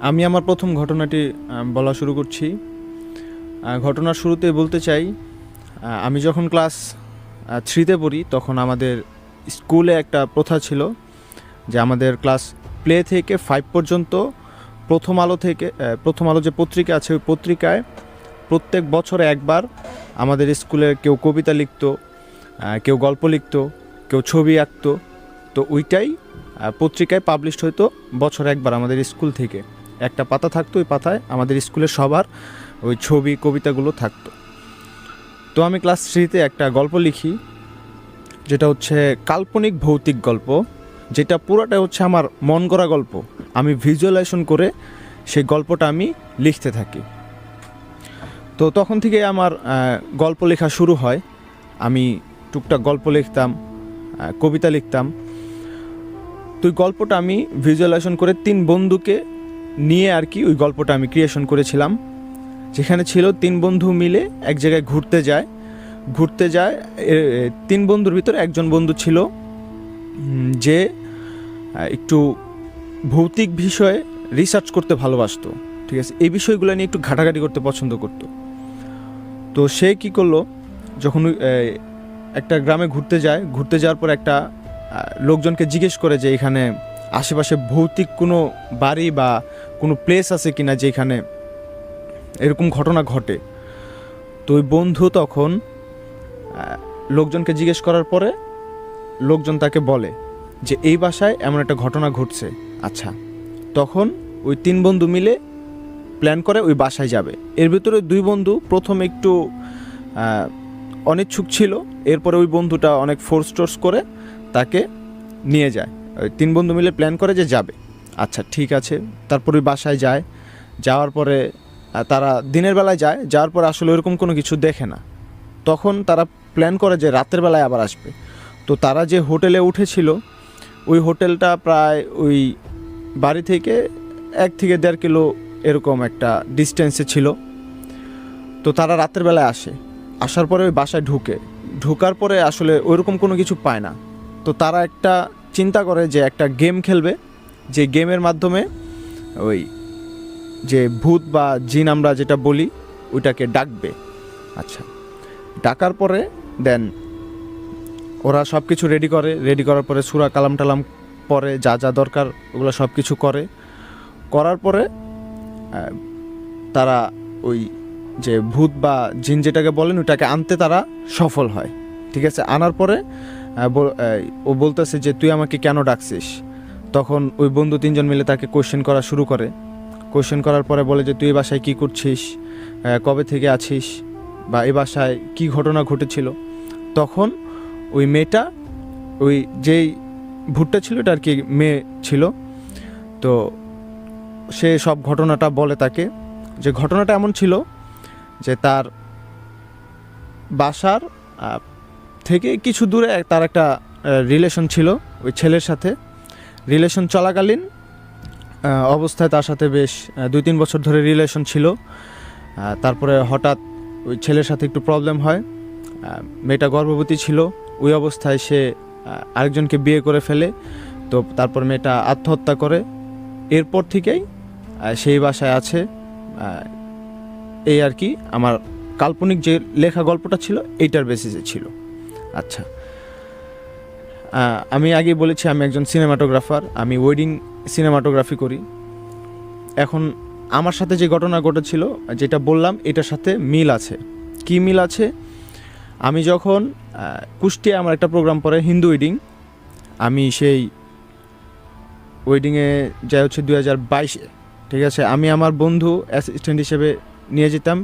আমি আমার প্রথম ঘটনাটি বলা শুরু করছি। ঘটনার শুরুতে বলতে চাই, আমি যখন ক্লাস 3-তে পড়ি তখন আমাদের স্কুলে একটা প্রথা ছিল যে আমাদের ক্লাস প্লে থেকে 5 পর্যন্ত প্রথম আলো যে পত্রিকা আছে ওই পত্রিকায় প্রত্যেক বছরে একবার আমাদের স্কুলে কেউ কবিতা লিখতো, কেউ গল্প লিখতো, কেউ ছবি আঁকতো। তো ওইটাই পত্রিকায় পাবলিশড হতো বছরে একবার। আমাদের স্কুল থেকে একটা পাতা থাকতো, ওই পাতায় আমাদের স্কুলের সবার ওই ছবি কবিতাগুলো থাকতো। তো আমি ক্লাস 3-তে একটা গল্প লিখি, যেটা হচ্ছে কাল্পনিক ভৌতিক গল্প, যেটা পুরোটা হচ্ছে আমার মন গড়া গল্প। আমি ভিজুয়ালাইজেশন করে সেই গল্পটা আমি লিখতে থাকি। তো তখন থেকে আমার গল্প লেখা শুরু হয়। আমি টুকটাক গল্প লিখতাম, কবিতা লিখতাম। তো ওই গল্পটা আমি ভিজুয়ালাইজেশন করে 3 বন্ধুকে নিয়ে আর কি ওই গল্পটা আমি ক্রিয়েশন করেছিলাম, যেখানে ছিল 3 বন্ধু মিলে এক জায়গায় ঘুরতে যায়। 3 বন্ধুর ভিতরে একজন বন্ধু ছিল যে একটু ভৌতিক বিষয়ে রিসার্চ করতে ভালোবাসতো, ঠিক আছে, এই বিষয়গুলো নিয়ে একটু ঘাটাঘাটি করতে পছন্দ করত। তো সে কি করলো, যখন একটা গ্রামে ঘুরতে যাওয়ার পর একটা লোকজনকে জিজ্ঞেস করে যে এখানে আশেপাশে ভৌতিক কোনো বাড়ি বা কোনো প্লেস আছে কিনা যেখানে এরকম ঘটনা ঘটে। তো ওই বন্ধু তখন লোকজনকে জিজ্ঞেস করার পরে লোকজন তাকে বলে যে এই বাসায় এমন একটা ঘটনা ঘটছে। আচ্ছা, তখন ওই 3 বন্ধু মিলে প্ল্যান করে ওই বাসায় যাবে। এর ভিতরে 2 বন্ধু প্রথমে একটু অনিচ্ছুক ছিল, এরপরে ওই বন্ধুটা অনেক ফোর্স করে তাকে নিয়ে যায়। ওই 3 বন্ধু মিলে প্ল্যান করে যে যাবে। আচ্ছা ঠিক আছে, তারপর ওই বাসায় যায়। যাওয়ার পরে তারা দিনের বেলায় যাওয়ার পরে আসলে ওরকম কোনো কিছু দেখে না। তখন তারা প্ল্যান করে যে রাতের বেলায় আবার আসবে। তো তারা যে হোটেলে উঠেছিল ওই হোটেলটা প্রায় ওই বাড়ি থেকে 1 থেকে 1.5 কিলো এরকম একটা ডিস্টেন্সে ছিল। তো তারা রাতের বেলায় আসার পরে ওই বাসায় ঢোকার পরে আসলে ওইরকম কোনো কিছু পায় না। তো তারা একটা চিন্তা করে যে একটা গেম খেলবে, যে গেমের মাধ্যমে ওই যে ভূত বা জিন আমরা যেটা বলি ওইটাকে ডাকবে। আচ্ছা, ডাকার পরে দেন ওরা সব কিছু রেডি করার পরে সূরা কালাম টালাম পরে যা যা দরকার ওগুলো সব কিছু করার পরে তারা ওই যে ভূত বা জিন যেটাকে বলেন ওইটাকে আনতে তারা সফল হয়। ঠিক আছে, আনার পরে ও বলতেছে যে তুই আমাকে কেন ডাকছিস। তখন ওই বন্ধু 3 জন মিলে তাকে কোয়েশ্চেন করা শুরু করে। কোয়েশ্চেন করার পরে বলে যে তুই এই বাসায় কী করছিস, কবে থেকে আছিস, বা এই বাসায় কী ঘটনা ঘটেছিল। তখন ওই মেয়েটা, ওই যেই ভূতটা ছিল এটা আর কি মেয়ে ছিল, তো সে সব ঘটনাটা বলে তাকে। যে ঘটনাটা এমন ছিল যে তার বাসার থেকে কিছু দূরে তার একটা রিলেশন ছিল ওই ছেলের সাথে। রিলেশন চলাকালীন অবস্থায় তার সাথে বেশ 2-3 বছর ধরে রিলেশন ছিল। তারপরে হঠাৎ ওই ছেলের সাথে একটু প্রবলেম হয়, মেয়েটা গর্ভবতী ছিল। ওই অবস্থায় সে আরেকজনকে বিয়ে করে ফেলে। তো তারপর মেয়েটা আত্মহত্যা করে। এরপর থেকেই সেই বাসায় আছে। এই আর কি আমার কাল্পনিক যে লেখা গল্পটা ছিল এইটার বেসিসে ছিল। আচ্ছা, আমি আগেই বলেছি আমি একজন সিনেমাটোগ্রাফার, আমি ওয়েডিং সিনেমাটোগ্রাফি করি। এখন আমার সাথে যে ঘটনা ঘটেছিল যেটা বললাম এটার সাথে মিল আছে। কি মিল আছে, আমি যখন কুষ্টিয়ায় আমার একটা প্রোগ্রাম পড়ে হিন্দু ওয়েডিং, আমি সেই ওয়েডিংয়ে যাই হচ্ছে 2022-এ। ঠিক আছে, আমি আমার বন্ধু অ্যাসিস্ট্যান্ট হিসেবে নিয়ে যেতাম।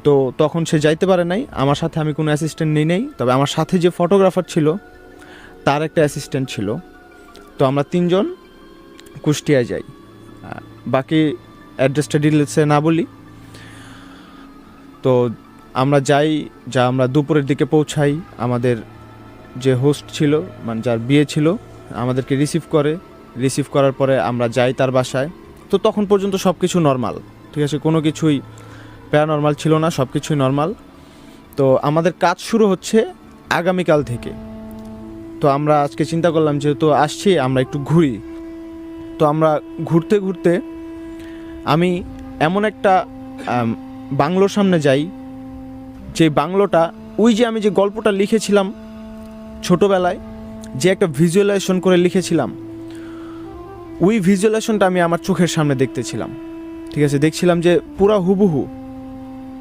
তো তখন সে যাইতে পারে নাই, আমার সাথে আমি কোনো অ্যাসিস্ট্যান্ট নেই। তবে আমার সাথে যে ফটোগ্রাফার ছিল তার একটা অ্যাসিস্ট্যান্ট ছিল। তো আমরা 3 জন কুষ্টিয়ায় যাই। বাকি অ্যাড্রেসটা ডিটেলসে না বলি। তো আমরা আমরা দুপুরের দিকে পৌঁছাই। আমাদের যে হোস্ট ছিল, মানে যার বিয়ে ছিল, আমাদেরকে রিসিভ করার পরে আমরা যাই তার বাসায়। তো তখন পর্যন্ত সব কিছু নর্মাল, ঠিক আছে, কোনো কিছুই প্যারানর্মাল ছিল না, সব কিছুই নর্মাল। তো আমাদের কাজ শুরু হচ্ছে আগামীকাল থেকে। তো আমরা আজকে চিন্তা করলাম যেহেতু আসছি আমরা একটু ঘুরি। তো আমরা ঘুরতে আমি এমন একটা বাংলোর সামনে যাই, যে বাংলোটা ওই যে আমি যে গল্পটা লিখেছিলাম ছোটোবেলায়, যে একটা ভিজুয়ালাইজেশন করে লিখেছিলাম, ওই ভিজুয়ালাইজেশনটা আমি আমার চোখের সামনে দেখতেছিলাম। ঠিক আছে, দেখছিলাম যে পুরা হুবহু।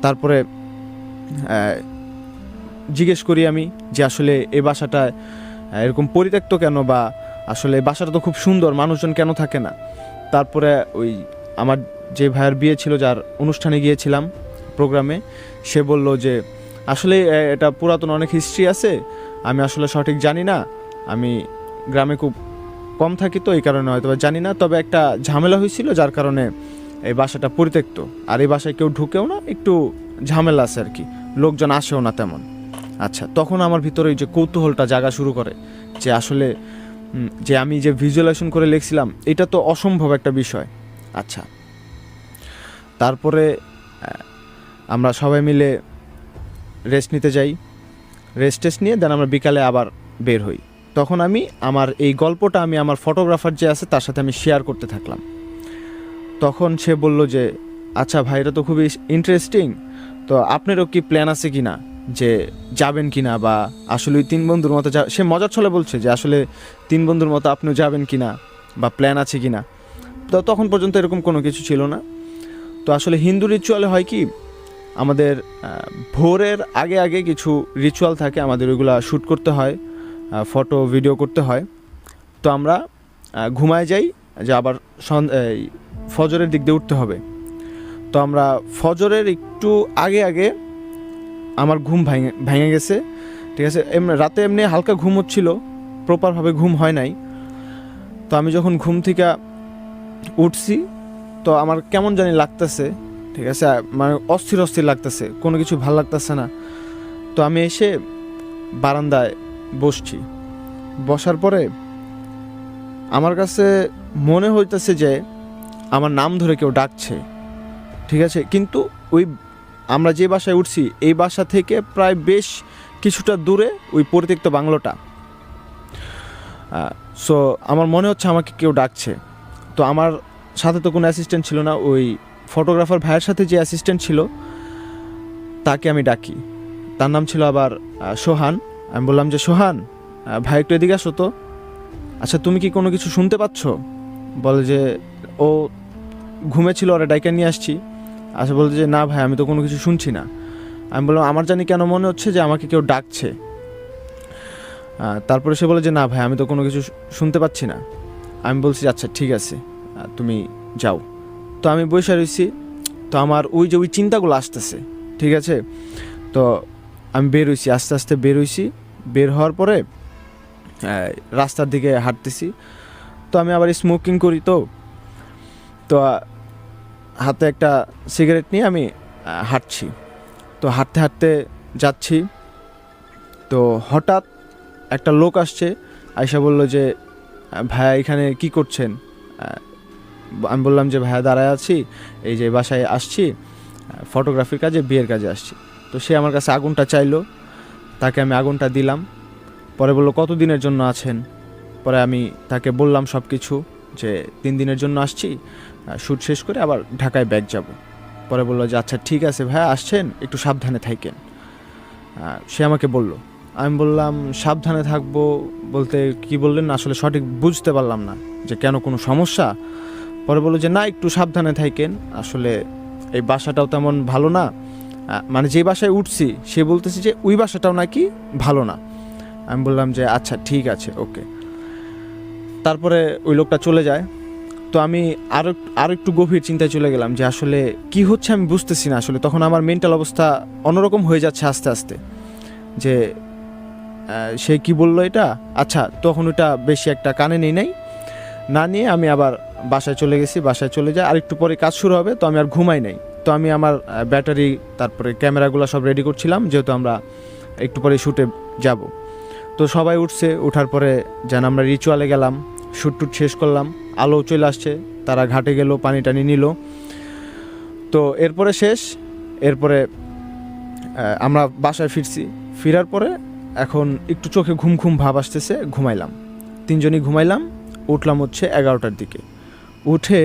তারপরে জিজ্ঞেস করি আমি যে আসলে এই বাসাটা এরকম পরিত্যক্ত কেন, বা আসলে বাসাটা তো খুব সুন্দর, মানুষজন কেন থাকে না। তারপরে ওই আমার যে ভাইয়ের বিয়ে ছিল, যার অনুষ্ঠানে গিয়েছিলাম প্রোগ্রামে, সে বলল যে আসলে এটা পুরাতন অনেক হিস্ট্রি আছে, আমি আসলে সঠিক জানি না, আমি গ্রামে খুব কম থাকি তো এই কারণে হয়তো জানি না, তবে একটা ঝামেলা হয়েছিল যার কারণে এই বাসাটা পরিত্যক্ত, আর এই বাসায় কেউ ঢুকেও না, একটু ঝামেলা আছে আর কি, লোকজন আসেও না তেমন। আচ্ছা, তখন আমার ভিতরে যে কৌতূহলটা জাগা শুরু করে যে আসলে যে আমি যে ভিজুয়ালাইজেশন করে লিখছিলাম এটা তো অসম্ভব একটা বিষয়। আচ্ছা, তারপরে আমরা সবাই মিলে রেস্ট নিতে যাই, রেস্ট নিয়ে দেন আমরা বিকালে আবার বের হই। তখন আমি আমার এই গল্পটা আমি আমার ফটোগ্রাফার যে আছে তার সাথে আমি শেয়ার করতে থাকলাম। তখন সে বলল যে আচ্ছা ভাই, এটা তো খুবই ইন্টারেস্টিং, তো আপনারও কি প্ল্যান আছে কি না, যে যাবেন কি না, বা আসলে ওই 3 বন্ধুর মতো সে মজার ছলে বলছে যে আসলে 3 বন্ধুর মতো আপনিও যাবেন কি না, বা প্ল্যান আছে কি না। তো তখন পর্যন্ত এরকম কোনো কিছু ছিল না। তো আসলে হিন্দু রিচুয়ালে হয় কি, আমাদের ভোরের আগে আগে কিছু রিচুয়াল থাকে, আমাদের ওইগুলো শ্যুট করতে হয়, ফটো ভিডিও করতে হয়। তো আমরা ঘুমায় যাই, যে আবার ফজরের দিক দিয়ে উঠতে হবে। তো আমরা ফজরের একটু আগে আগে আমার ঘুম ভেঙে গেছে। ঠিক আছে, রাতে এমনি হালকা ঘুম হচ্ছিল, প্রপারভাবে ঘুম হয় নাই। তো আমি যখন ঘুম থেকে উঠছি, তো আমার কেমন জানি লাগতেছে, ঠিক আছে, মানে অস্থির অস্থির লাগতেছে, কোনো কিছু ভাল লাগতেছে না। তো আমি এসে বারান্দায় বসছি, বসার পরে আমার কাছে মনে হইতেছে যে আমার নাম ধরে কেউ ডাকছে। ঠিক আছে, কিন্তু ওই আমরা যে বাসায় উঠছি এই বাসা থেকে প্রায় বেশ কিছুটা দূরে ওই পরিত্যক্ত বাংলোটা। সো আমার মনে হচ্ছে আমাকে কেউ ডাকছে। তো আমার সাথে তো কোনো অ্যাসিস্ট্যান্ট ছিল না, ওই ফটোগ্রাফার ভাইয়ের সাথে যে অ্যাসিস্ট্যান্ট ছিল তাকে আমি ডাকি। তার নাম ছিল আবার সোহান। আমি বললাম যে সোহান ভাই, একটু এদিকে আসো তো। আচ্ছা, তুমি কি কোনো কিছু শুনতে পাচ্ছ? বলে যে ও ঘুমেছিল, ওরা ডাইকা নিয়ে আসছি। আচ্ছা, বলতে যে না ভাই, আমি তো কোনো কিছু শুনছি না। আমি বললাম আমার জানি কেন মনে হচ্ছে যে আমাকে কেউ ডাকছে। তারপরে সে বলে যে না ভাই, আমি তো কোনো কিছু শুনতে পাচ্ছি না। আমি বলছি আচ্ছা ঠিক আছে, তুমি যাও। তো আমি বসে রয়েছি, তো আমার ওই যে ওই চিন্তাগুলো আসতেছে। ঠিক আছে, তো আমি বের হয়েছি, আস্তে আস্তে বের হয়েছি। বের হওয়ার পরে রাস্তার দিকে হাঁটতেছি। তো আমি আবার স্মোকিং করি, তো হাতে একটা সিগারেট নিয়ে আমি হাঁটছি। তো হাঁটতে হাঁটতে যাচ্ছি, তো হঠাৎ একটা লোক আসছে, আয়সা বলল যে ভাইয়া এখানে কি করছেন? আমি বললাম যে ভাইয়া দাঁড়ায় আছি, এই যে বাসায় আসছি ফটোগ্রাফির কাজে, বিয়ের কাজে আসছি। তো সে আমার কাছে আগুনটা চাইলো, তাকে আমি আগুনটা দিলাম। পরে বললো কত দিনের জন্য আছেন? পরে আমি তাকে বললাম সব কিছু, যে 3 দিনের জন্য আসছি, শ্যুট শেষ করে আবার ঢাকায় ব্যাক যাব। পরে বললো যে আচ্ছা ঠিক আছে ভাইয়া, আসছেন, একটু সাবধানে থাকেন। সে আমাকে বলল। আমি বললাম সাবধানে থাকবো বলতে কি বললেন, আসলে সঠিক বুঝতে পারলাম না যে কেন, কোনো সমস্যা? পরে বললো যে না, একটু সাবধানে থাকেন, আসলে এই বাসাটাও তেমন ভালো না, মানে যে বাসায় উঠছি সে বলতেছে যে ওই বাসাটাও নাকি ভালো না। আমি বললাম যে আচ্ছা ঠিক আছে, ওকে। তারপরে ওই লোকটা চলে যায়। তো আমি আরও একটু গভীর চিন্তায় চলে গেলাম যে আসলে কি হচ্ছে আমি বুঝতেছি না। আসলে তখন আমার মেন্টাল অবস্থা অন্যরকম হয়ে যাচ্ছে আস্তে আস্তে, যে সে কি বললো এটা। আচ্ছা, তখন ওটা বেশি একটা কানে নাই, না নিয়ে আমি আবার বাসায় চলে গেছি। বাসায় চলে যাই, আর একটু পরে কাজ শুরু হবে, তো আমি আর ঘুমাই নাই। তো আমি আমার ব্যাটারি তারপরে ক্যামেরাগুলো সব রেডি করছিলাম, যেহেতু আমরা একটু পরে শ্যুটে যাব। তো সবাই উঠছে, ওঠার পরে যেন আমরা রিচুয়ালে গেলাম, শ্যুট টুট শেষ করলাম, আলো চলে আসছে, তারা ঘাটে গেল, পানি টানি নিল। তো এরপরে শেষ, এরপরে আমরা বাসায় ফিরছি। ফেরার পরে এখন একটু চোখে ঘুম ঘুম ভাব আসতেছে, ঘুমাইলাম, 3 জনই ঘুমাইলাম। উঠলাম হচ্ছে 11টার দিকে। উঠে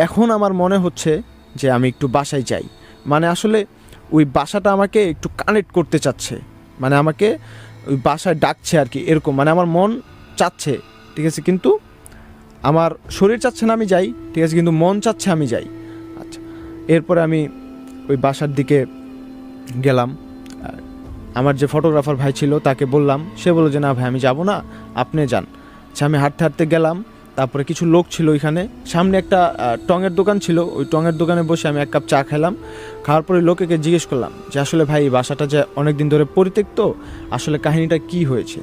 এখন আমার মনে হচ্ছে যে আমি একটু বাসায় যাই, মানে আসলে ওই বাসাটা আমাকে একটু কানেক্ট করতে চাচ্ছে, মানে আমাকে ওই বাসায় ডাকছে আর কি, এরকম মানে আমার মন চাচ্ছে, ঠিক আছে, কিন্তু আমার শরীর চাচ্ছে না আমি যাই, ঠিক আছে, কিন্তু মন চাচ্ছে আমি যাই। আচ্ছা, এরপরে আমি ওই বাসার দিকে গেলাম। আমার যে ফটোগ্রাফার ভাই ছিল তাকে বললাম, সে বলল যে না ভাই আমি যাব না, আপনি যান। আচ্ছা, আমি হাঁটতে হাঁটতে গেলাম, তারপরে কিছু লোক ছিল ওইখানে, সামনে একটা টঙের দোকান ছিল, ওই টঙের দোকানে বসে আমি এক কাপ চা খেলাম। খাওয়ার পরে লোকেকে জিজ্ঞেস করলাম যে আসলে ভাই এই বাসাটা যে অনেক দিন ধরে পরিত্যক্ত, আসলে কাহিনীটা কি হয়েছে।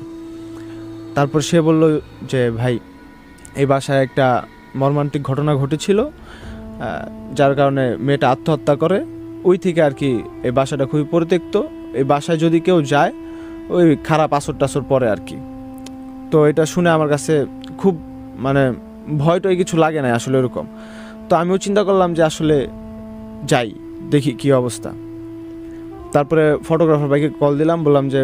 তারপর সে বলল যে ভাই এই বাসায় একটা মর্মান্তিক ঘটনা ঘটেছিল, যার কারণে মেয়েটা আত্মহত্যা করে, ওই থেকে আর কি এই বাসাটা খুবই পরিত্যক্ত, এই বাসায় যদি কেউ যায় ওই খারাপ আসর টাসর পরে আর কি। তো এটা শুনে আমার কাছে খুব মানে ভয়টয় কিছু লাগে না আসলে এরকম। তো আমিও চিন্তা করলাম যে আসলে যাই, দেখি কি অবস্থা। তারপরে ফটোগ্রাফার ভাইকে কল দিলাম, বললাম যে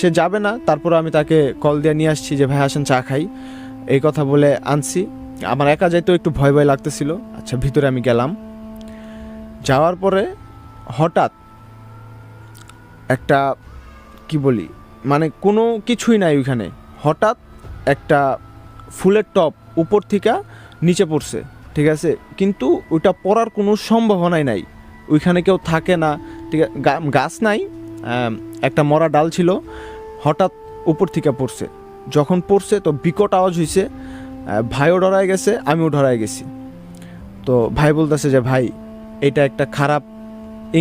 সে যাবে না, তারপরে আমি তাকে কল দিয়ে নিয়ে আসছি যে ভাই আসেন চা খাই, এই কথা বলে আনছি। আমার একা যাইতেও একটু ভয় ভয় লাগতেছিল। আচ্ছা, ভিতরে আমি গেলাম, যাওয়ার পরে হঠাৎ একটা কি বলি, মানে কোনো কিছুই নাই ওইখানে, হঠাৎ একটা ফুলের টপ উপর থেকে নিচে পড়ছে, ঠিক আছে, কিন্তু ওইটা পড়ার কোনো সম্ভাবনাই নাই, ওইখানে কেউ থাকে না, ঠিক আছে, গাছ নাই, একটা মরা ডাল ছিল, হঠাৎ উপর থেকে পড়ছে। যখন পড়ছে তো বিকট আওয়াজ হয়েছে, ভাইও ডরায় গেছে, আমিও ডরায় গেছি। তো ভাই বলতেছে যে ভাই এটা একটা খারাপ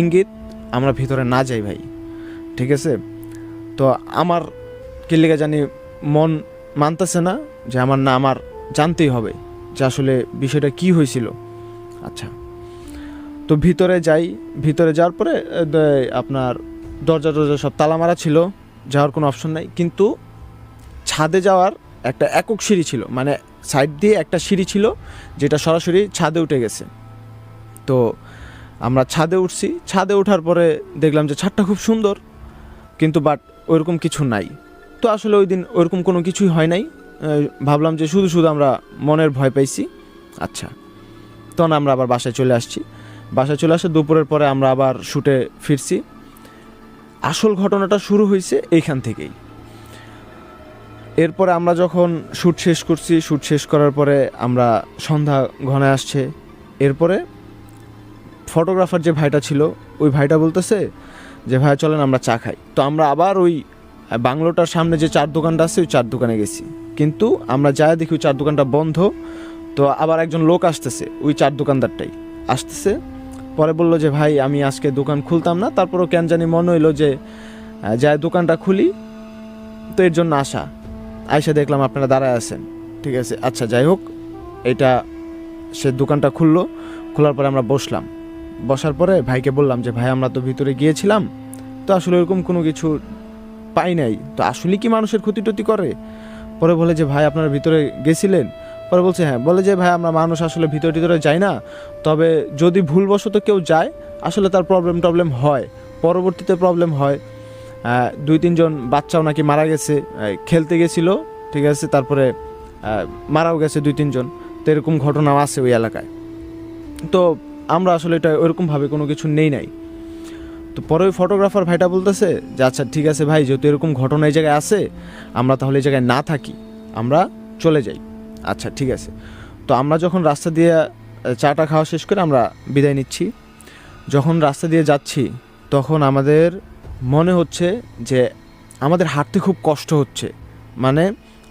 ইঙ্গিত, আমরা ভিতরে না যাই ভাই, ঠিক আছে। তো আমার কি লেগে জানি মন মানতেছে না যে আমার জানতেই হবে যে আসলে বিষয়টা কি হয়েছিল। আচ্ছা, তো ভিতরে যাই, ভিতরে যাওয়ার পরে আপনার দরজা সব তালা মারা ছিল, যাওয়ার কোনো অপশন নাই, কিন্তু ছাদে যাওয়ার একটা একক সিঁড়ি ছিল, মানে সাইড দিয়ে একটা সিঁড়ি ছিল যেটা সরাসরি ছাদে উঠে গেছে। তো আমরা ছাদে উঠছি, ছাদে ওঠার পরে দেখলাম যে ছাদটা খুব সুন্দর, কিন্তু বাট ওইরকম কিছু নাই। তো আসলে ওই দিন ওইরকম কোনো কিছুই হয় নাই, ভাবলাম যে শুধু শুধু আমরা মনের ভয় পাইছি। আচ্ছা, তখন আমরা আবার বাসায় চলে আসছি। বাসায় চলে আসে দুপুরের পরে আমরা আবার শুটে ফিরছি। আসল ঘটনাটা শুরু হয়েছে এইখান থেকেই। এরপরে আমরা যখন শ্যুট শেষ করছি, শ্যুট শেষ করার পরে আমরা সন্ধ্যা ঘনায় আসছে, এরপরে ফটোগ্রাফার যে ভাইটা ছিল ওই ভাইটা বলতেছে যে ভাই চলেন আমরা চা খাই। তো আমরা আবার ওই বাংলোটার সামনে যে চার দোকানটা আছে ওই চার দোকানে গেছি, কিন্তু আমরা যাই দেখি ওই চার দোকানটা বন্ধ। তো আবার একজন লোক আসতেছে, ওই চার দোকানদারটাই আসতেছে, পরে বলল যে ভাই আমি আজকে দোকান খুলতাম না, তারপরও কেন জানি মনে হইলো যে যাই দোকানটা খুলি, তো এর জন্য আয়সা দেখলাম আপনারা দাঁড়ায় আছেন, ঠিক আছে। আচ্ছা, যাই হোক, এটা সে দোকানটা খুললো, খোলার পরে আমরা বসলাম। বসার পরে ভাইকে বললাম যে ভাই আমরা তো ভিতরে গিয়েছিলাম, তো আসলে এরকম কোনো কিছু পাই নাই, তো আসলে কি মানুষের ক্ষতি টতি করে? পরে বলে যে ভাই আপনারা ভিতরে গেছিলেন? পরে বলছে হ্যাঁ। বলে যে ভাই আমরা মানুষ আসলে ভিতরে যাই না, তবে যদি ভুলবশত কেউ যায় আসলে তার প্রবলেম হয়, পরবর্তীতে প্রবলেম হয়। 2-3 জন বাচ্চাও নাকি মারা গেছে, খেলতে গেছিলো, ঠিক আছে, তারপরে মারাও গেছে 2-3 জন, তো এরকম ঘটনাও আছে ওই এলাকায়। তো আমরা আসলে এটা ওইরকমভাবে কোনো কিছু নাই। তো পরে ওই ফটোগ্রাফার ভাইটা বলতেছে যে আচ্ছা ঠিক আছে ভাই, যেহেতু এরকম ঘটনা এই জায়গায় আছে, আমরা তাহলে এই জায়গায় না থাকি, আমরা চলে যাই। আচ্ছা ঠিক আছে। তো আমরা যখন রাস্তা দিয়ে চাটা খাওয়া শেষ করে আমরা বিদায় নিচ্ছি, যখন রাস্তা দিয়ে যাচ্ছি তখন আমাদের মনে হচ্ছে যে আমাদের হাঁটতে খুব কষ্ট হচ্ছে, মানে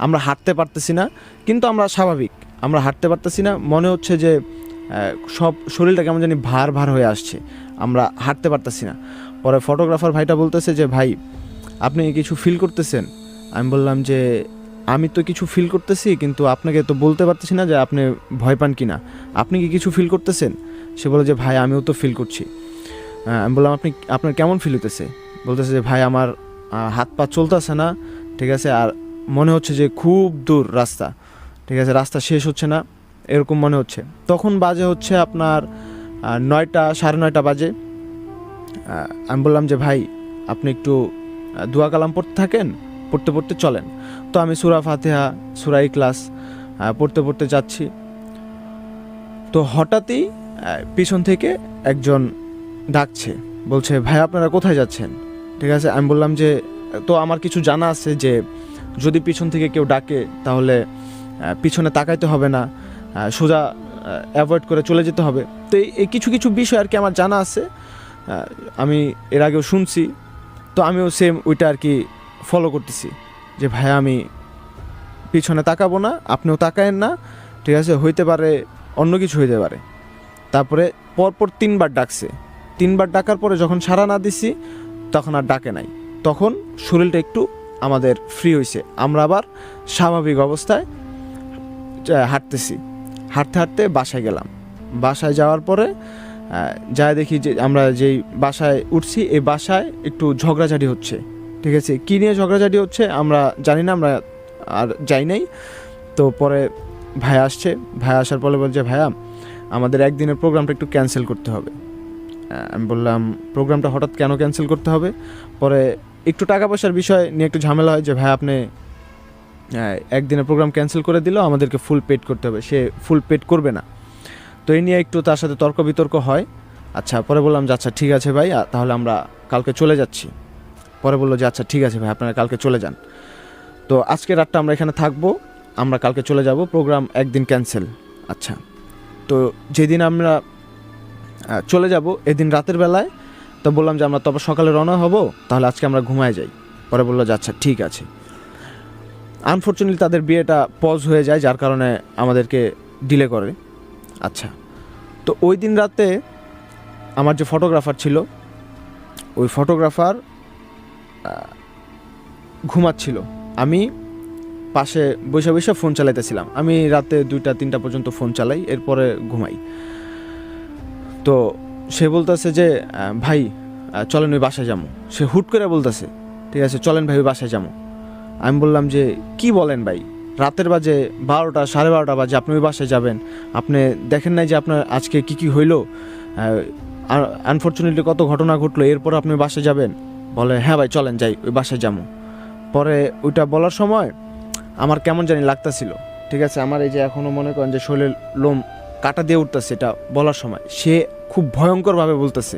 আমরা হাঁটতে পারতেছি না, কিন্তু আমরা স্বাভাবিক, আমরা হাঁটতে পারতেছি না, মনে হচ্ছে যে সব শরীরটা কেমন জানি ভার হয়ে আসছে, আমরা হাঁটতে পারতেছি না। পরে ফটোগ্রাফার ভাইটা বলতেছে যে ভাই আপনি কিছু ফিল করতেছেন? আমি বললাম যে আমি তো কিছু ফিল করতেছি, কিন্তু আপনাকে তো বলতে পারতেছি না যে আপনি ভয় পান কি না, আপনি কি কিছু ফিল করতেছেন? সে বলে যে ভাই আমিও তো ফিল করছি। আমি বললাম আপনার কেমন ফিল হতেছে? বলতেছে যে ভাই আমার হাত পা চলতেছে না, ঠিক আছে, আর মনে হচ্ছে যে খুব দূর রাস্তা, ঠিক আছে, রাস্তা শেষ হচ্ছে না, এরকম মনে হচ্ছে। তখন বাজে হচ্ছে আপনার 9টা, 9:30 বাজে। আমি বললাম যে ভাই আপনি একটু দোয়া কালাম পড়তে থাকেন, পড়তে চলেন। তো আমি সূরা ফাতিহা, সূরা ইখলাস পড়তে যাচ্ছি। তো হঠাৎই পিছন থেকে একজন ডাকছে, বলছে ভাই আপনারা কোথায় যাচ্ছেন? ঠিক আছে, আমি বললাম যে তো আমার কিছু জানা আছে যে যদি পিছন থেকে কেউ ডাকে তাহলে পিছনে তাকাইতে হবে না, সোজা অ্যাভয়েড করে চলে যেতে হবে। তো এই কিছু কিছু বিষয় আর কি আমার জানা আছে, আমি এর আগেও শুনছি। তো আমিও সেম ওইটা আর কি ফলো করতেছি যে ভাই আমি পিছনে তাকাবো না, আপনিও তাকায়েন না, ঠিক আছে, হইতে পারে অন্য কিছু হইতে পারে। তারপরে পরপর 3বার ডাকছে, 3বার ডাকার পরে যখন সাড়া না দিছি তখন আর ডাকে নাই। তখন শরীরটা একটু আমাদের ফ্রি হয়েছে, আমরা আবার স্বাভাবিক অবস্থায় হাঁটতেছি। হাঁটতে হাঁটতে বাসায় গেলাম। বাসায় যাওয়ার পরে যা দেখি যে আমরা যেই বাসায় উঠছি এই বাসায় একটু ঝগড়াঝাটি হচ্ছে। ঠিক আছে, কী নিয়ে ঝগড়াঝাটি হচ্ছে আমরা জানি না, আমরা আর যাই নাই। তো পরে ভাই আসছে, ভাই আসার পরে বলছে ভাইয়া আমাদের একদিনের প্রোগ্রামটা একটু ক্যান্সেল করতে হবে। আমি বললাম প্রোগ্রামটা হঠাৎ কেন ক্যান্সেল করতে হবে? পরে একটু টাকা পয়সার বিষয় নিয়ে একটু ঝামেলা হয় যে ভাই আপনি একদিনের প্রোগ্রাম ক্যান্সেল করে দিলেও আমাদেরকে ফুল পেড করতে হবে, সে ফুল পেড করবে না। তো এই নিয়ে একটু তার সাথে তর্ক বিতর্ক হয়। আচ্ছা, পরে বললাম যে আচ্ছা ঠিক আছে ভাই, তাহলে আমরা কালকে চলে যাচ্ছি। পরে বললো যে আচ্ছা ঠিক আছে ভাই আপনারা কালকে চলে যান। তো আজকে রাতটা আমরা এখানে থাকবো, আমরা কালকে চলে যাব, প্রোগ্রাম একদিন ক্যান্সেল। আচ্ছা, তো যেদিন আমরা চলে যাব এদিন রাতের বেলায়, তো বললাম যে আমরা তবে সকালে রওনা হব, তাহলে আজকে আমরা ঘুমায় যাই। পরে বললো যে আচ্ছা ঠিক আছে। আনফর্চুনেটলি তাদের বিয়েটা পজ হয়ে যায়, যার কারণে আমাদেরকে ডিলে করে। আচ্ছা, তো ওই দিন রাতে আমার যে ফটোগ্রাফার ছিল ওই ফটোগ্রাফার ঘুমাচ্ছিল, আমি পাশে বসে বসে ফোন চালাইতেছিলাম। আমি রাতে 2টা-3টা পর্যন্ত ফোন চালাই, এরপরে ঘুমাই। তো সে বলতেছে যে ভাই চলেন ওই বাসায় যাবো। সে হুট করে বলতেছে ঠিক আছে চলেন ভাই ওই বাসায় যাবো। আমি বললাম যে কি বলেন ভাই, রাতের বাজে 12টা 12:30 বাজে, আপনি ওই বাসায় যাবেন? আপনি দেখেন নাই যে আপনার আজকে কি হইলো, আনফর্চুনেটলি কত ঘটনা ঘটলো, এরপর আপনি বাসায় যাবেন? বলে হ্যাঁ ভাই চলেন যাই ওই বাসায় যাবো। পরে ওইটা বলার সময় আমার কেমন জানি লাগতাছিল। ঠিক আছে, আমার এই যে এখনও মনে করেন যে শরীরের লোম কাটা দিয়ে উঠতেছে এটা বলার সময়। সে খুব ভয়ঙ্করভাবে বলতেছে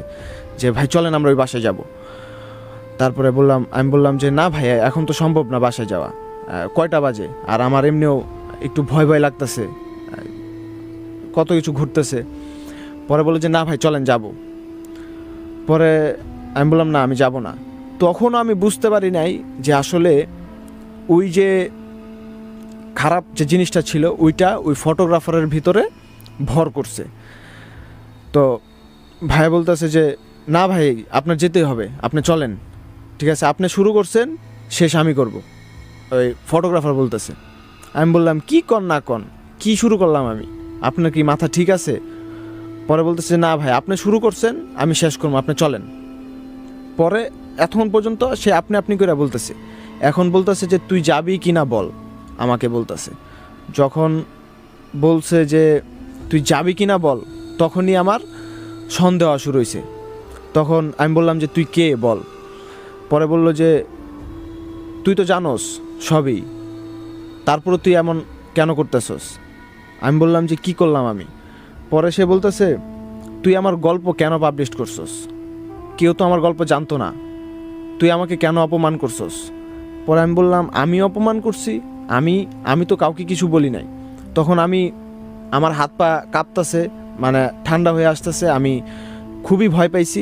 যে ভাই চলেন আমরা ওই বাসায় যাব। তারপরে আমি বললাম যে না ভাই এখন তো সম্ভব না বাসায় যাওয়া, কয়টা বাজে, আর আমার এমনিও একটু ভয় ভয় লাগতেছে, কত কিছু ঘুরতেছে। পরে বলে যে না ভাই চলেন যাব। পরে আমি বললাম না আমি যাব না। তখনও আমি বুঝতে পারি নাই যে আসলে ওই যে খারাপ যে জিনিসটা ছিল ওইটা ওই ফটোগ্রাফারের ভিতরে ভর করছে। তো ভাই বলতেছে যে না ভাই আপনার যেতেই হবে, আপনি চলেন, ঠিক আছে আপনি শুরু করছেন শেষ আমি করব, ওই ফটোগ্রাফার বলতেছে। আমি বললাম কি কন না কন, কি শুরু করলাম আমি, আপনার কি মাথা ঠিক আছে? পরে বলতেছে না ভাই আপনি শুরু করছেন আমি শেষ করবো, আপনি চলেন। পরে এতক্ষণ পর্যন্ত সে আপনি করে বলতেছে, এখন বলতেছে যে তুই যাবি কি না বল, আমাকে বলতেছে। যখন বলছে যে তুই যাবি কি না বল, তখনই আমার সন্দেহ হওয়া শুরু হয়েছে। তখন আমি বললাম যে তুই কে বল। পরে বলল যে তুই তো জানোস সবই, তারপরে তুই এমন কেন করতেছস? আমি বললাম যে কি করলাম আমি? পরে সে বলতেছে তুই আমার গল্প কেন পাবলিশ করছস? কেউ তো আমার গল্প জানতো না, তুই আমাকে কেন অপমান করছস? পরে আমি বললাম আমি অপমান করছি? আমি তো কাউকে কিছু বলি নাই। তখন আমার হাত পা কাঁপতেছে, মানে ঠান্ডা হয়ে আসতেছে, আমি খুবই ভয় পাইছি,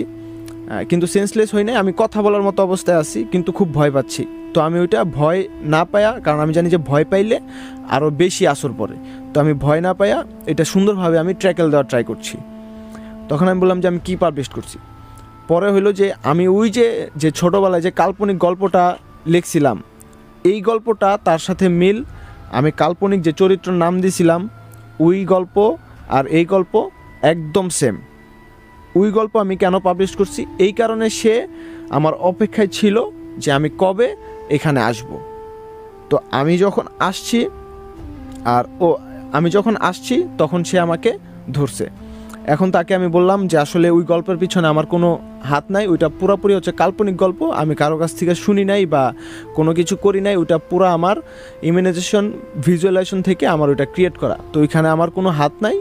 কিন্তু সেন্সলেস হই নাই, আমি কথা বলার মতো অবস্থায় আছি কিন্তু খুব ভয় পাচ্ছি। তো আমি ওইটা ভয় না পায়া, কারণ আমি জানি যে ভয় পাইলে আরও বেশি আসর পড়ে, তো আমি ভয় না পায়া এটা সুন্দরভাবে আমি ট্র্যাকেল দেওয়ার ট্রাই করছি। তখন আমি বললাম যে আমি কী পাবলিশ করছি। পরে হইলো যে আমি ওই যে ছোটোবেলায় যে কাল্পনিক গল্পটা লিখছিলাম, এই গল্পটা তার সাথে মিল, আমি কাল্পনিক যে চরিত্রের নাম দিয়েছিলাম ওই গল্প আর এই গল্প একদম সেম। ওই গল্প আমি কেন পাবলিশ করছি, এই কারণে সে আমার অপেক্ষায় ছিল যে আমি কবে এখানে আসব। তো আমি যখন আসছি তখন সে আমাকে ধরছে। এখন তাকে আমি বললাম যে আসলে ওই গল্পের পিছনে আমার কোনো হাত নাই, ওইটা পুরোপুরি হচ্ছে কাল্পনিক গল্প, আমি কারো কাছ থেকে শুনি নাই বা কোনো কিছু করি নাই, ওইটা পুরো আমার ইমেজিনেশন ভিজুয়ালাইজেশন থেকে আমার ওইটা ক্রিয়েট করা, তো ওইখানে আমার কোনো হাত নাই।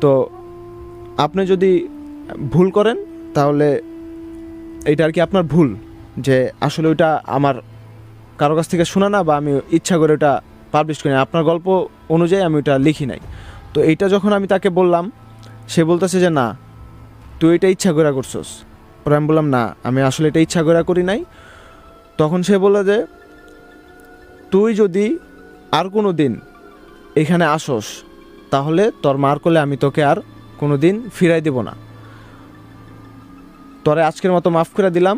তো আপনি যদি ভুল করেন তাহলে এটা আর কি আপনার ভুল, যে আসলে ওইটা আমার কারো কাছ থেকে শোনা না, বা আমি ইচ্ছা করে ওটা পাবলিশ করি না, আপনার গল্প অনুযায়ী আমি ওটা লিখি নাই। তো এইটা যখন আমি তাকে বললাম, সে বলতেছে যে না তুই এটা ইচ্ছা করে করছস। পরে আমি বললাম না আমি আসলে এটা ইচ্ছা করে করি নাই। তখন সে বলল যে তুই যদি আর কোনো দিন এখানে আসস তাহলে তোর মার কোলে আমি তোকে আর কোনো দিন ফিরাই দেব না, তোরে আজকের মতো মাফ করে দিলাম,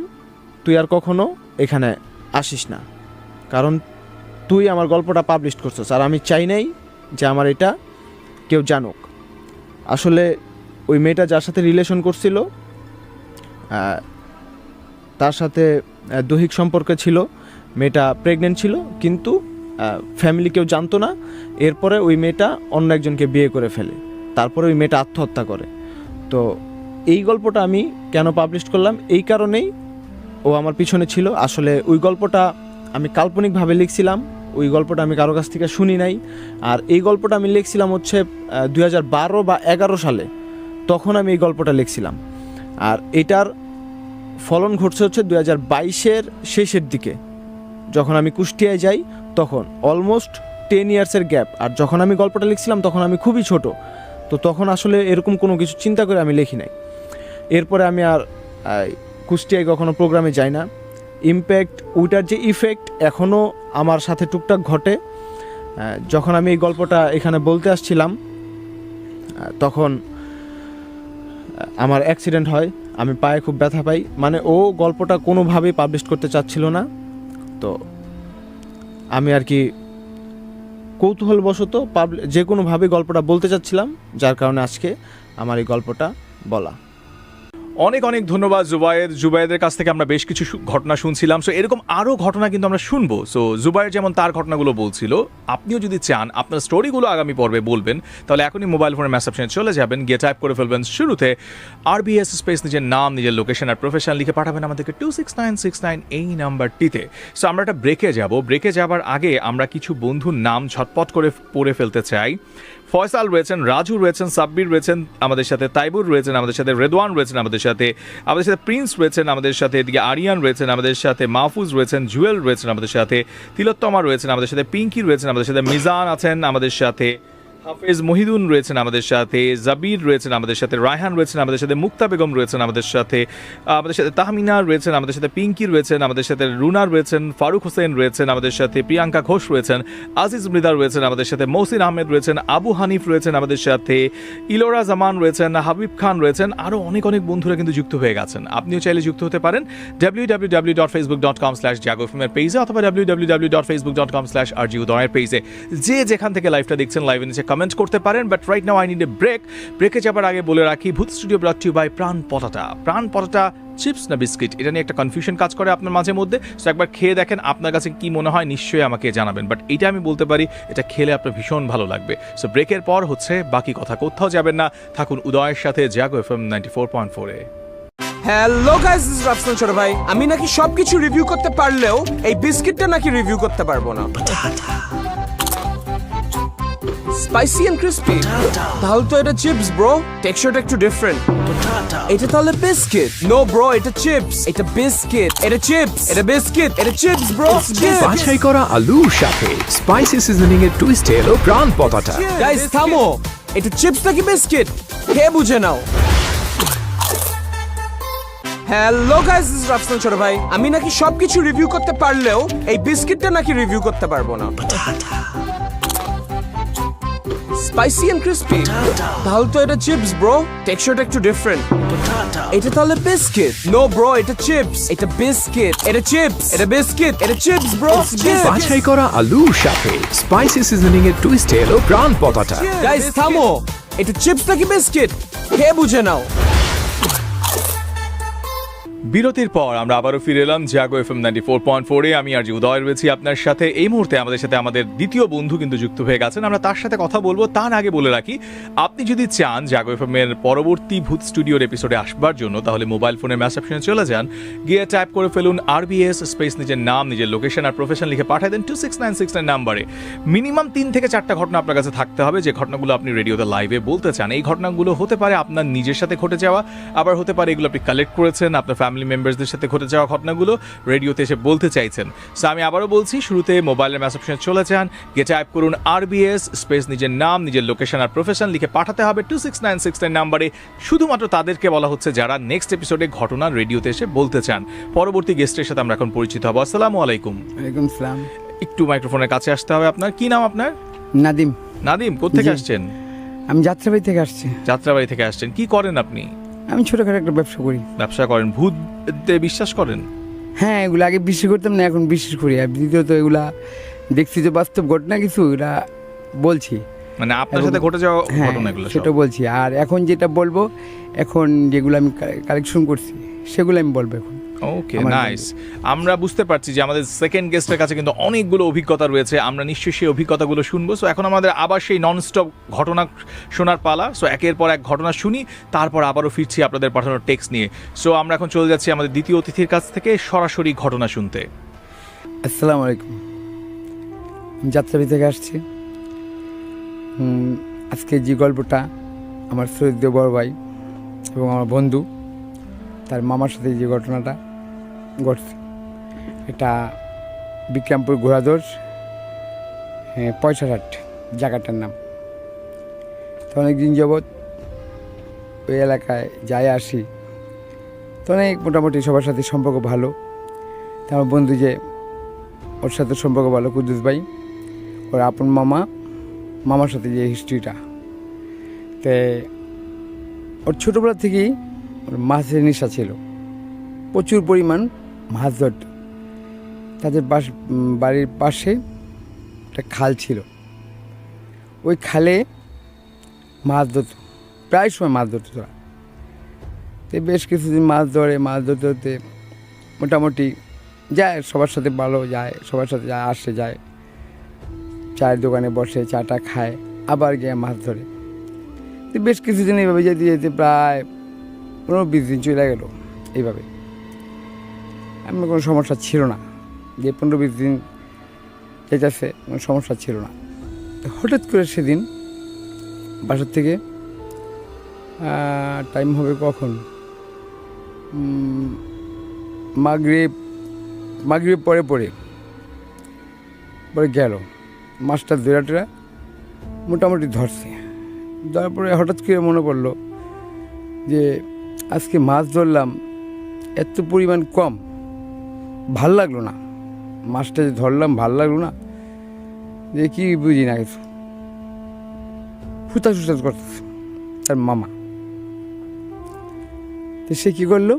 তুই আর কখনো এখানে আসিস না, কারণ তুই আমার গল্পটা পাবলিশ করছিস আর আমি চাই নাই যে আমার এটা কেউ জানুক। আসলে ওই মেয়েটা যার সাথে রিলেশন করছিল তার সাথে দৈহিক সম্পর্কে ছিল, মেয়েটা প্রেগনেন্ট ছিল, কিন্তু ফ্যামিলি কেউ জানতো না। এরপরে ওই মেয়েটা অন্য একজনকে বিয়ে করে ফেলে, তারপরে ওই মেয়েটা আত্মহত্যা করে। তো এই গল্পটা আমি কেন পাবলিশ করলাম, এই কারণেই ও আমার পিছনে ছিল। আসলে ওই গল্পটা আমি কাল্পনিকভাবে লিখছিলাম, ওই গল্পটা আমি কারো কাছ থেকে শুনি নাই। আর এই গল্পটা আমি লিখছিলাম হচ্ছে 2012 বা 2011 সালে, তখন আমি এই গল্পটা লিখছিলাম। আর এটার ফলন ঘটছে হচ্ছে 2022-এর শেষের দিকে, যখন আমি কুষ্টিয়ায় যাই তখন অলমোস্ট 10 ইয়ার্সের গ্যাপ। আর যখন আমি গল্পটা লিখছিলাম তখন আমি খুবই ছোট, তো তখন আসলে এরকম কোনো কিছু চিন্তা করে আমি লিখি নাই। এরপরে আমি আর কুষ্টিয়ায় কখনো প্রোগ্রামে যাই না। ইমপ্যাক্ট ওইটার যে ইফেক্ট এখনও আমার সাথে টুকটাক ঘটে। যখন আমি এই গল্পটা এখানে বলতে আসছিলাম তখন আমার অ্যাক্সিডেন্ট হয়, আমি পায়ে খুব ব্যথা পাই। মানে ও গল্পটা কোনোভাবেই পাবলিশ করতে চাচ্ছিল না, তো আমি আর কি কৌতূহলবশত যে কোনোভাবে গল্পটা বলতে চাচ্ছিলাম, যার কারণে আজকে আমার এই গল্পটা বলা। অনেক অনেক ধন্যবাদ জুবায়েদের কাছ থেকে আমরা বেশ কিছু ঘটনা শুনছিলাম। সো এরকম আরও ঘটনা কিন্তু আমরা শুনবো। সো জুবায়ের যেমন তার ঘটনাগুলো বলছিল, আপনিও যদি চান আপনার স্টোরিগুলো আগামী পর্বে বলবেন, তাহলে এখনই মোবাইল ফোনের মেসেজ অপশনে চলে যাবেন, গিয়ে টাইপ করে ফেলবেন শুরুতে RBS স্পেস নিজের নাম, নিজের লোকেশন আর প্রফেশন লিখে পাঠাবেন আমাদেরকে 26969 এই নাম্বারটিতে। সো আমরা একটা ব্রেকে যাব। ব্রেকে যাবার আগে আমরা কিছু বন্ধুর নাম ঝটপট করে পড়ে ফেলতে চাই। ফয়সাল রয়েছেন, রাজু রয়েছেন, সাব্বির রয়েছেন আমাদের সাথে, তাইবুর রয়েছেন আমাদের সাথে, রেদওয়ান রয়েছেন আমাদের সাথে প্রিন্স রয়েছেন আমাদের সাথে, এদিকে আরিয়ান রয়েছেন আমাদের সাথে, মাহফুজ রয়েছেন, জুয়েল রয়েছেন আমাদের সাথে, তিলোত্তমা রয়েছেন আমাদের সাথে, পিঙ্কি রয়েছেন আমাদের সাথে, মিজান আছেন আমাদের সাথে, হাফেজ মহিদুন রয়েছেন আমাদের সাথে, জাবির রয়েছেন আমাদের সাথে, রায়হান রয়েছেন আমাদের সাথে, মুক্তা বেগম রয়েছেন আমাদের সাথে, তাহমিনা রয়েছেন আমাদের সাথে, পিঙ্কি রয়েছেন আমাদের সাথে, রুনা রয়েছেন, ফারুক হোসেন রয়েছেন আমাদের সাথে, প্রিয়াঙ্কা ঘোষ রয়েছেন, আজিজ মৃদা রয়েছেন আমাদের সাথে, মহসিন আহমেদ রয়েছেন, আবু হানিফ রয়েছেন আমাদের সাথে, ইলোরা জামান রয়েছেন, হাবিব খান রয়েছেন, আরও অনেক অনেক বন্ধুরা কিন্তু যুক্ত হয়ে গেছেন। আপনিও চাইলে যুক্ত হতে পারেন www.facebook.com/jagofm এর পেজে অথবা www.facebook.com/rgudoy এর পেজে। যে যেখান থেকে লাইভটা দেখছেন লাইভে নিচে কমেন্ট করতে পারেন। But right now I need a break. ব্রেকে যাবার আগে বলে রাখি, ভূত studio brought to you by Pran potata. প্রাণ পটাটা চিপস না বিস্কিট, এটা নিয়ে একটা কনফিউশন কাজ করে আপনার মাঝে মধ্যে। সো একবার খেয়ে দেখেন, আপনার কাছে কি মনে হয় নিশ্চয়ই আমাকে জানাবেন। বাট এটা আমি বলতে পারি, এটা খেলে আপনার ভীষণ ভালো লাগবে। সো ব্রেকের পর হচ্ছে বাকি কথা। কোথাও যাবেন না, থাকুন উদয়ের সাথে জাগো FM 94.4 A. Hello guys, this is Rafsan ছোট ভাই। আমি নাকি সবকিছু রিভিউ করতে পারলেও এই বিস্কিটটা নাকি রিভিউ করতে পারবো না। স্পাইসি এন্ড ক্রিসপি, তাহলে তো এটা চিপস ব্রো, টেক্সচারটা একটু ডিফারেন্ট। এটা তাহলে বিস্কিট? নো ব্রো, এটা চিপস, এটা বিস্কিট, এটা চিপস, এটা বিস্কিট, এটা চিপস ব্রো। বাছাই করা আলুর সাথে স্পাইসি সিজনিং এর টুইস্ট এলো প্রাণ পটাটা। গাইস থামো, এটা চিপস নাকি বিস্কিট কে বুঝে নাও। Hello guys, this is Rafsan ছোট ভাই। আমি নাকি সবকিছু রিভিউ করতে পারলেও এই বিস্কিটটা নাকি রিভিউ করতে পারবো না। স্পাইসি এন্ড ক্রিসপি, তাহলে তো এটা চিপস ব্রো, টেক্সচারটা একটু ডিফারেন্ট। এটা তাহলে বিস্কিট? নো ব্রো, এটা চিপস, এটা বিস্কিট, এটা চিপস, এটা বিস্কিট, এটা চিপস ব্রো। বাছাই করা আলুর সাথে স্পাইসি সিজনিং এর টুইস্ট এলো প্রাণ পটাটা। গাইস থামো, এটা চিপস নাকি বিস্কিট কে বুঝে নাও। বিরতির পর আমরা আবারও ফিরে এলাম জাগো এফএম 94.4 আমি আর উদয় রয়েছি আপনার সাথে। এই মুহূর্তে আমাদের সাথে আমাদের দ্বিতীয় বন্ধু কিন্তু যুক্ত হয়ে গেছেন, আমরা তার সাথে কথা বলবো। তার আগে বলে রাখি, আপনি যদি চান জাগো এফএম এর পরবর্তী ভূত স্টুডিওর এপিসোডে আসবার জন্য, তাহলে মোবাইল ফোনের ম্যাচ অপশনে চলে যান, গিয়ে টাইপ করে ফেলুন RBS স্পেস নিজের নাম, নিজের লোকেশন আর প্রফেশন লিখে পাঠিয়ে দেন 26969 নাম্বারে। মিনিমাম 3 থেকে 4টা ঘটনা আপনার কাছে থাকতে হবে, যে ঘটনাগুলো আপনি রেডিওতে লাইভে বলতে চান। এই ঘটনাগুলো হতে পারে আপনার নিজের সাথে ঘটে যাওয়া, আবার হতে পারে এগুলো আপনি কালেক্ট করেছেন, আপনার ফ্যামিলি মেম্বারসদের সাথে ঘটে যাওয়া ঘটনাগুলো রেডিওতে এসে বলতে চাইছেন। সো আমি আবারও বলছি, শুরুতে মোবাইলের ম্যাচ অপশনে চলে যান, গিয়ে টাইপ করুন RBS স্পেস নিজের নাম, নিজের লোকেশন আর প্রফেশন লিখে পাঠাতে হবে 26969 নাম্বারে। শুধুমাত্র তাদেরকে বলা হচ্ছে যারা নেক্সট এপিসোডে ঘটনা রেডিওতে এসে বলতে চান। পরবর্তী গেস্টের সাথে আমরা এখন পরিচিত হব। আসসালামু আলাইকুম। ওয়ালাইকুম সালাম। একটু মাইক্রোফোনের কাছে আসতে হবে আপনার। কি নাম আপনার? নাদিম। নাদিম, কোত্থেকে জি। আসছেন? আমি যাত্রাবাড়ি থেকে আসছি। যাত্রাবাড়ি থেকে আসছেন। কি করেন আপনি? আমি ছোটখাটো একটা ব্যবসা করি। ব্যবসা করেন। ভূতে বিশ্বাস করেন? হ্যাঁ, এগুলো আগে বিশ্বাস করতাম না, এখন বিশ্বাস করি। আর দ্বিতীয়ত এগুলা দেখছি যে বাস্তব ঘটনা কিছু, এগুলা বলছি। মানে আপনার সাথে ঘটে যাওয়া হ্যাঁ, ঘটনাগুলো সব? সেটা বলছি। আর এখন যেটা বলবো, এখন যেগুলো আমি কালেকশন করছি সেগুলো আমি বলবো এখন। ওকে, আমার নাইস। আমরা বুঝতে পারছি যে আমাদের সেকেন্ড গেস্টের কাছে কিন্তু অনেকগুলো অভিজ্ঞতা রয়েছে, আমরা নিশ্চয়ই সেই অভিজ্ঞতাগুলো শুনবো। সো এখন আমাদের আবার সেই ননস্টপ ঘটনা শোনার পালা। সো একের পর এক ঘটনা শুনি, তারপর আবারও ফিরছি আপনাদের পাঠানো টেক্সট নিয়ে। সো আমরা এখন চলে যাচ্ছি আমাদের দ্বিতীয় অতিথির কাছ থেকে সরাসরি ঘটনা শুনতে। আসসালামু আলাইকুম। আমি যাত্রাবাড়ি থেকে আসছি। আজকে যে গল্পটা, আমার শ্রদ্ধেয় বড় ভাই এবং আমার বন্ধু, তার মামার সাথে যে ঘটনাটা ঘটছে, এটা বিক্রমপুর ঘোড়াদোর, পয়সাঘাট জায়গাটার নাম। তো অনেক দিন যাবৎ ওই এলাকায় যাই আসি, তো অনেক মোটামুটি সবার সাথে সম্পর্ক ভালো। তো আমার বন্ধু যে, ওর সাথে সম্পর্ক ভালো, কুদ্দুস ভাই, ওর আপন মামার সাথে যে হিস্ট্রিটা, তে ওর ছোটোবেলা থেকেই ওর মাছের নেশা ছিল, প্রচুর পরিমাণ মাছ ধরত। তাদের বাড়ির পাশে একটা খাল ছিল, ওই খালে মাছ ধরত, প্রায় সময় মাছ ধরত তারা। তো বেশ কিছুদিন মাছ ধরতে মোটামুটি যায়, সবার সাথে ভালো যায়, সবার সাথে যায়, আসে যায়, চায়ের দোকানে বসে চাটা খায়, আবার গিয়ে মাছ ধরে। তো বেশ কিছুদিন এইভাবে যেতে যেতে প্রায় 15-20 দিন চলে গেল এইভাবে। আমার কোনো সমস্যা ছিল না, যে 15-20 দিন যেতেছে কোনো সমস্যা ছিল না। তো হঠাৎ করে সেদিন বাসার থেকে টাইম হবে কখন, মাগরিব পরে গেল, মাছটা ধরা মোটামুটি ধরছে। তারপরে হঠাৎ করে মনে পড়লো যে আজকে মাছ ধরলাম, এত পরিমাণ কম, ভাল লাগলো না। মাছটা যে ধরলাম ভাল লাগলো না, যে কি বুঝি না কিছু, হুতাশ করতেছে তার মামা। তো সে কী করলো,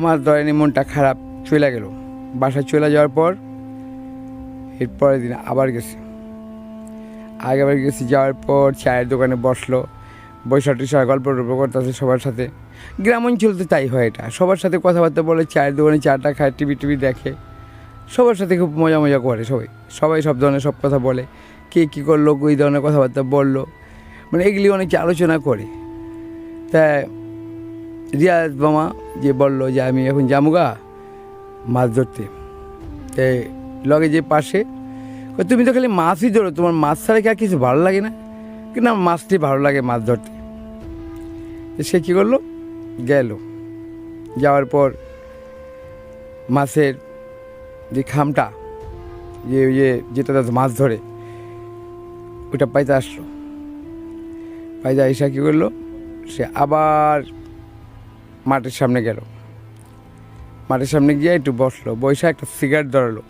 মাছ ধরেনি, মনটা খারাপ, চলে গেল। বাসায় চলে যাওয়ার পর এর পরের দিন আবার গেছে, যাওয়ার পর চায়ের দোকানে বসলো, বৈশা গল্প করতেছে সবার সাথে। গ্রাম অঞ্চলতে তাই হয়, এটা সবার সাথে কথাবার্তা বলে, চায়ের দোকানে চাটা খায়, টিভি দেখে, সবার সাথে খুব মজা করে সবাই সব ধরনের সব কথা বলে, কে কী করলো, ওই ধরনের কথাবার্তা বললো, মানে এগুলি অনেকে আলোচনা করে। তা রিয়াজ মামা যে বললো যে আমি এখন যামুগা মাছ ধরতে, লগে যে পাশে, তুমি তো খালি মাছই ধরো, তোমার মাছ ছাড়া কি আর কিছু ভালো লাগে না? কিন্তু আমার মাছটি ভালো লাগে মাছ ধরতে। সে কী করলো, গেল, যাওয়ার পর মাছের যে খামটা, যেটা মাছ ধরে, ওটা পাইতে আসলো। পাইতে এসে কী করলো, সে আবার মাঠের সামনে গেল, মাঠের সামনে গিয়ে একটু বসলো, বসে একটা সিগারেট ধরালো।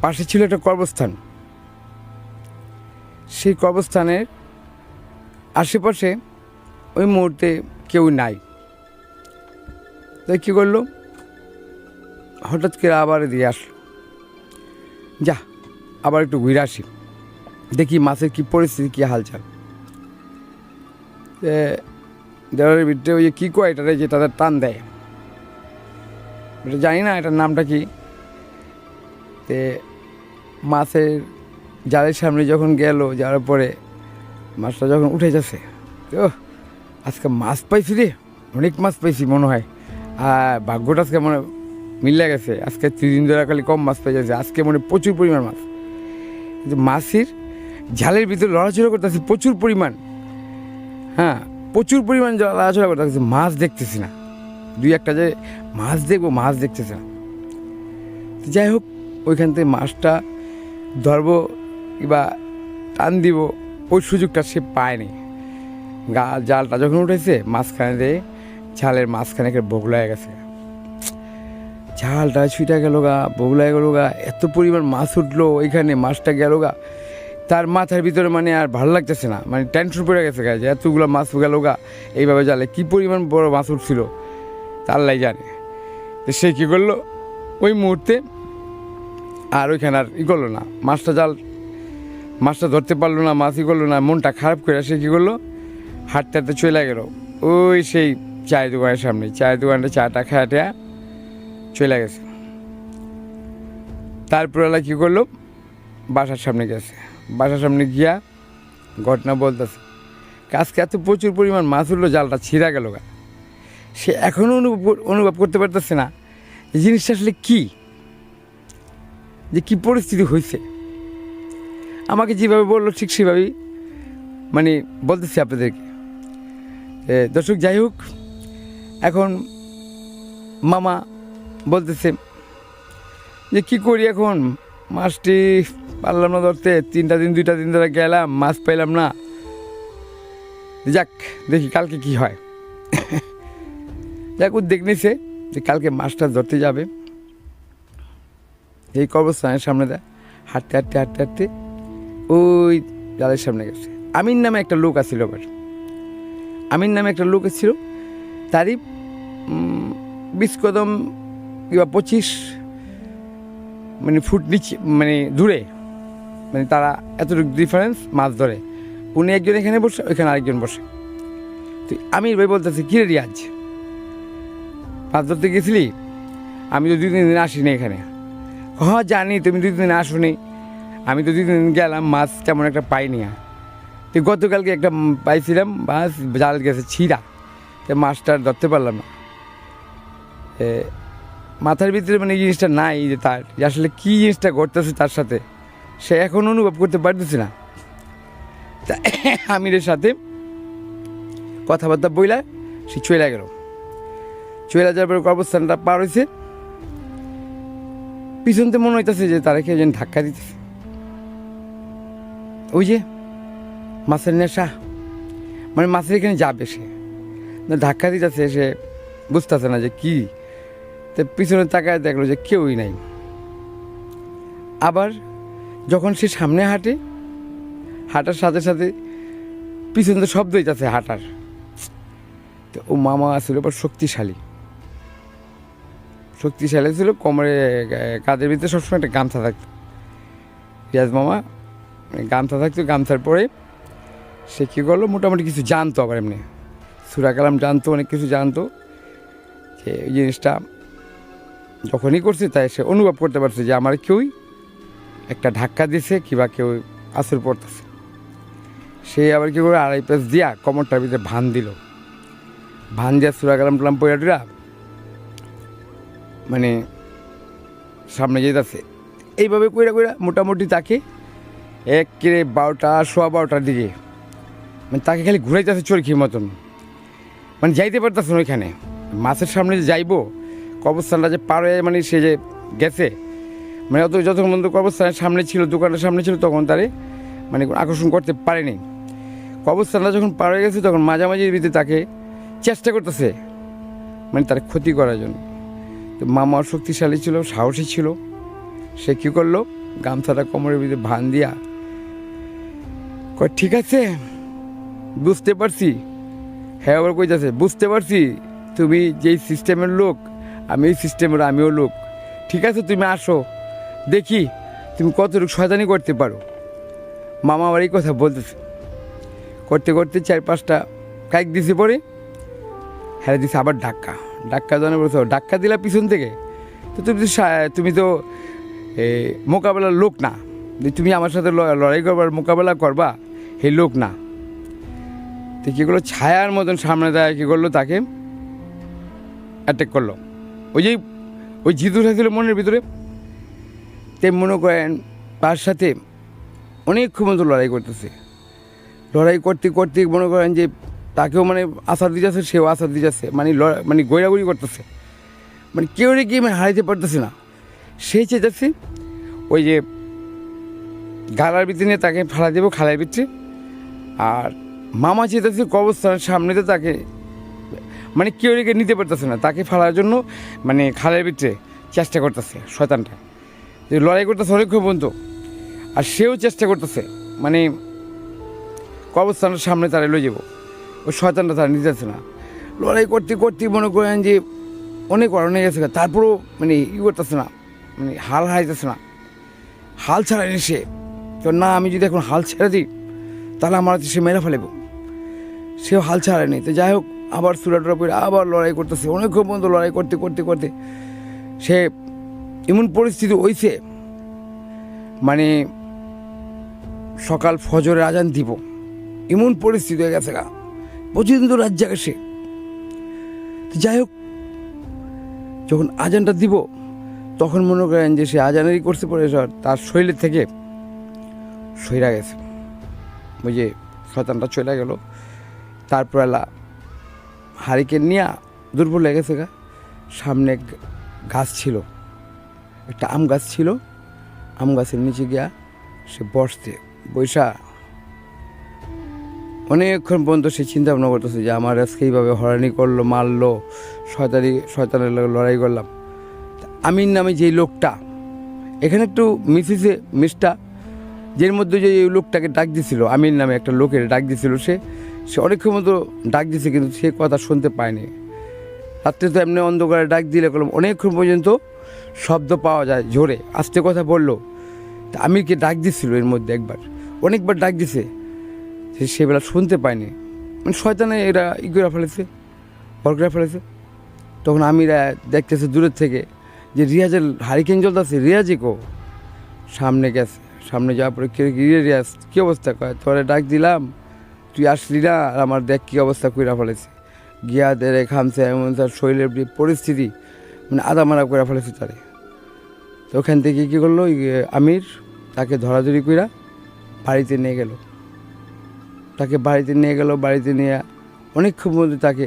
পাশে ছিল একটা কর্মস্থান, সেই কর্মস্থানের আশেপাশে ওই মুহূর্তে কেউ নাই। তাই কী করলো, হঠাৎ করে আবার দিয়ে আসলো, যা আবার একটু ঘুরে আসি, দেখি মাছের কী পরিস্থিতি, কী হালচাল। দেওয়ালের ভিতরে ওই যে কী কয় এটারে যে তাদের টান দেয়, এটা জানি না এটার নামটা কি। তে মাছের জালের সামনে যখন গেল, যাওয়ার পরে মাছটা যখন উঠে যাচ্ছে, তো আজকে মাছ পাইছি রে, অনেক মাছ পাইছি মনে হয়। আর ভাগ্যটা আজকে মনে মিলে গেছে, আজকে 3 দিন ধরে খালি কম মাছ পেয়ে যাচ্ছে, আজকে মনে প্রচুর পরিমাণ মাছ। কিন্তু মাছের ঝালের ভিতরে লড়াচড়া করতেছি প্রচুর পরিমাণ, হ্যাঁ প্রচুর পরিমাণ লড়াচড়া করতেছি, মাছ দেখতেছি না। 2-1টা যে মাছ দেখবো, মাছ দেখতেছি না। যাই হোক, ওইখান থেকে মাছটা ধরবো কিংবা টান দিব, ওই সুযোগটা সে পায়নি। জালটা যখন উঠেছে মাঝখানে দিয়ে ঝালের মাঝখানে একটা বগলায় গেছে, ঝালটা ছুটে গেল গা, বগলায় গেল গা, এত পরিমাণ মাছ উঠলো ওইখানে, মাছটা গেল গা। তার মাথার ভিতরে মানে আর ভালো লাগতেছে না, মানে টেনশন পড়ে গেছে গা যে এতগুলো মাছ গেল গা এইভাবে জালে, কী পরিমাণ বড় মাছ উঠছিল তা আল্লাহ জানে। তো সে কী করলো ওই মুহূর্তে, আর ওইখানে আর করলো না, মাছটা ধরতে পারলো না, মাছই করলো না, মনটা খারাপ করে সে কী করলো, হাঁটতে হাঁটতে চলে গেল ওই সেই চায়ের দোকানের সামনে, চায়ের দোকানটা চাটা খাওয়াটা চলে গেছে। তারপর এলা কী করলো, বাসার সামনে গেছে, বাসার সামনে গিয়া ঘটনা বলতেছে, আজকে এত প্রচুর পরিমাণ মাছ উঠলো, জালটা ছিঁড়া গেল গা। সে এখনও অনুভব করতে পারতেছে না এই জিনিসটা আসলে কী, যে কী পরিস্থিতি হয়েছে। আমাকে যেভাবে বললো ঠিক সেভাবেই মানে বলতেছি আপনাদেরকে। দর্শক যাই হোক, এখন মামা বলতেছে যে কী করি এখন, মাছটি পারলাম না ধরতে, 2টা দিন ধরে গেলাম, মাছ পাইলাম না, যাক দেখি কালকে কি হয়। যাক উদ্যোগ নিছে যে কালকে মাছটা ধরতে যাবে। এই কবরস্থানের সামনে দেয় হাঁটতে হাঁটতে হাঁটতে হাঁটতে ওই জালের সামনে গেছে। আমির নামে একটা লোক আসছিল, আবার আমির নামে একটা লোক এসেছিল, তারই 20 কদম কিংবা 25 মানে ফুট নিচে মানে দূরে, মানে তারা এতটুকু ডিফারেন্স মাছ ধরে। উনি একজন এখানে বসে, ওইখানে আরেকজন বসে। তো আমির ভাই বলতেছে, কিরে রিয়াজ মাছ ধরতে গেছিলি? আমি তো 2-3 দিন আসিনি এখানে। হ্যাঁ জানি তুমি 2 দিন আসোনি, আমি তো 2 দিন গেলাম, মাছ তেমন একটা পাইনি। তো গতকালকে একটা পাইছিলাম মাছ, জাল গেছে ছিঁড়া, তো মাছটা ধরতে পারলাম না। মাথার ভিতরে মানে এই জিনিসটা নাই যে তার যে আসলে কী জিনিসটা ঘটতেছে তার সাথে, সে এখন অনুভব করতে পারতেছে না। তা আমিরের সাথে কথাবার্তা বইলা সে চলে গেল। চলে যাওয়ার পরে কবরস্থানটা পার হয়েছে, পিছনতে মনে হইতেছে যে তারা কেউ যেন ধাক্কা দিতেছে। ওই যে মাছের নেশা, মানে মাছের এখানে যাবে সে, ধাক্কা দিতেছে, সে বুঝতেছে না যে কী। তো পিছনে তাকায় দেখলো যে কেউই নাই। আবার যখন সে সামনে হাঁটে, হাঁটার সাথে সাথে পিছনে তো শব্দ হইতেছে হাঁটার। তো ও মামা আসলে এবার শক্তিশালী ছিল, কোমরে কাঁধের ভিতরে সবসময় একটা গামছা থাকতো। রিয়াজ মামা গামছা থাকতো, গামছার পরে সে কী করলো, মোটামুটি কিছু জানতো, আবার এমনি সূরা কালাম জানতো, অনেক কিছু জানতো। যে এই জিনিসটা যখনই করছে তাই সে অনুভব করতে পারছে যে আমার কেউই একটা ধাক্কা দিছে কিংবা কেউ আসর পড়তেছে। সে আবার কী করে 2.5 পেজ দিয়া কোমরটার ভিতরে ভান দিল, ভান দিয়া সূরা কালাম টালাম পড়া মানে সামনে যেতেছে। এইভাবে কইরা মোটামুটি তাকে একেবারে 12টা 12:15 দিকে মানে তাকে খালি ঘুরাইতেছে চরকির মতন, মানে যাইতে পারতেছে না ওইখানে। মাছের সামনে যে যাইবো, কবরস্থানটা যে পার হয়ে মানে সে যে গেছে, মানে যতক্ষণ পর্যন্ত কবরস্থানের সামনে ছিল, দোকানের সামনে ছিল, তখন তারে মানে আকর্ষণ করতে পারেনি। কবরস্থানটা যখন পার হয়ে গেছে তখন মাঝামাঝির ভিতরে তাকে চেষ্টা করতেছে মানে তার ক্ষতি করার জন্য। তো মামা শক্তিশালী ছিল, সাহসী ছিল, সে কী করলো, গামছাটা কোমরের ভিতরে ভান দিয়া কয় ঠিক আছে বুঝতে পারছি। হ্যাঁ আবার কইতাছে, বুঝতে পারছি তুমি যেই সিস্টেমের লোক, আমি এই সিস্টেমের আমিও লোক। ঠিক আছে তুমি আসো, দেখি তুমি কতটুকু শয়তানি করতে পারো। মামা আবার এই কথা বলতেছে। করতে করতে 4-5টা কাইক দিছে, পরে হেরে দিছে আবার ধাক্কা দেওয়ার বলছো ধাক্কা দিলা পিছন থেকে, তো তুমি তো মোকাবেলার লোক না, যে তুমি আমার সাথে লড়াই করবার মোকাবেলা করবা সেই লোক না। তো কী করলো, ছায়ার মতন সামনে দেয় কী করলো, তাকে অ্যাটাক করলো। ওই জিতু থাকছিল মনের ভিতরে, তাই মনে করেন তার সাথে অনেকক্ষণ মতো লড়াই করতেছে। লড়াই করতে করতে মনে করেন যে তাকেও মানে আশার দিয়ে যাচ্ছে, সেও আশার দিয়ে যাচ্ছে, মানে গৈরাগুড়ি করতেছে, মানে কেউ নাকি মানে হারাইতে পারতেছে না। সেই চেয়েছে ওই যে গালার ভিতরে নিয়ে তাকে ফেলা দেবো খালের ভিতরে, আর মামা চেয়েছে কবরস্থানের সামনেতে তাকে মানে কেউ রেখে নিতে পারতেছে না, তাকে ফেলার জন্য মানে খালের ভিতরে চেষ্টা করতেছে শয়তানটা, যে লড়াই করতেছে অনেকক্ষণ পর্যন্ত, আর সেও চেষ্টা করতেছে মানে কবরস্থানের সামনে তারা লয়ে যাবো, ওই শয়তানটা তারা নিতে যাচ্ছে না। লড়াই করতে করতে মনে করেন যে অনেক অরণ্য গেছে, তারপরেও মানে করতেছে না, মানে হাল হারাইতেছে না, হাল ছাড়ায়নি সে। তো না, আমি যদি এখন হাল ছেড়ে দিই তাহলে আমার সে মেরে ফেলেব, সেও হাল ছাড়েনি। তো যাই হোক, আবার সুরাটরা করে আবার লড়াই করতেছে অনেকক্ষণ পর্যন্ত। লড়াই করতে করতে করতে সে এমন পরিস্থিতি হয়েছে, মানে সকাল ফজরের আজান দিব এমন পরিস্থিতি হয়ে গেছে, পর্যন্ত রাত জাগে সে। তো যাই হোক, যখন আজানটা দিব তখন মনে করেন যে সে আজানেরই করতে পড়ে তার শরীরের থেকে সইরা গেছে, ওই যে শয়তানটা চলে গেল। তারপর এলা হারিকেন নিয়ে দুর্বল লেগেছে সামনে গাছ ছিল, একটা আম গাছ ছিল, আম গাছের নিচে গিয়া সে বৈশা অনেকক্ষণ পর্যন্ত সে চিন্তা ভাবনা করতেছে যে আমার আজকে এইভাবে হয়রানি করলো, মারলো, শয়তানের লড়াই করলাম। আমির নামে যেই লোকটা, এখানে একটু মিসটা যের মধ্যে যে লোকটাকে ডাক দিছিল, আমির নামে একটা লোকের ডাক দিছিল, সে অনেকক্ষণ মতো ডাক দিছে, কিন্তু সে কথা শুনতে পায়নি। রাত্রে তো এমনি অন্ধকারে ডাক দিলে করলাম অনেকক্ষণ পর্যন্ত শব্দ পাওয়া যায় জোরে, আস্তে কথা বললো। তা আমিরকে ডাক দিছিল, এর মধ্যে অনেকবার ডাক দিছে, সেবেলা শুনতে পায়নি, মানে শয়তানে এরা করে ফেলেছে, ভর করে ফেলেছে। তখন আমিরা দেখতেছে দূরের থেকে যে রিয়াজের হারিকেন জ্বলতেছে, রিয়াজই সামনে গেছে। সামনে যাওয়ার পরে রিয়াজ কী অবস্থা কয়, তোরে ডাক দিলাম তুই আসলি না, আর আমার দেখ কী অবস্থা কইরা ফেলেছে, গিয়া দেরে খামছে, এমন তার শরীরের পরিস্থিতি মানে আদামারা করে ফেলেছে তারে। তো ওখান থেকে কী করলো, আমির তাকে ধরাধরি কইরা বাড়িতে নিয়ে গেল। বাড়িতে নিয়ে অনেকক্ষণ মধ্যে তাকে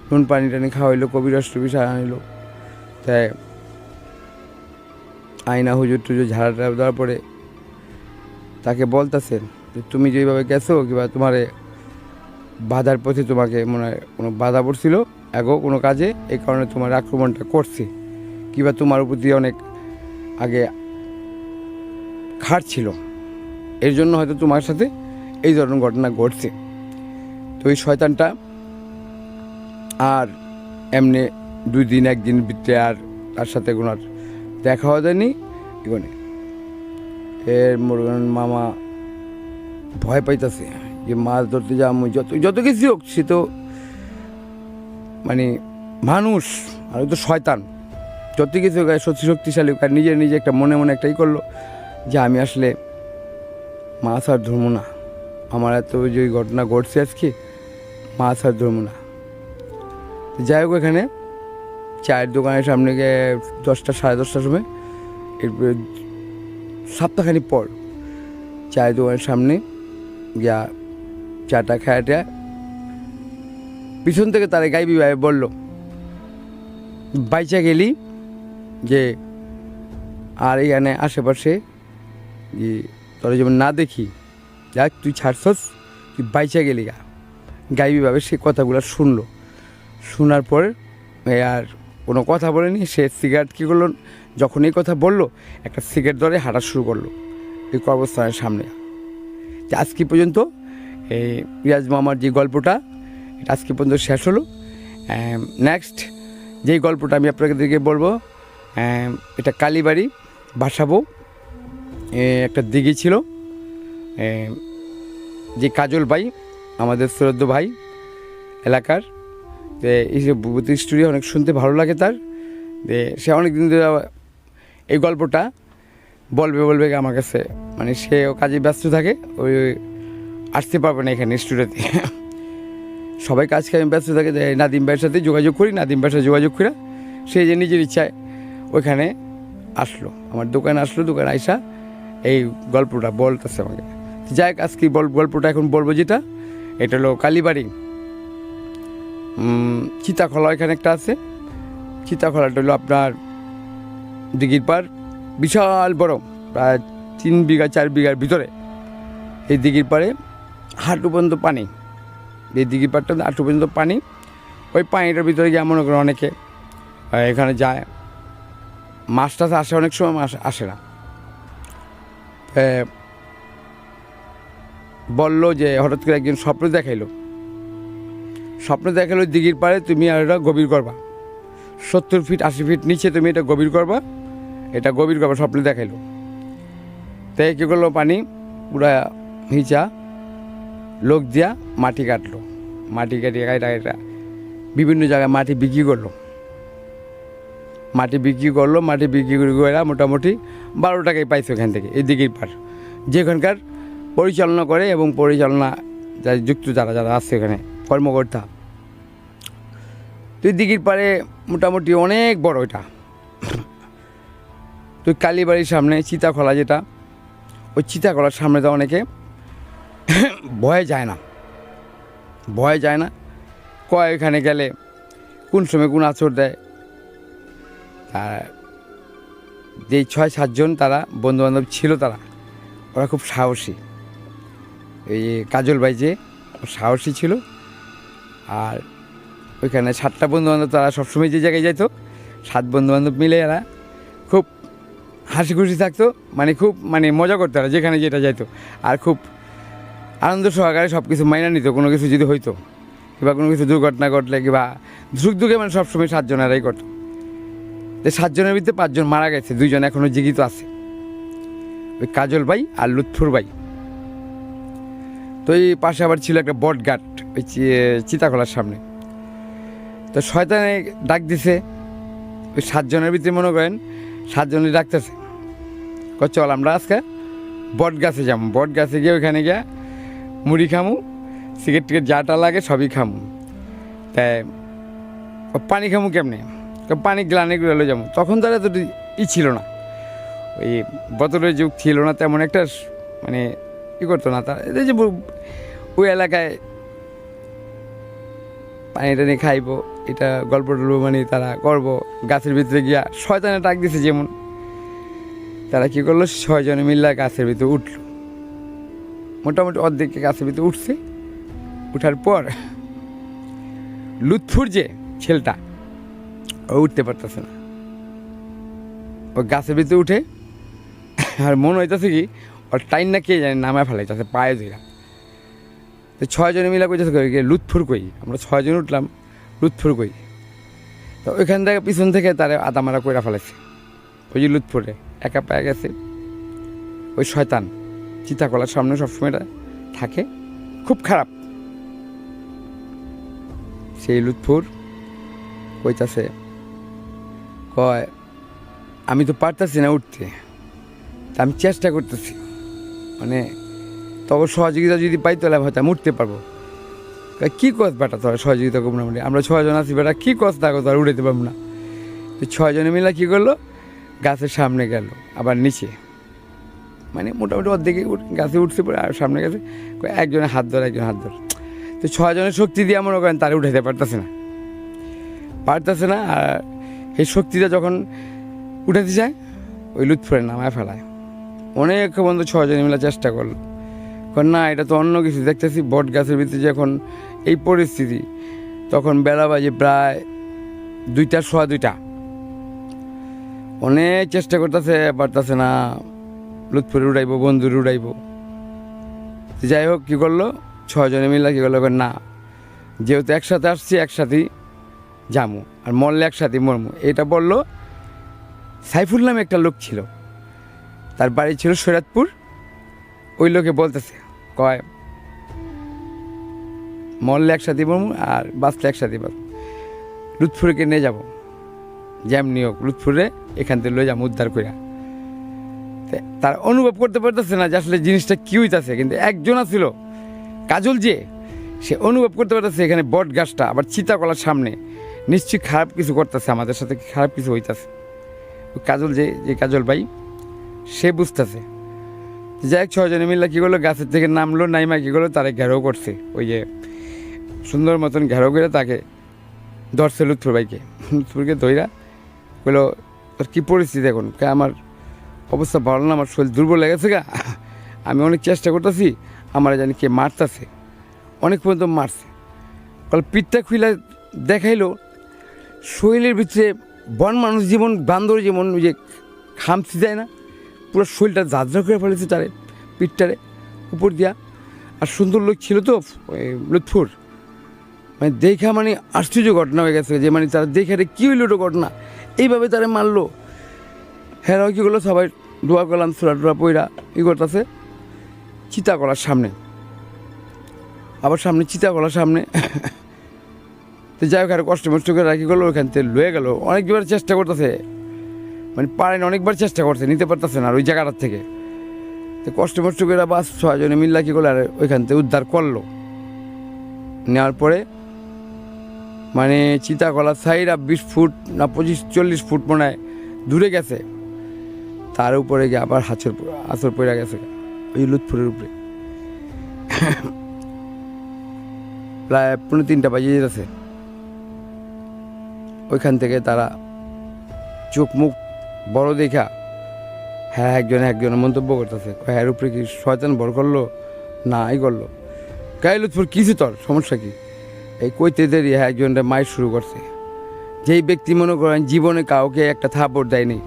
নুন পানি টানি খাওয়াইলো, কবিরাজ টবিরাজ আনিলো। তাই আয়না হুজুর টুজুর ঝাড়া দেওয়ার পরে তাকে বলতেছেন যে তুমি যেভাবে গেছো, কিংবা তোমারে বাধার পথে তোমাকে মনে হয় কোনো বাধা পড়ছিল কোনো কাজে, এই কারণে তোমার আক্রমণটা করছে, কিংবা তোমার উপর দিয়ে অনেক আগে খাট ছিল, এর জন্য হয়তো তোমার সাথে এই ধরনের ঘটনা ঘটছে। তো এই শয়তানটা আর এমনি 2 দিন 1 দিন ভিতরে আর তার সাথে কোনো দেখা হওয়া যায়নি। এখানে এর মামা ভয় পাইতেছে যে মাছ ধরতে যাওয়া যত কিছু হোক, সে তো মানে মানুষ, আর তো শয়তান, যত কিছু হোক শক্তিশালী হোক, আর নিজে একটা মনে একটাই করলো যে আমি আসলে মাছ আর ধরবো না, আমার এত যে ঘটনা ঘটছে আজকে, মাছ আর ধরবো না। যাই হোক, এখানে চায়ের দোকানের সামনে গিয়ে 10টা 10:30টার সময়, এরপরে সপ্তাহখানি পর চায়ের দোকানের সামনে গিয়া চাটা খায়াটা পিছন থেকে তারা গাইবি ভাই বলল, বাইচা গেলি যে আর এখানে আশেপাশে যে তোরা যেমন না দেখি, যাক তুই ছাড়ছস, তুই বাইচা গেলি গাইবিভাবে সে কথাগুলো শুনলো। শোনার পর আর কোনো কথা বলেনি, সে সিগারেট কী করলো, যখন এই কথা বললো একটা সিগারেট ধরে হাঁটা শুরু করলো এই কবরস্থানের সামনে। আজকে পর্যন্ত এই রিয়াজ মামার যে গল্পটা, এটা আজকে পর্যন্ত শেষ হলো। নেক্সট যেই গল্পটা আমি আপনাদেরকে বলবো, এটা কালীবাড়ি বাসাবো একটা দিঘি ছিল, যে কাজল ভাই আমাদের শ্রদ্ধ ভাই এলাকার, তো এই যে ভূতের স্টোরি অনেক শুনতে ভালো লাগে তার, যে সে অনেক দিন ধরে এই গল্পটা বলবে আমার কাছে, মানে সে কাজে ব্যস্ত থাকে, ওই আসতে পারবে না এখানে স্টুডিওতে। সবাই কাজ কামে ব্যস্ত থাকে, নাদিম ভাইয়ের সাথে যোগাযোগ করি, নাদিম ভাইয়ের সাথে যোগাযোগ করে সে যে নিজের ইচ্ছায় ওইখানে আসলো, আমার দোকানে আসলো, দোকানে আইসা এই গল্পটা বলতেছে আমাকে। যাই হোক, আজকে গল্পটা এখন বলবো যেটা, এটা হলো কালীবাড়ি চিতাখলা, এখানে একটা আছে। চিতাখলাটা হলো আপনার দিঘির পাড়, বিশাল বড়, প্রায় 3 বিঘা 4 বিঘার ভিতরে। এই দিঘির পাড়ে হাঁটু পর্যন্ত পানি, এই দিঘির পাড়টা হাঁটু পর্যন্ত পানি। ওই পানিটার ভিতরে গিয়ে মনে করেন অনেকে এখানে যায়, মাছ টাছ আসে, অনেক সময় মাছ আসে না। বললো যে হঠাৎ করে একদিন স্বপ্ন দেখাইলো দিঘির পাড়ে তুমি আর এটা গভীর করবা, 70 ফিট 80 ফিট নিচে তুমি এটা গভীর করবা, স্বপ্ন দেখাইলো। তাই কী করলো, পানি পুরা হিঁচা লোক দিয়া মাটি কাটলো, মাটি কাটিয়ে এটা বিভিন্ন জায়গায় মাটি বিক্রি করলো, মাটি বিক্রি করে মোটামুটি 12 টাকায় পাইছে ওখান থেকে। এই দিঘির পাড় যেখানকার পরিচালনা করে এবং পরিচালনা যারা যুক্ত যারা আছে এখানে কর্মকর্তা, তুই দিঘির পাড়ে মোটামুটি অনেক বড় এটা। তুই কালীবাড়ির সামনে চিতাখলা যেটা, ওই চিতাখলার সামনে তো অনেকে ভয়ে যায় না, কয় এখানে গেলে কোন সময় কোন আচর দেয়। আর যেই 6-7 জন তারা বন্ধুবান্ধব ছিল, ওরা খুব সাহসী। এই কাজল ভাই যে সাহসী ছিল, আর ওইখানে 7টা বন্ধুবান্ধব, তারা সবসময় যে জায়গায় যাইতো, 7 বন্ধুবান্ধব মিলে এরা খুব হাসি খুশি থাকতো, খুব মজা করতো এরা যেখানে যেটা যাইতো, আর খুব আনন্দ সহকারে সব কিছু মাইনা নিত। কোনো কিছু যদি হইতো কিংবা কোনো কিছু দুর্ঘটনা ঘটলে কিংবা সুখ দুঃখে সবসময় 7 জন এরাই করতো। 7 জনের ভিতরে 5 জন মারা গেছে, 2 জন এখনও জীবিত আছে, ওই কাজল ভাই আর লুৎফুর ভাই। তো এই পাশে আবার ছিল একটা বট গাছ ওই চিতাখলার সামনে। তো শয়তানে ডাক দিছে, ওই 7 জনের ভিতরে মনে করেন 7 জনই ডাকতেছে, চল আমরা আজকে বট গাছে যাবো, বট গাছে গিয়ে ওইখানে গিয়ে মুড়ি খামু, সিগারেট টিকেট যাটা লাগে সবই খামু। তাই পানি খামু কেমনে, পানি গ্লানে গুলো যাবো। তখন তারা তো ছিল না, ওই বোতলের যুগ ছিল না তেমন একটা, করতো না তারা। এই যে ওই এলাকায় পানি টানি খাইবো, এটা গল্প টল্প তারা করবো। গাছের ভিতরে গিয়া শয়তানে ডাক দিছে যেমন, তারা কী করলো, 6 জনে মিল্লা গাছের ভিতরে উঠলো, মোটামুটি অর্ধেক গাছের ভিতরে উঠছে। উঠার পর লুৎফুর যে ছেলেটা, ও উঠতে পারতেছে না, ও গাছের ভিতরে উঠে, আর মনে হইতেছে কি ওর টাইম না কে জানে নামায় ফেলাইতেছে পায়ে ধরা। তো 6 জনে মিলা কইতেছে লুৎফুর কই, আমরা 6 জন উঠলাম, লুৎফুর কই। তো ওইখান থেকে পিছন থেকে তারা আদামারা কইরা ফেলাইছে, ওই যে লুৎফুরে একা পায়ে গেছে। ওই শয়তান চিতাকলার সামনে সবসময় থাকে, খুব খারাপ। সেই লুৎফুর কইতাছে, কয় আমি তো পারতেছি না উঠতে, তা আমি চেষ্টা করতেছি, তবে সহযোগিতা যদি পাই তাহলে হয়তো আমি উঠতে পারবো। কী কস বেটা তোর সহযোগিতা করবো না, আমরা 6 জন আছি বেটা, কী কস থাকো তোর উঠাইতে পারবো না। তো 6 জনে মিলে কী করলো, গাছের সামনে গেল, আবার নিচে, মোটামুটি অর্ধেকে গাছে উঠতে পারে, আর সামনে গেছে একজনের হাত ধর। তো 6 জনের শক্তি দিয়ে মনে করেন তারা উঠাইতে পারতেছে না। আর এই শক্তিটা যখন উঠাতে যায়, ওই লুৎফুরে নামায় ফেলায়। অনেক বন্ধু 6 জনে মিলে চেষ্টা করলো, না এটা তো অন্য কিছু দেখতেছি। বট গাছের ভিতরে যখন এই পরিস্থিতি, তখন বেলা বাজে প্রায় 2টা, সোয়া 2টা। অনেক চেষ্টা করতেছে, পারতেছে না, লুৎফুরে উড়াইবো, বন্ধুরে উড়াইবো। যাই হোক, কী করলো, 6 জনে মিলে কী করলো, না যেহেতু একসাথে আসছি একসাথেই যামু, আর মরলে একসাথেই মরমু। এটা বললো। সাইফুল নামে একটা লোক ছিল, তার বাড়ি ছিল সৈয়দপুর। ওই লোকে বলতেছে, কয় মরলে একসাথে মরমু আর বাঁচলে একসাথে বাঁচবো। লুৎফুরকে নিয়ে যাব, যেমনি হোক লুৎফুরে এখান থেকে লয়ে যাবো উদ্ধার করে। তার অনুভব করতে পারতেছে না যে আসলে জিনিসটা কী হইতাছে, কিন্তু একজন ছিল কাজল, যে সে অনুভব করতে পারতেছে এখানে বট গাছটা আবার চিতাকলার সামনে নিশ্চয়ই খারাপ কিছু করতেছে, আমাদের সাথে খারাপ কিছু হইতাছে। ওই কাজল যে কাজল ভাই সে বুঝতেছে। যাই হোক, 6 জনে মিল্লা কী করলো, গাছের থেকে নামলো, নাইমা কী করলো, তারা ঘেরাও করছে, ওই যে সুন্দর মতন ঘেরাও করে তাকে ধরছে লুৎফুর ভাইকে। লুৎফুরকে ধইরা বললো, তোর কী পরিস্থিতি এখন? আমার অবস্থা ভালো না, আমার শরীর দুর্বল লেগেছে গা, আমি অনেক চেষ্টা করতেছি, আমার জানি কে মারতেছে, অনেক পর্যন্ত মারছে। কাল পিঠটা খুলে দেখাইলো শরীরের ভিতরে বন মানুষ যেমন, বান্দর যেমন ওই যে খামছি যায় না, পুরো শরীরটা ঝাঁঝরা করে ফেলেছে তারে, পিঠটারে উপর দিয়া। আর সুন্দর লোক ছিল তো ওই লুৎফুর, মানে দেখা মানে আশ্চর্য ঘটনা হয়ে গেছে, যে মানে তারা দেখে রে কী হইল ওটা ঘটনা, এইভাবে তারা মারলো। হ্যাঁ কী করলো, সবাই দোয়া করলাম, সুরা টুরা পইরা ই করতেছে চিতাকলার সামনে, আবার সামনে চিতাকলার সামনে। তো যাই হোক, আর কষ্ট মষ্ট করে রাখি করলো, ওইখান থেকে লয়ে গেলো। অনেকবার চেষ্টা করতেছে, মানে পারেন, অনেকবার চেষ্টা করছে, নিতে পারতেছে না আর ওই জায়গাটার থেকে। তো কষ্ট মষ্ট করে বাস 6 জনে মিল্লা কী করলো, আর ওইখান থেকে উদ্ধার করলো। নেওয়ার পরে মানে চিতাকলা সাইড 20 ফুট না 25-40 ফুট মনে হয় দূরে গেছে, তার উপরে গিয়ে আবার আছর পড়ে গেছে ওই লুৎফুরের উপরে। প্রায় 2:30 বাজে যেতেছে। ওইখান থেকে তারা চোখ মুখ বড় দেখা, হ্যাঁ একজনের মন্তব্য করতেছে, হ্যাঁ উপরে কি শয়তান বড় করলো না এই করলো, গায়ে লুৎফুর কিছু তোর সমস্যা কি, এই কইতে দেরি। হ্যাঁ একজনটা মাইর শুরু করছে, যেই ব্যক্তি মনে করেন জীবনে কাউকে একটা থাপড় দেয়নি,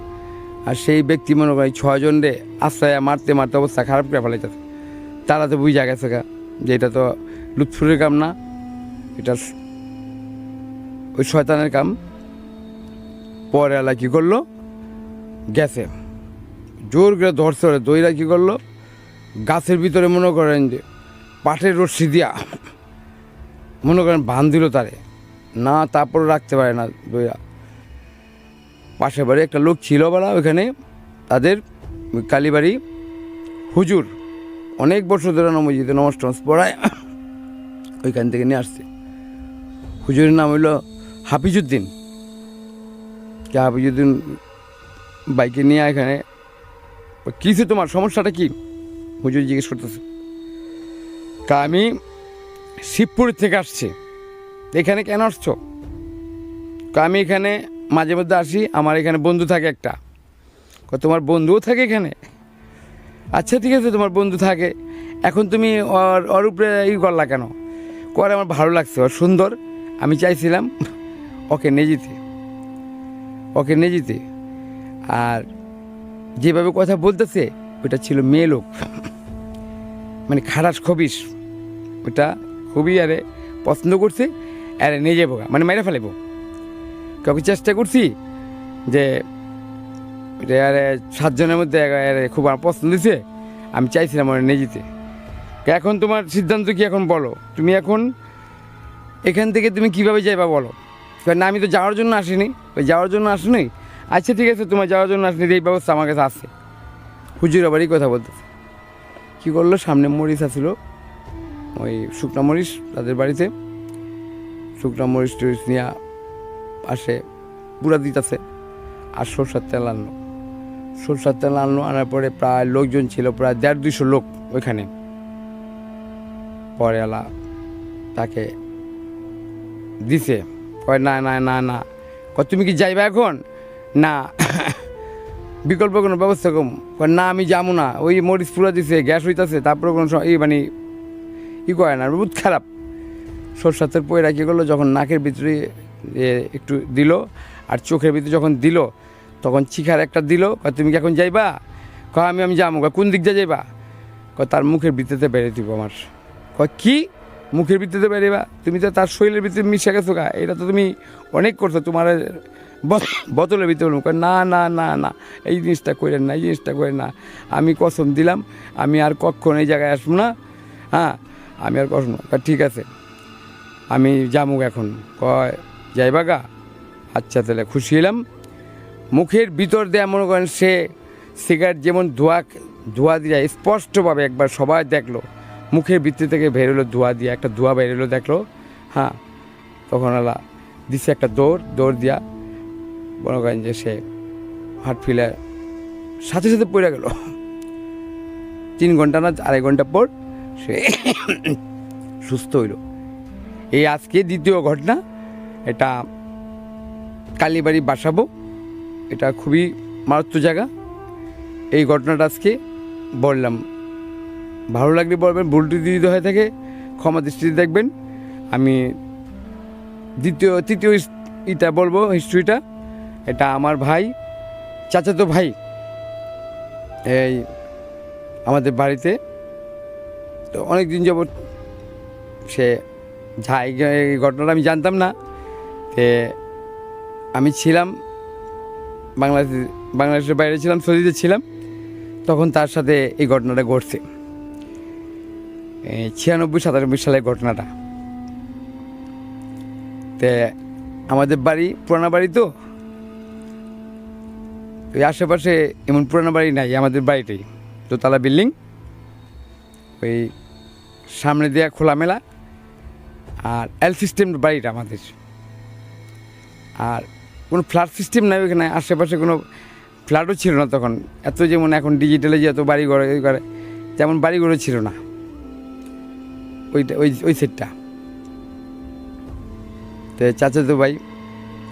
আর সেই ব্যক্তি মনে করেন 6 জনরে আশ্রয় মারতে মারতে অবস্থা খারাপ করে ফেলাইতেছে। তারা তো বুঝা গেছে গা যে এটা তো লুৎফুরের কাম না, এটা ওই শয়তানের কাম। পরে আলা কী করলো, গেছে জোর করে ধরছে, দইরা কী করলো, গাছের ভিতরে মনে করেন যে পাটের রশ্মি দিয়া মনে করেন বান দিল তারে, না তারপরে রাখতে পারে না দইরা। পাশের বাড়ি একটা লোক ছিল বলা, ওইখানে তাদের কালীবাড়ি হুজুর অনেক বছর ধরে মসজিদে নমাজ টমাজ পড়ায়, ওইখান থেকে নিয়ে আসছে। হুজুরের নাম হইল হাফিজউদ্দিন। হাফিজউদ্দিন বাইকে নিয়ে এখানে, কিছু তোমার সমস্যাটা কি হুজুর জিজ্ঞেস করতেছে। আমি শিবপুর থেকে আসছি, এখানে কেন আসছো? আমি এখানে মাঝে মধ্যে আসি, আমার এখানে বন্ধু থাকে একটা। তোমার বন্ধুও থাকে এখানে? আচ্ছা ঠিক আছে, তোমার বন্ধু থাকে, এখন তুমি ওর উপরে ই করলা কেন? করে আমার ভালো লাগছে, ওর সুন্দর, আমি চাইছিলাম ওকে নিয়ে যেতে। আর যেভাবে কথা বলতেছে ওটা ছিল মেয়ে লোক, মানে খারাস খবিস, ওটা খুবই আরে পছন্দ করছে, আরে নিয়ে যাবো মানে মেরে ফেলেব। কাউকে চেষ্টা করছি যে আরে 7 জনের মধ্যে খুব আমার পছন্দ হয়েছে, আমি চাইছিলাম ওরা নিয়ে যেতে। এখন তোমার সিদ্ধান্ত কি এখন বলো, তুমি এখন এখান থেকে তুমি কীভাবে যাইবা বলো? না আমি তো যাওয়ার জন্য আসিনি, ওই যাওয়ার জন্য আসিনি। আচ্ছা ঠিক আছে, তোমার যাওয়ার জন্য আসিনি, এই ব্যবস্থা আমার কাছে আছে। হুজুর আবারই কথা বলতেছে। কী করলো, সামনে মরিচ আছিল, ওই শুকনা মরিচ তাদের বাড়িতে, শুকনা মরিচ টরিচ নিয়ে আসে পুরা দিতেছে। আর সরষার তেল আনলো, আনার পরে প্রায় লোকজন ছিল, প্রায় 150-200 লোক ওইখানে। পরে আলা তাকে দিছে, কয় না না না না, তুমি কি যাইবা এখন? না বিকল্প কোনো ব্যবস্থা কম, না আমি যাবো না, ওই মরিচ পুরা দিছে, গ্যাস হইতেছে, তারপরে কোনো মানে ই করে না, বহুত খারাপ। সরষার তেল পয়রা কী করলো, যখন নাকের ভিতরে একটু দিল আর চোখের ভিতরে যখন দিল, তখন চিখার একটা দিল, তুমি কি এখন যাইবা? আমি যাবো। কোন দিক দিয়ে যাইবা? তার মুখের ভিতরে বেড়ে দিব আমার। কি মুখের ভিতরে বেরিয়েবা? তুমি তো তার শরীরের ভিতরে মিশে গেছো গা, এটা তো তুমি অনেক করছো, তোমার বোতলের ভিতরে। না না না না, এই জিনিসটা করেন না, এই জিনিসটা করেন না, আমি কসম দিলাম আমি আর কখন এই জায়গায় আসবো না। হ্যাঁ আমি আর কসম। ঠিক আছে আমি যাবো এখন। কয় যাইবা গা? আচ্ছা তাহলে খুশি হলাম। মুখের ভিতর দিয়ে মনে করেন সে সিগারেট যেমন ধোঁয়া দিয়ে স্পষ্টভাবে একবার সবাই দেখলো, মুখের ভিতর থেকে বেরোলো ধোঁয়া দিয়ে, একটা ধোঁয়া বেরোলো দেখলো। হ্যাঁ, তখন আলা দিছে একটা দৌড় দিয়া মনে করেন যে সে হার্ট ফিলে সাথে সাথে পড়ে গেল। 3 ঘন্টা না 2.5 ঘন্টা পর সে সুস্থ হইল। এই আজকে দ্বিতীয় ঘটনা, এটা কালীবাড়ি বাসাবো, এটা খুবই মারাত্মক জায়গা। এই ঘটনাটা আজকে বললাম, ভালো লাগলে বলবেন, ভুল যদি হয়ে থাকে ক্ষমা দৃষ্টিতে দেখবেন। আমি তৃতীয় এটা বলবো হিস্ট্রিটা। এটা আমার ভাই, চাচাতো ভাই, এই আমাদের বাড়িতে তো অনেক দিন যাবৎ সে যাই, এই ঘটনাটা আমি জানতাম না। তে আমি ছিলাম বাংলাদেশের বাইরে ছিলাম, সৌদিতে ছিলাম, তখন তার সাথে এই ঘটনাটা ঘটছে। 96-97 সালের ঘটনাটা। তে আমাদের বাড়ি পুরানা বাড়ি, তো ওই আশেপাশে এমন পুরানো বাড়ি নাই, আমাদের বাড়িটাই দোতলা বিল্ডিং, ওই সামনে দেওয়া খোলামেলা, আর এল সিস্টেম বাড়িটা আমাদের। আর কোনো ফ্ল্যাট সিস্টেম নাই ওইখানে, আশেপাশে কোনো ফ্ল্যাটও ছিল না তখন। এত যেমন এখন ডিজিটালে যে এত বাড়ি ঘর করে, তেমন বাড়িঘরও ছিল না ওই সেটটা। তো চাচাতো ভাই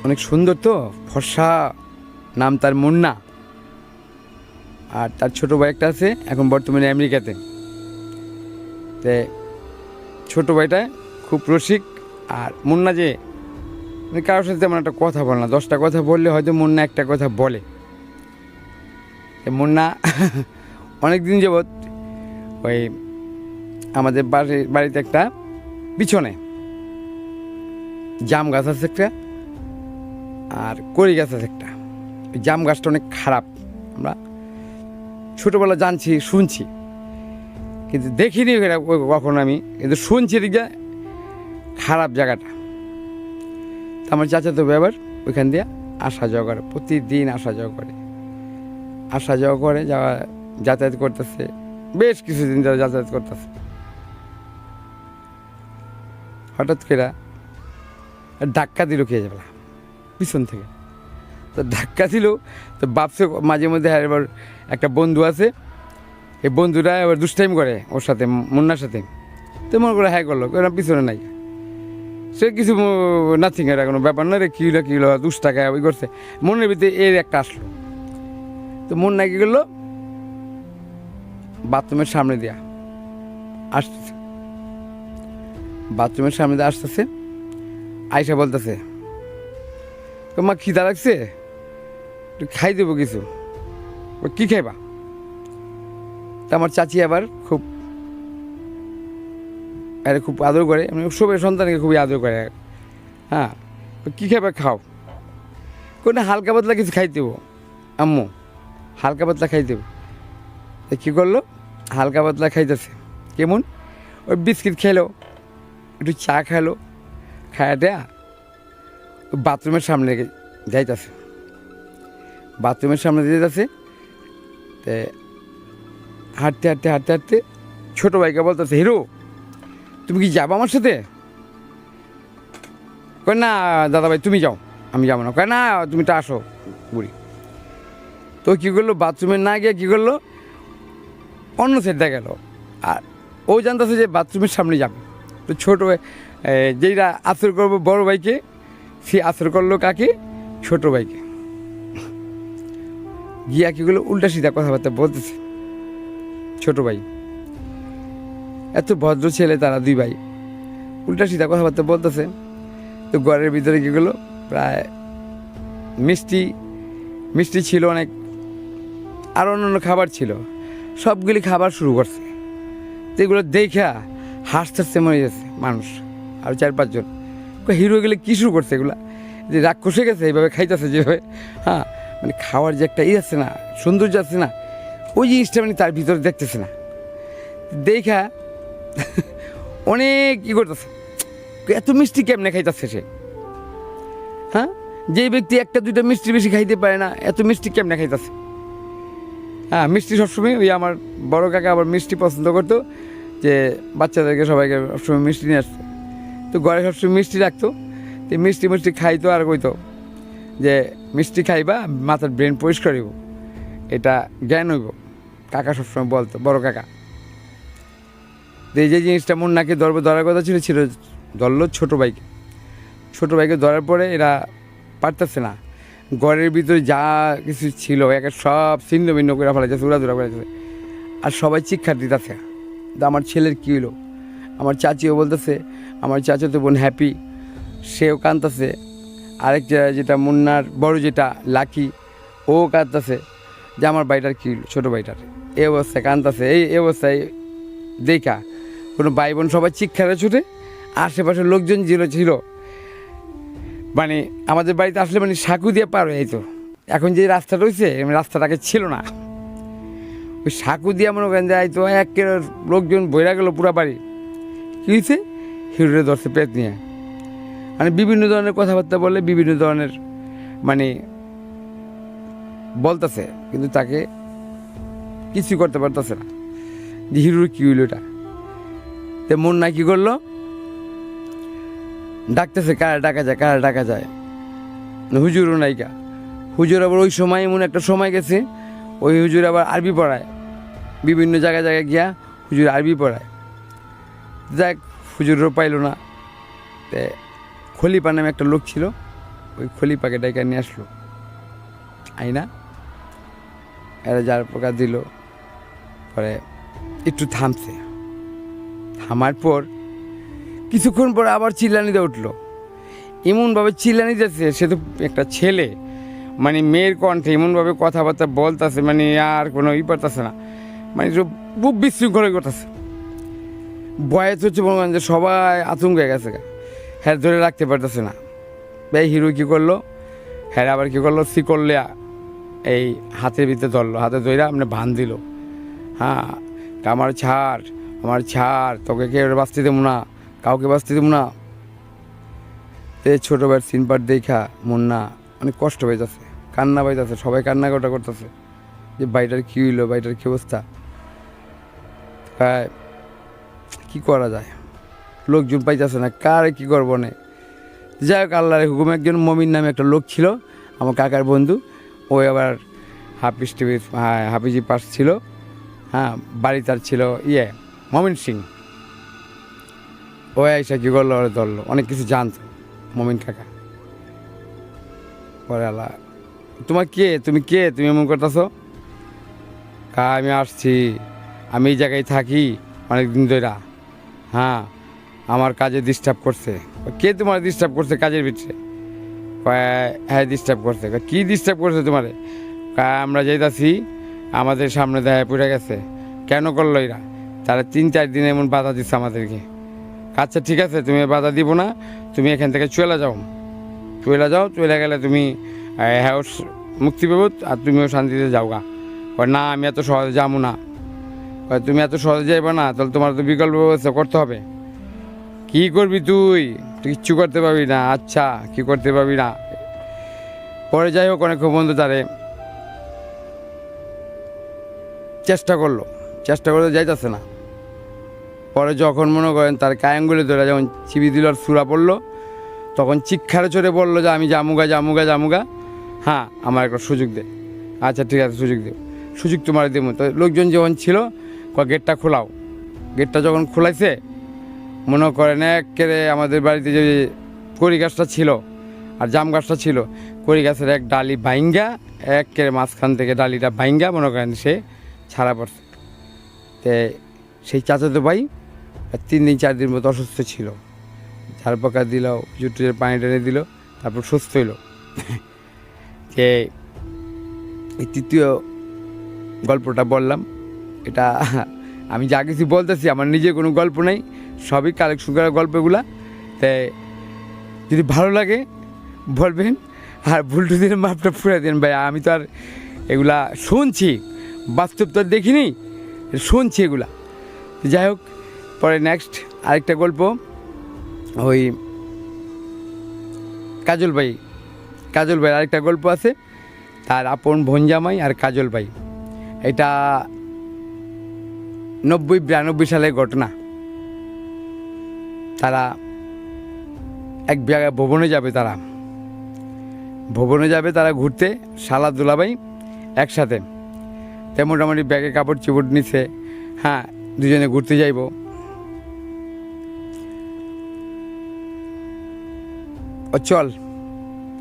অনেক সুন্দর, তো ফর্সা, নাম তার মুন্না। আর তার ছোটো ভাই একটা আছে, এখন বর্তমানে আমেরিকাতে। তো ছোটো ভাইটা খুব রসিক। আর মুন্না যে মানে কারোর সাথে তেমন একটা কথা বলে না, 10টা কথা বললে হয়তো মুন্না একটা কথা বলে। মুন্না অনেক দিন যাবৎ ওই আমাদের বাড়িতে একটা পিছনে জাম গাছ আছে একটা, আর কড়ি গাছ আছে একটা। জাম গাছটা অনেক খারাপ, আমরা ছোটোবেলা জানছি, শুনছি, কিন্তু দেখিনি কখন আমি, কিন্তু শুনছি যে খারাপ জায়গাটা। তো আমার চাচা তো ব্যাপার ওইখান দিয়ে আসা যাওয়া করে, প্রতিদিন আসা যাওয়া করে, যাতায়াত করতেছে, বেশ কিছুদিন যারা যাতায়াত করতেছে। হঠাৎ করে ধাক্কা দিল, কে যাবে পিছন থেকে, তো ধাক্কা দিল। তো বাপসে মাঝে মধ্যে এবার একটা বন্ধু আছে, এই বন্ধুরা এবার দুষ্টাইম করে ওর সাথে, মুন্নার সাথে। তো মনে করে হ্যাঁ করলো, পিছনে নাই, সে কিছু নাথিং, এটা কোনো ব্যাপার না রে, কী হলো 2 টাকা ওই করছে। মনের ভিতরে এর একটা আসলো, তো মুন্না কী করলো, বাথরুমের সামনে দিয়া আসতেছে, আসতেছে, আয়সা বলতেছে, মা খিদা লাগছে, খাই দেবো কিছু, কি খাইবা? তা আমার চাচি আবার খুব আদর করে, মানে সবাই সন্তানকে খুবই আদর করে। হ্যাঁ, কী খাইবা? খাও। কোনো হালকা পাতলা কিছু খাই দেবো আম্মু, হালকা পাতলা খাই দেবো। কী করলো, হালকা পাতলা খাইতেছে কেমন, ওই বিস্কিট খেলো, একটু চা খেলো, খায়া দেয়া বাথরুমের সামনে যাইতেছে, তে হাঁটতে ছোটো ভাইকে বলতেছে, হিরো তুমি কি যাবো আমার সাথে? কয় না দাদা ভাই তুমি যাও, আমি যাবো না। কয় না তুমি তো আসো বুড়ি। তো কী করলো, বাথরুমে না গিয়ে কী করলো, অন্য সাইডটা গেল। আর ও জানতেছে যে বাথরুমের সামনে যাবে। তো ছোটো যেইটা আদর করবো বড় ভাইকে, সে আদর করলো কাকে? ছোটো ভাইকে। গিয়া কী করলো, উল্টা সিধা কথাবার্তা বলতেছে। ছোটো ভাই এত ভদ্র ছেলে, তারা 2 ভাই উল্টা সিধা কথাবার্তা বলতেছে। তো ঘরের ভিতরে কী করলো, প্রায় মিষ্টি ছিল অনেক, আর অন্যান্য খাবার ছিল, সবগুলি খাবার শুরু করছে। তো এগুলো দেখা হাসতে মরে যাচ্ছে মানুষ, আর 4-5 জন। হিরো গেলে কী শুরু করছে এগুলা, যে রাগ কষে গেছে এইভাবে খাইতেছে যেভাবে। হ্যাঁ, মানে খাওয়ার যে একটা আছে না, সৌন্দর্য আছে না, ওই জিনিসটা মানে তার ভিতরে দেখতেছে না। দেখা অনেক করতেছে, এত মিষ্টি কেমনে খাইতেছে সে। হ্যাঁ, যেই ব্যক্তি একটা দুইটা মিষ্টি বেশি খাইতে পারে না, এত মিষ্টি কেমনে খাইতেছে? হ্যাঁ, মিষ্টি সবসময় ওই আমার বড় কাকা আবার মিষ্টি পছন্দ করতো, যে বাচ্চাদেরকে সবাইকে সবসময় মিষ্টি নিয়ে আসতো, তো ঘরে সবসময় মিষ্টি রাখতো, তো মিষ্টি মিষ্টি খাইতো আর কইতো যে মিষ্টি খাইবা মাথার ব্রেন পরিষ্কার হইব, এটা জ্ঞান হইব। কাকা সবসময় বলতো, বড় কাকা। তো এই যে জিনিসটা মুন্নাকে ধরার কথা ছিল ধরলো ছোটো ভাইকে ধরার পরে এরা পারতেছে না, ঘরের ভিতরে যা কিছু ছিল একে সব ছিন্ন ভিন্ন করে ফেলাইছে, উড়াধুরা ফেলাইছে, আর সবাই চিৎকার দিতেছে। আমার ছেলের কী হলো? আমার চাচিও বলতেছে, আমার চাচাতো বোন হ্যাপি, সেও কাঁদতেছে, আরেকটা যেটা মুন্নার বড় যেটা লাকি, ও কাঁদতেছে যে আমার ভাইটার কী হলো, ছোটো ভাইটার এই অবস্থায় কাঁদতেছে। এই অবস্থায় দেখা কোনো ভাই বোন সবাই চিৎকারে ছুটে, আশেপাশের লোকজন ছিল মানে আমাদের বাড়িতে আসলে মানে সাঁকু দিয়ে পার হয়ে যেত। এখন যে রাস্তা রয়েছে রাস্তাটাকে ছিল না, ওই সাঁকু দিয়ে মনে করেন যায় তো একের লোকজন বইরা গেল পুরা বাড়ি। কী হয়েছে? হিরোরে ধরছে পেট নিয়ে, মানে বিভিন্ন ধরনের কথাবার্তা বলে, বিভিন্ন ধরনের মানে বলতেছে, কিন্তু তাকে কিছু করতে পারতেছে না যে হিরোর কী হইল এটা। তো মুন্না কী করলো, ডাকতেছে কারা ডাকা যায়, হুজুরও নাইকা। হুজুর আবার ওই সময় এমন একটা সময় গেছে, ওই হুজুর আবার আরবি পড়ায়, বিভিন্ন জায়গায় গিয়া হুজুর আরবি পড়ায়। যাক, হুজুরও পাইল না, তে খলিপা নামে একটা লোক ছিল, ওই খলিপাকে ডাইকা নিয়ে আসলো আইনা, এরা যার প্রকার দিল, পরে একটু থামার পর কিছুক্ষণ পরে আবার চিল্লানিতে উঠলো, এমনভাবে চিল্লানি যাচ্ছে, সে তো একটা ছেলে, মানে মেয়ের কণ্ঠে এমনভাবে কথাবার্তা বলতেছে, মানে আর কোনো পারতেছে না, মানে সব খুব বিশৃঙ্খল করতেছে। বয়স হচ্ছে মনে করেন যে সবাই আতঙ্ক হয়ে গেছে, হ্যাঁ ধরে রাখতে পারতেছে না। এই হিরো কী করলো, হ্যাঁ আবার কী করলো, শিকলিয়া এই হাতের ভিতরে ধরলো, হাতে ধরে আপনি ভান দিল, হ্যাঁ আমার ছাড়, তোকে কেউ বাঁচতে দেবো না, কাউকে বাঁচতে দেবো না। এই ছোটো ভাইয়ের সিনপার দেখা মুন্না অনেক কষ্ট হয়ে যাচ্ছে, কান্না পাইতেছে, সবাই কান্নাকাটা করতেছে যে ভাইটার কী হইলো, ভাইটার কী অবস্থা, কী করা যায়, লোকজন পাইতেছে না, কারে কী করবো না। যাই হোক, আল্লাহর হুকুম, একজন মমিন নামে একটা লোক ছিল আমার কাকার বন্ধু, ওই আবার হাফিজি পাস ছিল, হ্যাঁ বাড়ি তার ছিল মমিন সিং, ও এসে কী করলো, ওরা ধরলো, অনেক কিছু জানতো মমিন কাকা। পরে আল্লাহ, তুমি কে তুমি এমন করতেছো? আমি আসছি, আমি এই জায়গায় থাকি অনেক দিন ধরে, হ্যাঁ আমার কাজে ডিস্টার্ব করছে। কে তোমার ডিস্টার্ব করছে কাজের ভিতরে? হ্যাঁ ডিস্টার্ব করছে। কী ডিস্টার্ব করছে তোমারে? আমরা যাইতাছি, আমাদের সামনে দেখা পড়ে গেছে। কেন করলো এরা? তারা 3-4 দিন এমন বাধা দিচ্ছে আমাদেরকে। আচ্ছা ঠিক আছে, তুমি বাধা দিব না, তুমি এখান থেকে চলে যাও, চলে গেলে তুমি হ্যাঁ মুক্তি পাবো, আর তুমিও শান্তিতে যাও গা। না আমি এত সহজে যাবো না। তুমি এত সহজে যাইবা না, তাহলে তোমার তো বিকল্প ব্যবস্থা করতে হবে। কী করবি তুই? কিচ্ছু করতে পারবি না। আচ্ছা কি করতে পারবি না? পরে যাই হোক, অনেক বন্ধু তারে চেষ্টা করলে যাইতেছে না। পরে যখন মনে করেন তার কায়াঙ্গুলি ধরে যখন চিবি দিল আর সুরা পড়লো, তখন চিৎকারে চড়ে বললো যে আমি জামুগা, হ্যাঁ আমার একটা সুযোগ দে। আচ্ছা ঠিক আছে, সুযোগ তোমার দেবো। তো লোকজন যখন ছিল, গেটটা খোলাও। গেটটা যখন খোলাইছে, মনে করেন একেবারে আমাদের বাড়িতে যে কড়ি গাছটা ছিল আর জাম গাছটা ছিল, কড়ি গাছের এক ডালি ভাইঙ্গা, একেবারে মাঝখান থেকে ডালিটা ভাইঙ্গা মনে করেন সে ছাড়া পড়ছে। তে সেই চাচাতো ভাই 3-4 দিন মতো অসুস্থ ছিল, ঝাড় পাকা দিল, জুটের পানি টেনে দিল, তারপর সুস্থ হইল। যে এই তৃতীয় গল্পটা বললাম, এটা আমি যা কিছু বলতেছি আমার নিজের কোনো গল্প নেই, সবই কালেকশন করা গল্পগুলা। তাই যদি ভালো লাগে বলবেন, আর ভুলটু দিন মাপটা ফুরে দেন ভাই। আমি তো আর এগুলা শুনছি, বাস্তব তো আর দেখিনি, শুনছি এগুলা। যাই হোক, পরে নেক্সট আরেকটা গল্প, ওই কাজল ভাই কাজল ভাইয়ের আরেকটা গল্প আছে, তার আপন ভঞ্জামাই আর কাজল ভাই। এটা 90-92 সালের ঘটনা। তারা এক জায়গায় ভবনে যাবে, তারা ঘুরতে, শালা দুলাভাই একসাথে। তো মোটামুটি ব্যাগে কাপড় চোপড় নিচ্ছে, হ্যাঁ দুজনে ঘুরতে যাইব। ও চল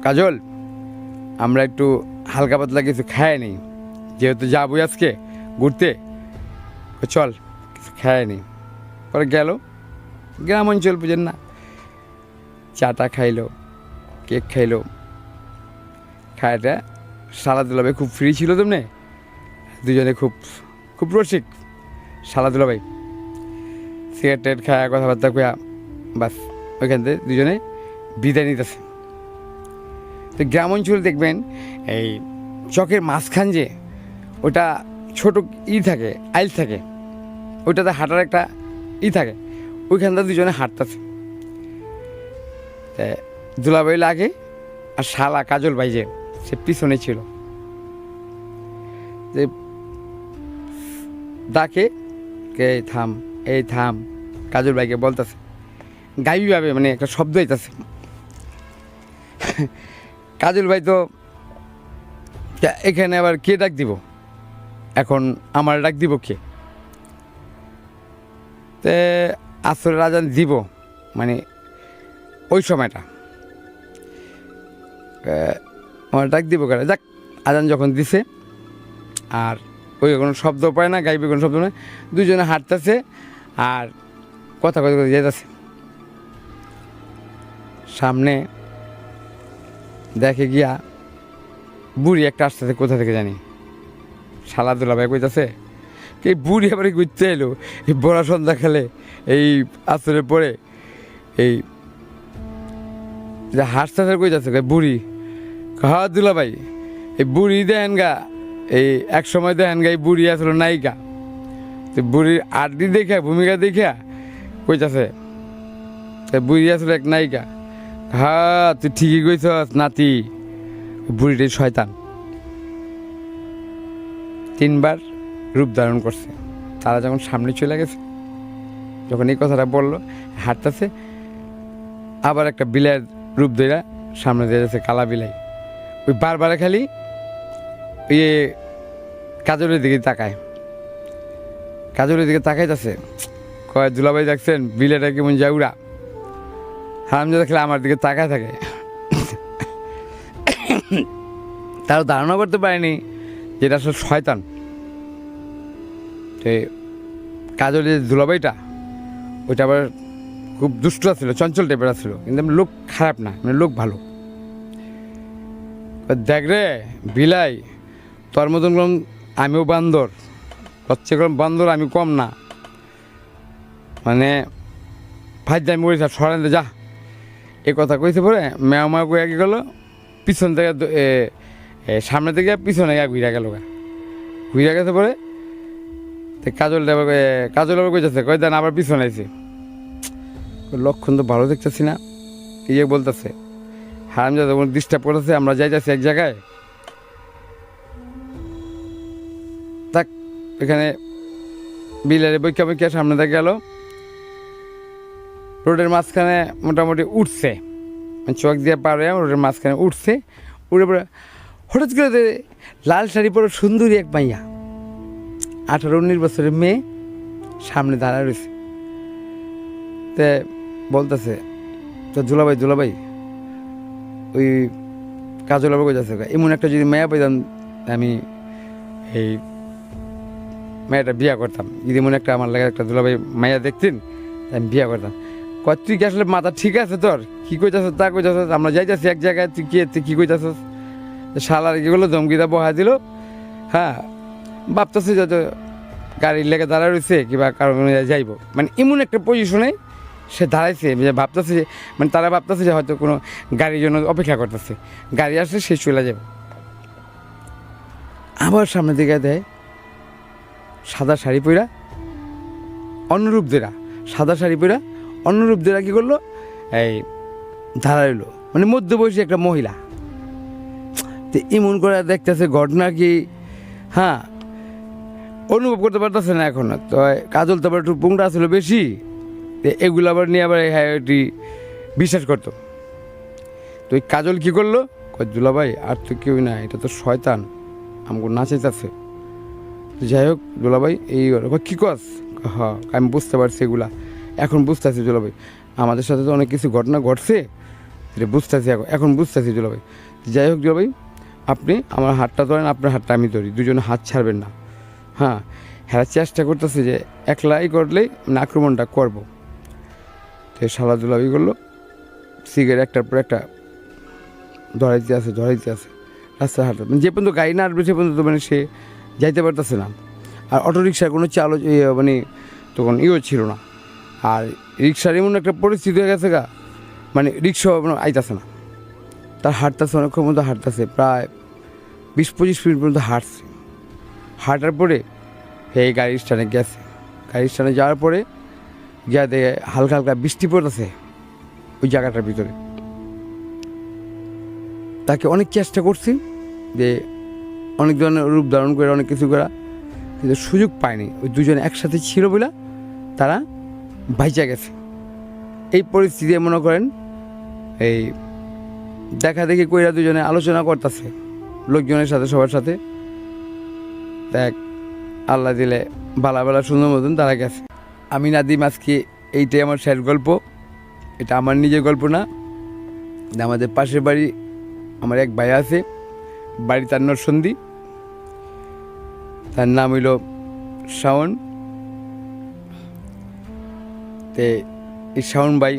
কাজল, আমরা একটু হালকা পাতলা কিছু খায় নিই, যেহেতু যাবো আজকে ঘুরতে, ও চল কিছু খায় নিই। পরে গেল, গ্রাম অঞ্চল বুঝেন না, চাটা খাইলো, কেক খাইলো, খায়টা শালা দুলাভাই খুব ফ্রি ছিল তেমনি, দুজনে খুব খুব রসিক। শালা দুলাভাই সিগারেট খায়া কথাবার্তা কয়া বাস ওইখান থেকে দুজনে বিদায় নিতেছে। তো গ্রাম অঞ্চলে দেখবেন এই চকের মাঝখান যে ওটা ছোট থাকে, আইল থাকে, ওইটাতে হাঁটার একটা থাকে, ওইখানটা দুজনে হাঁটতেছে। দুলাভাই লাগে আর শালা কাজল ভাই যে সে পিছনে ছিল, যে ডাকে কে থাম, এই থাম, কাজল ভাইকে বলতেছে গাইবিভাবে, মানে একটা শব্দ হইতেছে। কাজল ভাই তো এখানে আবার কে ডাক দিব, এখন আমার ডাক দিব কে? তে আসরের আজান দিব, মানে ওই সময়টা আমার ডাক দিব কেন? যাক, আজান যখন দিছে আর ওই কোনো শব্দ পায় না, গাইবে কোনো শব্দ নয়, দুজনে হাঁটতেছে আর কথা কথা কথা যেতেছে। সামনে দেখে গিয়া বুড়ি একটা আসতেছে, কোথা থেকে জানি, শালা দুলাভাই কইতাছে এই বুড়ি আবার ঘুরতে এলো এই বড়া সন্ধ্যা খেলে এই আসরের পরে, এই হাসতে কইতাছে বুড়ি, হা দুলাভাই এই বুড়ি দেন গা, এই এক সময় দেন গা এই বুড়ি আসলো নায়িকা, তো বুড়ির আড্ডি দেখা, ভূমিকা দেখা কইতাছে বুড়ি আসলো এক নায়িকা। হা তুই ঠিকই কইছস নাতি, বুড়িটাই শয়তান, 3বার রূপ ধারণ করছে। তারা যখন সামনে চলে গেছে, যখন এই কথাটা বললো, হাঁটতেছে, আবার একটা বিলাইয়ের রূপ ধরে সামনে দিয়ে যাচ্ছে, কালা বিলাই। ওই বারবার খালি ইয়ে কাজলের দিকে তাকায়, কাজলের দিকে তাকাইতেছে, কয় দুলাভাই দেখছেন বিলেটা কেমন যাউরা, হারামজাদা দেখলে আমার দিকে তাকায় থাকে। তারও ধারণা করতে পারেনি যেটা আসলে শয়তান। তো কাজলের দুলাভাইটা ওইটা আবার খুব দুষ্ট ছিল, চঞ্চল টাইপের ছিল, কিন্তু লোক খারাপ না, মানে লোক ভালো। দেখ রে বিলাই, তোর মতন কম আমিও বান্দর, হচ্ছে কম বান্দর, আমি কম না, মানে ভাই যাই মরিস সরেন যা। এ কথা কইতে পরে মেয়া মা কয়ে কি গেলো, পিছন থেকে সামনে থেকে পিছনে ঘুরে গেল, ঘুরে গেছে পরে কাজল আবার কইতেছে, কই দেন আবার পিছনে আইছে, লক্ষণ তো ভালো দেখতেছি না। ইয়ে বলতেছে হারামজাদা ডিস্টার্ব করতেছে, আমরা যাইতেছি এক জায়গায়। থাক, এখানে বিলারে বৈকা সামনে থেকে গেল, রোডের মাঝখানে মোটামুটি উঠছে, চোখ দিয়ে পার হয়ে রোডের মাঝখানে উঠছে, উঠে পরে হঠাৎ করে লাল শাড়ি পরে সুন্দরী এক মাইয়া, 18-19 বছরের মেয়ে সামনে দাঁড়ায় রয়েছে। তে বলতেছে তো দুলাভাই ওই কাজল আবার কইতাছে, এমন একটা যদি মেয়া পাইতাম আমি এই মেয়েটা বিয়া করতাম, যদি এমন একটা আমার লাগে একটা দুলাভাই মাইয়া দেখতেন আমি বিয়া করতাম। কয় তুই কি আসলে মাথা ঠিক আছে তোর, কি কইতাছ তা কইতাছ, আমরা যাইতেছি এক জায়গায়, তুই কি কইতাছ? শালার এগুলো ধমকিটা বহাই দিল। হ্যাঁ, ভাবতেছে যত গাড়ির লেগে দাঁড়া রয়েছে কিংবা কারণ যাইব, মানে এমন একটা পজিশনে সে দাঁড়াইছে, ভাবতেছে মানে তারা ভাবতেছে যে হয়তো কোনো গাড়ির জন্য অপেক্ষা করতেছে, গাড়ি আসলে সে চলে যাবে। আবার সামনে দিকে দেয় সাদা শাড়ি পরা অনুরূপদেরা, সাদা শাড়ি পরা অনুরূপদেরা কী করলো, এই দাঁড়াইলো, মানে মধ্যবয়সী একটা মহিলা, তো ইমন করে দেখতেছে ঘটনা কি, হ্যাঁ অনুভব করতে পারতেছে না এখন। তো কাজল তো আবার একটু পুংটা ছিল বেশি, তো এগুলো আবার নিয়ে আবার হ্যাঁ এটি বিশ্বাস করতো। তো ওই কাজল কী করলো, কয় দুলাভাই আর তো কেউই না, এটা তো শয়তান আমাকে নাচাইতেছে। যাই হোক দুলাভাই এই কী কস, হ্যাঁ আমি বুঝতে পারছি এগুলা, এখন বুঝতেছি দুলাভাই আমাদের সাথে তো অনেক কিছু ঘটনা ঘটছে, এটা বুঝতেছি এখন বুঝতেছি দুলাভাই। যাই হোক দুলাভাই আপনি আমার হাতটা ধরেন, আপনার হাতটা আমি ধরি, দুজনে হাত ছাড়বেন না। হ্যাঁ হ্যাঁ চেষ্টা করতেছি যে একলাই করলেই আক্রমণটা করবো। তো শালা দুলাভাই করলো, সিগারেট একটার পর একটা ধরাইতে আছে রাস্তায় হাঁটা, যে পর্যন্ত গাড়ি না আসবে সে পর্যন্ত মানে সে যাইতে পারতেছে না। আর অটো রিক্সার কোনো চালক মানে তখন ছিল না। আর রিক্সার এমন একটা পরিস্থিতি হয়ে গেছে মানে রিক্সা আইতাছে না, তার হাঁটতেছে অনেকক্ষণ মতো হাঁটতেছে, প্রায় 20-25 মিনিট পর্যন্ত হাঁটছে। হাঁটার পরে এই গাড়ি স্ট্যান্ডে গেছে, গাড়ি স্ট্যান্ডে যাওয়ার পরে গিয়া দেখে হালকা হালকা বৃষ্টি পড়তেছে ওই জায়গাটার ভিতরে। তাকে অনেক চেষ্টা করছি যে অনেক ধরনের রূপ ধারণ করে অনেক কিছু করা, কিন্তু সুযোগ পায়নি। ওই দুজনে একসাথে ছিল বলে তারা বাইচা গেছে। এই পরিস্থিতি মনে করেন এই দেখা দেখি কইরা দুজনে আলোচনা করতেছে লোকজনের সাথে, সবার সাথে। দেখ আল্লাহ দিলে বালা সুন্দর মতন তারা গেছে। আমি নাদিম, আজকে এইটাই আমার শেষ গল্প। এটা আমার নিজের গল্প না, আমাদের পাশের বাড়ি আমার এক ভাই আছে, বাড়ি তার নরসন্দী, তার নাম হইল শাওন। তে এই শাওন ভাই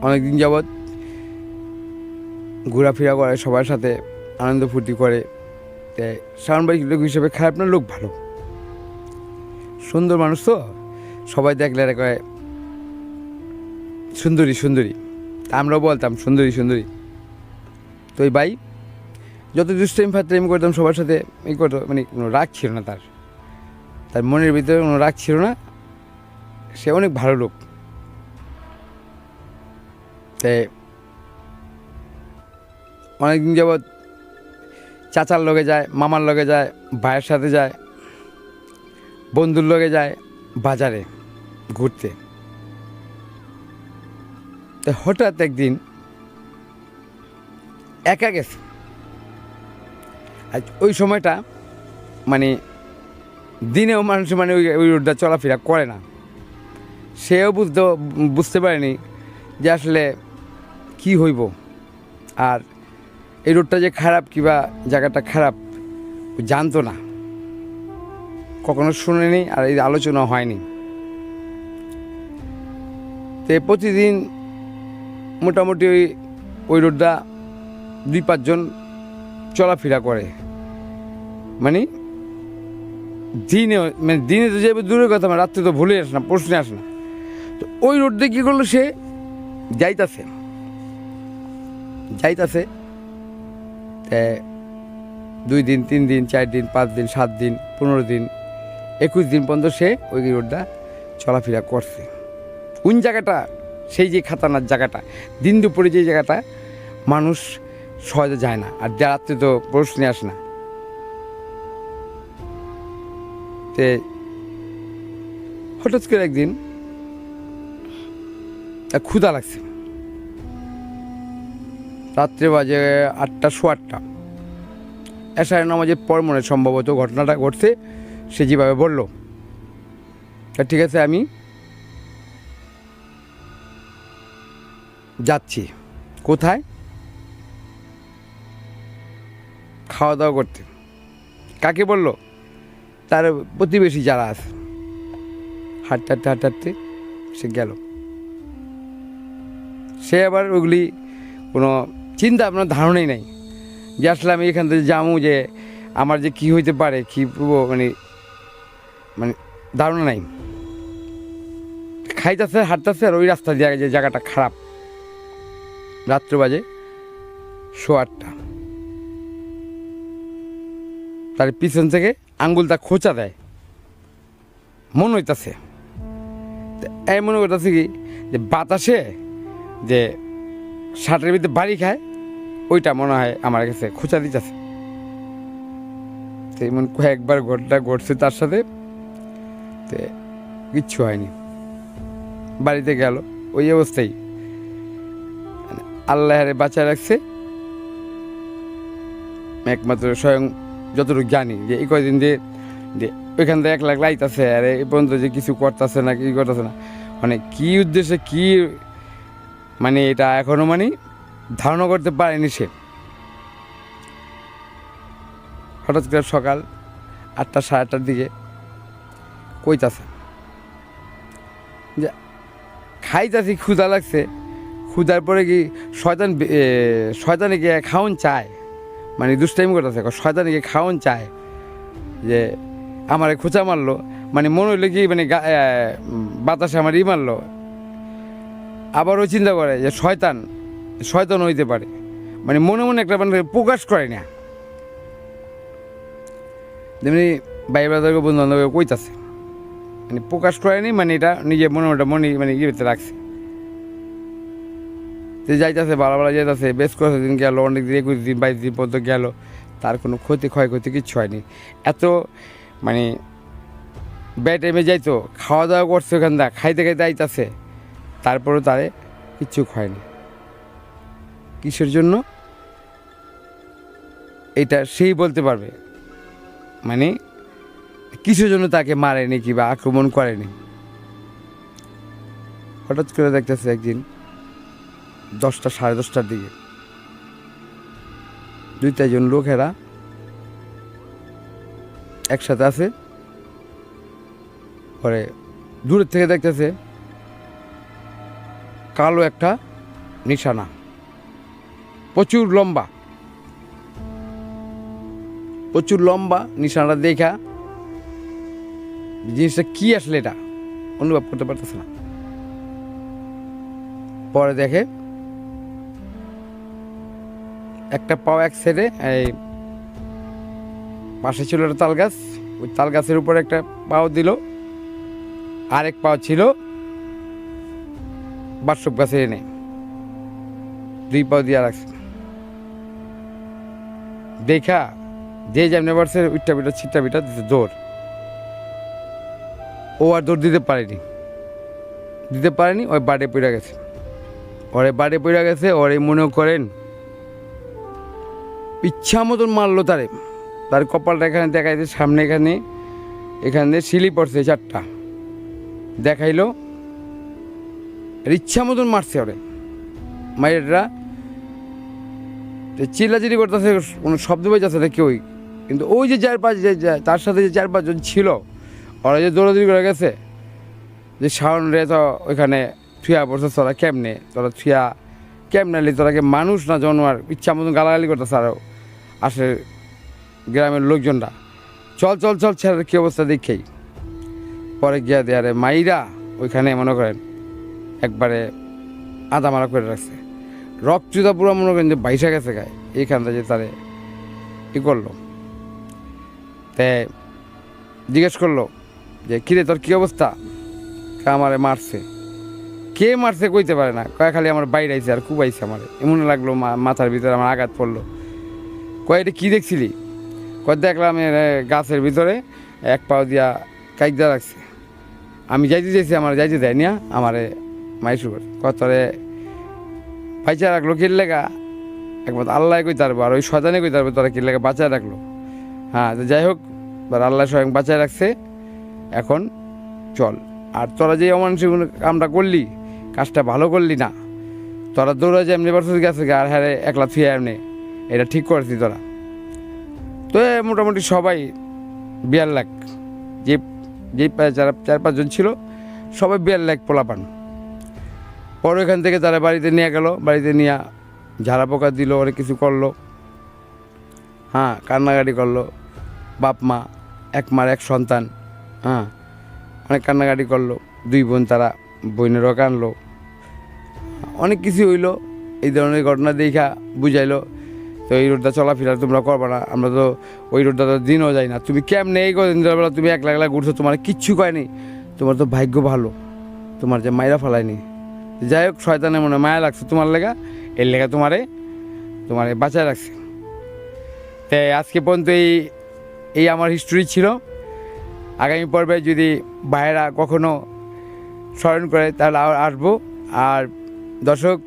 অনেকদিন যাবৎ ঘোরাফেরা করে, সবার সাথে আনন্দ ফুর্তি করে। তে শাওন ভাই লোক হিসেবে খারাপ না, লোক ভালো, সুন্দর মানুষ। তো সবাই দেখলে এরা কয় সুন্দরী সুন্দরী, আমরাও বলতাম সুন্দরী সুন্দরী। তো এই ভাই যত দুষ্টাইম ফাত্রাইম করতাম সবার সাথে এই করতো, মানে কোনো রাগ ছিল না, তার মনের ভিতরে কোনো রাগ ছিল না, সে অনেক ভালো লোক। তাই অনেকদিন যাবৎ চাচার লগে যায়, মামার লগে যায়, ভাইয়ের সাথে যায়, বন্ধুর লগে যায় বাজারে ঘুরতে। তাই হঠাৎ একদিন একা গেছে। আর ওই সময়টা মানে দিনেও মানুষ মানে ওই রোডটা চলাফেরা করে না। সেও বুঝতে পারেনি যে আসলে কি হইব, আর এই রোডটা যে খারাপ কিংবা জায়গাটা খারাপ জানতো না, কখনো শুনেনি, আর এই আলোচনা হয়নি। তো প্রতিদিন মোটামুটি ওই রোডটা 2-5 জন চলাফেরা করে, মানে দিনে তো যাবে দূরের কথা, রাত্রে তো ভুলে আসে না, প্রশ্নে আসে না। তো ওই রোড দিয়ে কী করলো, সে যাইতাছে 2 দিন 3 দিন 4 দিন 5 দিন 7 দিন 15 দিন 21 দিন পর্যন্ত সে ওই রোডটা চলাফেরা করছে। কোন জায়গাটা, সেই যে খাতানার জায়গাটা, দিন দুপুরে যে জায়গাটা মানুষ সহজে যায় না, আর রাত্রে তো প্রশ্নে আসে না। তে হঠাৎ করে একদিন ক্ষুধা লাগছে, রাত্রে বাজে 8টা, 8:15, এশারের নামাজের পর মনে সম্ভবত ঘটনাটা ঘটছে। সে যেভাবে বললো, ঠিক আছে আমি যাচ্ছি। কোথায়? খাওয়া দাওয়া করতে। কাকে বললো? তার প্রতিবেশী যারা আছে। হাঁটতে সে গেল। সে আবার ওগুলি কোনো চিন্তা আপনার ধারণাই নাই যে আসলে আমি এখান থেকে যাবো, যে আমার যে কী হইতে পারে, কী মানে মানে ধারণা নাই। খাইতেছে, হাঁটতেছে, আর ওই রাস্তা দিয়ে যে জায়গাটা খারাপ। রাত্র বাজে 8:15। তার পিছন থেকে আঙ্গুলটা খোঁচা দেয়, মনে হইতেছে মনে করতেছে কি যে বাতাসে যে শার্টের ভিতরে বাড়ি খায়, ওইটা মনে হয় আমার কাছে খুঁচা দিতেছে। তো এমন কয়েকবার ঘটনা ঘটছে তার সাথে, তো কিচ্ছু হয়নি। বাড়িতে গেল ওই অবস্থায়, আল্লাহরে বাঁচায় রাখছে একমাত্র স্বয়ং যতটুকু জানি, যে এই কয়দিন যে ওইখান থেকে 1 লাখ লাইতেছে আর এই পর্যন্ত যে কিছু করতেছে না, কি করতেছে না, মানে কি উদ্দেশ্যে কি, মানে এটা এখনো মানে ধারণা করতে পারেনি সে। হঠাৎ করে সকাল 8টা 8:30 দিকে কইতাছে যে খাইতাছি, ক্ষুধা লাগছে, ক্ষুধার পরে কি শয়তানে গিয়ে খাওন চায়, মানে দুষ্টাইম করতেছে, শয়তানে গিয়ে খাওন চায় যে আমারে খোঁচা মারলো, মানে মনে হইলো কি মানে বাতাসে আমার মারলো। আবারও চিন্তা করে যে শয়তান হইতে পারে, মানে মনে মনে একটা মানে প্রকাশ করে না, যেমনি ভাই ব্রাদারকে বন্ধু বান্ধবকে কইতাছে, মানে প্রকাশ করেনি, মানে এটা নিজে মনে মানে ইয়েতে রাখছে। যে যাইতেছে ভালো যাইতেছে, বেশ কয়েকদিন গেল, অনেক দিন 21 দিন 22 দিন পর্যন্ত গেল, তার কোনো ক্ষয়ক্ষতি কিচ্ছু হয়নি। এত মানে বে টাইমে যাইতো, খাওয়া দাওয়া করছে, ওখান দা খাইতে আইতাছে, তারপরেও তারে কিচ্ছু হয়নি। কিসের জন্য এটা সেই বলতে পারবে, মানে কিসের জন্য তাকে মারেনি কি বা আক্রমণ করেনি। হঠাৎ করে দেখতেছে একদিন 10টা 10:30টার দিকে 2-3 লোকেরা একসাথে আছে, পরে দূরের থেকে দেখতেছে কালো একটা নিশানা, প্রচুর লম্বা নিশানাটা দেখা জিনিসটা কি আসলে এটা অনুভব করতে পারতেছে না। পরে দেখে একটা পাও এক সাইডে, এই পাশে ছিল একটা তাল গাছ, ওই তাল গাছের উপরে একটা পাও দিল, আরেক পাও ছিল বার্ষক গাছে এনে 2 পাও দিয়া রাখছে। দেখা যে যেমনি পারছে উইটটা বিটা ছিটটা বিটা দিতে দৌড়, ও আর দৌড় দিতে পারেনি, ওই বাড়ে পড়ে গেছে। ওরে মনে করেন ইচ্ছা মতন মারলো তার কপালটা এখানে দেখাইছে, সামনে এখানে শিলি পড়ছে 4টা, দেখাইলো, ইচ্ছা মতন মারছে ওরে। মায়েরা চিল্লাচিল্লি করতেছে, কোনো শব্দ পাইতেছে না কেউই, কিন্তু ওই যে তার সাথে যে 4-5 জন ছিল, ওরা যে দৌড়াদৌড়ি করে গেছে, যে শাওন রে তো ওইখানে থুয়া পড়ছে, তোরা কেমনে তোরাকে মানুষ না জানোয়ার, ইচ্ছা মতন গালাগালি করতেছে। আরও আসে গ্রামের লোকজনরা, চল ছেলের কী অবস্থা দেখেই। পরে গিয়া দেয়ারে মাইরা ওইখানে মনে করেন একবারে আদা মারা করে রাখছে, রক্তটা পুরো মনে করেন যে বাইসা গেছে গায়ে। এইখানটা যে তারে করলো, তে জিজ্ঞেস করলো যে কিরে তোর কী অবস্থা, আমারে মারছে। কে মারছে কইতে পারে না, খালি আমার বাইরে আইছে আর কুবাইছে, আমার এমন লাগলো মাথার ভিতরে আমার আঘাত পড়লো। এটা কী দেখছিলি? দেখলাম গাছের ভিতরে 1 পাও দিয়া কাইদা রাখছে, আমি যাইতে চাইছি, আমার যাইতে দেয় না, আমারে মাইসুর তোরে বাঁচা রাখলো কির লেগা, একমাত্র আল্লাহ কই তারবো, আর ওই শয়তানে কই তারবো তোরা কির লেগা বাঁচায় রাখলো। হ্যাঁ, যাই হোক, আল্লাহ স্বয়ং বাঁচায় রাখছে, এখন চল। আর তোরা যে অমানুষিক কামটা করলি, কাজটা ভালো করলি না, তোরা দৌড়া যে এমনি বছর গেছে আর হ্যাঁ একলা থুয়ে এমনি, এটা ঠিক করেছি তোরা। তো মোটামুটি সবাই 42 লাখ, যে 4-5 জন ছিল সবাই 42 লাখ পোলাপান। পরে এখান থেকে তারা বাড়িতে নিয়ে গেল, বাড়িতে নিয়ে ঝাড়া পোকা দিল, অনেক কিছু করলো, হ্যাঁ কান্নাকাটি করলো, বাপ মা, 1 মার 1 সন্তান, হ্যাঁ অনেক কান্নাকাটি করলো। 2 বোন, তারা বোনেরও কানলো, অনেক কিছু হইলো। এই ধরনের ঘটনা দেখা বুঝাইলো, তো এই রোডটা চলাফেরা তোমরা করবা না, আমরা তো ওই রোডটা তো দিনও যাই না। তুমি কেমনে এই কদিন বেলা তুমি 1 লাখ ঘুরছো, তোমার কিচ্ছু কয়নি, তোমার তো ভাগ্য ভালো, তোমার যে মাইরা ফেলায়নি। যাই হোক, শয়তানের মনে মায়া লাগছে তোমার লেগা, এর লেগা তোমারে তোমার বাঁচায় রাখছে। তাই আজকে পর্যন্ত এই আমার হিস্টোরি ছিল। আগামী পর্বে যদি ভাইয়েরা কখনো স্মরণ করে তাহলে আসবো। আর দর্শক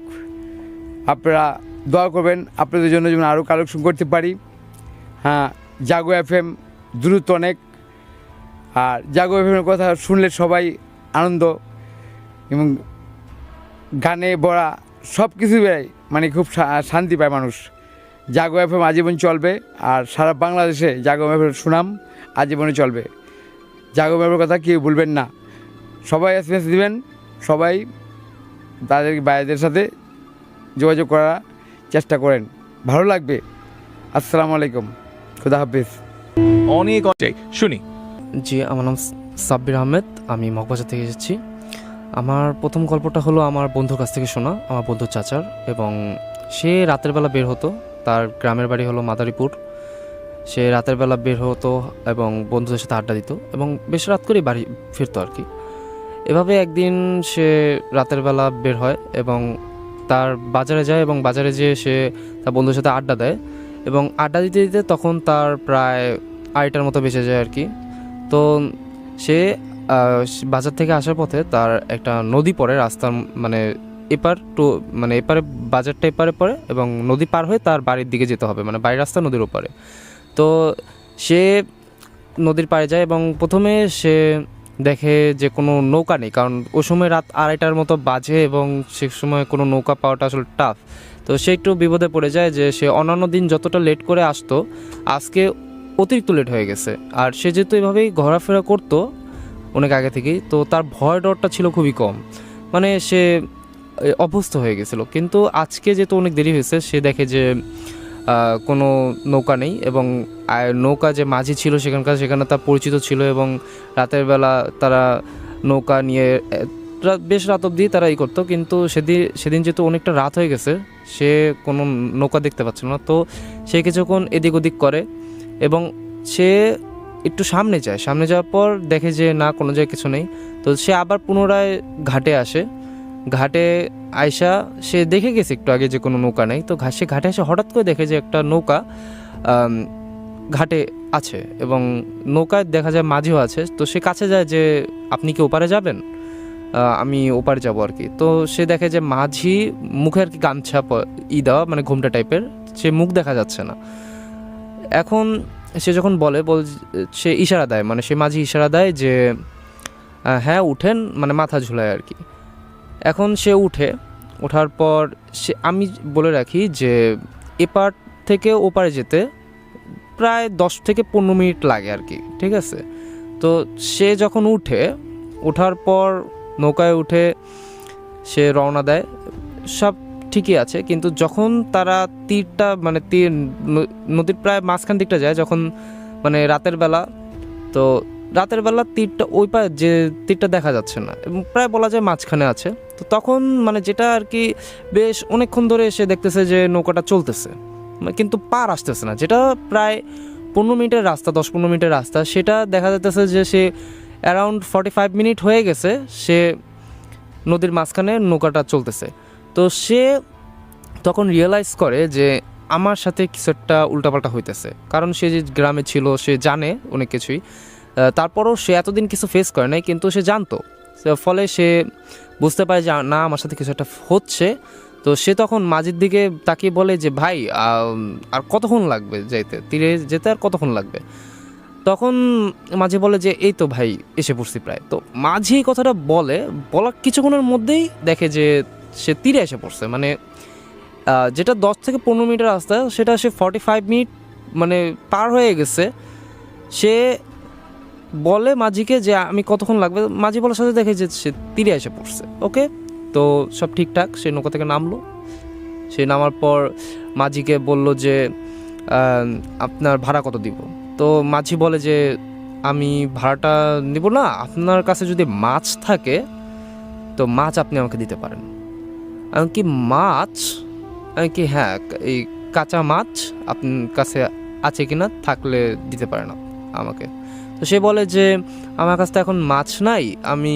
আপনারা দোয়া করবেন আপনাদের জন্য যেমন আরও কালেকশন করতে পারি। হ্যাঁ, জাগো FM দ্রুত অনেক, আর জাগো FM-এর কথা শুনলে সবাই আনন্দ এবং গানে ভরা সব কিছু বেড়ায়, মানে খুব শান্তি পায় মানুষ। জাগো FM আজীবন চলবে, আর সারা বাংলাদেশে জাগো FM সুনাম আজীবনে চলবে। জাগো FM কথা কেউ ভুলবেন না। সবাই SMS দিবেন, সবাই তাদের বাইরেদের সাথে যোগাযোগ করার চেষ্টা করেন, ভালো লাগবে। আসসালামু আলাইকুম, খুদা হাফিজ। অনেক শুনি। জি, আমার নাম সাব্বির আহমেদ, আমি মগবাজার থেকে এসেছি। আমার প্রথম গল্পটা হলো আমার বন্ধুর কাছ থেকে শোনা, আমার বন্ধু চাচার। এবং সে রাতের বেলা বের হতো, তার গ্রামের বাড়ি হলো মাদারীপুর। সে রাতের বেলা বের হতো এবং বন্ধুদের সাথে আড্ডা দিত এবং বেশ রাত করেই বাড়ি ফিরতো আর কি। এভাবে একদিন সে রাতের বেলা বের হয় এবং তার বাজারে যায় এবং বাজারে যেয়ে সে তার বন্ধুর সাথে আড্ডা দেয় এবং আড্ডা দিতে দিতে তখন তার প্রায় 8টার মতো বেঁচে যায় আর কি। তো সে বাজার থেকে আসার পথে তার একটা নদী পড়ে রাস্তার, মানে এপার টু মানে এপারে বাজারটা এপারে পড়ে এবং নদী পার হয়ে তার বাড়ির দিকে যেতে হবে, মানে বাড়ির রাস্তা নদীর ওপারে। তো সে নদীর পাড়ে যায় এবং প্রথমে সে দেখে যে কোনো নৌকা নেই, কারণ ওই সময় রাত 2:30টার মতো বাজে এবং সে সময় কোনো নৌকা পাওয়াটা আসলে টাফ। তো সে একটু বিপদে পড়ে যায় যে সে অন্যান্য দিন যতটা লেট করে আসতো আজকে অতিরিক্ত লেট হয়ে গেছে। আর সে যেহেতু এভাবেই ঘোরাফেরা করতো অনেক আগে থেকেই, তো তার ভয় ডরটা ছিল খুবই কম, মানে সে অভ্যস্ত হয়ে গেছিলো। কিন্তু আজকে যেহেতু অনেক দেরি হয়েছে, সে দেখে যে কোনো নৌকা নেই এবং নৌকা যে মাঝি ছিল সেখানে তার পরিচিত ছিল এবং রাতের বেলা তারা নৌকা নিয়ে বেশ রাত অবধি তারা করতো। কিন্তু সেদিন যেহেতু অনেকটা রাত হয়ে গেছে, সে কোনো নৌকা দেখতে পাচ্ছিল না। তো সে কিছুক্ষণ এদিক ওদিক করে এবং সে একটু সামনে যাওয়ার পর দেখে যে না, কোনো জায়গায় কিছু নেই। তো সে আবার পুনরায় ঘাটে আসে। ঘাটে আয়সা সে দেখে গেছে একটু আগে যে কোনো নৌকা নেই। তো সে ঘাটে এসে হঠাৎ করে দেখে যে একটা নৌকা ঘাটে আছে এবং নৌকায় দেখা যায় মাঝিও আছে। তো সে কাছে যায় যে আপনি কি ওপারে যাবেন? আমি ওপারে যাবো আর কি। তো সে দেখে যে মাঝি মুখে আর কি গামছা দেওয়া, মানে ঘোমটা টাইপের, সে মুখ দেখা যাচ্ছে না। এখন সে যখন সে ইশারা দেয়, মানে সে মাঝি ইশারা দেয় যে হ্যাঁ উঠেন, মানে মাথা ঝুলায় আর কি। এখন সে ওঠার পর আমি বলে রাখি যে এপার থেকে ওপারে যেতে প্রায় 10 থেকে 15 মিনিট লাগে আর কি, ঠিক আছে। তো সে যখন ওঠার পর নৌকায় উঠে সে রওনা দেয়, সব ঠিকই আছে। কিন্তু যখন তারা নদীর প্রায় মাঝখান দিকটা যায়, যখন মানে রাতের বেলা তীরটা ওই পায়ে যে তীরটা দেখা যাচ্ছে না এবং প্রায় বলা যায় মাঝখানে আছে। তো তখন মানে যেটা আর কি বেশ অনেকক্ষণ ধরে সে দেখতেছে যে নৌকাটা চলতেছে কিন্তু পার আসতেছে না, যেটা প্রায় 15 মিনিটের রাস্তা, 10-15 মিনিটের রাস্তা, সেটা দেখা যাচ্ছে যে সে অ্যারাউন্ড 45 মিনিট হয়ে গেছে সে নদীর মাঝখানে নৌকাটা চলতেছে। তো সে তখন রিয়েলাইজ করে যে আমার সাথে কিছু একটা উল্টাপাল্টা হইতেছে, কারণ সে যে গ্রামে ছিল সে জানে অনেক কিছুই। তারপরও সে এতদিন কিছু ফেস করে নাই, কিন্তু সে জানতো, ফলে সে বুঝতে পারে যে না, আমার সাথে কিছু একটা হচ্ছে। তো সে তখন মাঝির দিকে তাকিয়ে বলে যে ভাই আর কতক্ষণ লাগবে তীরে যেতে, আর কতক্ষণ লাগবে? তখন মাঝি বলে যে এই তো ভাই এসে পড়ছি প্রায়। তো মাঝি কথাটা বলার কিছুক্ষণের মধ্যেই দেখে যে সে তীরে এসে পড়ছে, মানে যেটা 10 থেকে 15 মিনিটের রাস্তা সেটা সে 45 মিনিট মানে পার হয়ে গেছে। সে বলে মাঝিকে যে আমি কতক্ষণ লাগবে, মাঝি বলার সাথে দেখে যে সে তীরে এসে পড়ছে। ওকে, তো সব ঠিকঠাক, সে নৌকা থেকে নামলো। সে নামার পর মাঝিকে বলল যে আপনার ভাড়া কত দিব? তো মাঝি বলে যে আমি ভাড়াটা নিব না, আপনার কাছে যদি মাছ থাকে তো মাছ আপনি আমাকে দিতে পারেন। আমি কি মাছ? আমি কি হ্যাঁ, এই কাঁচা মাছ আপনার কাছে আছে কিনা, থাকলে দিতে পারেন আমাকে। তো সে বলে যে আমার কাছে তো এখন মাছ নাই, আমি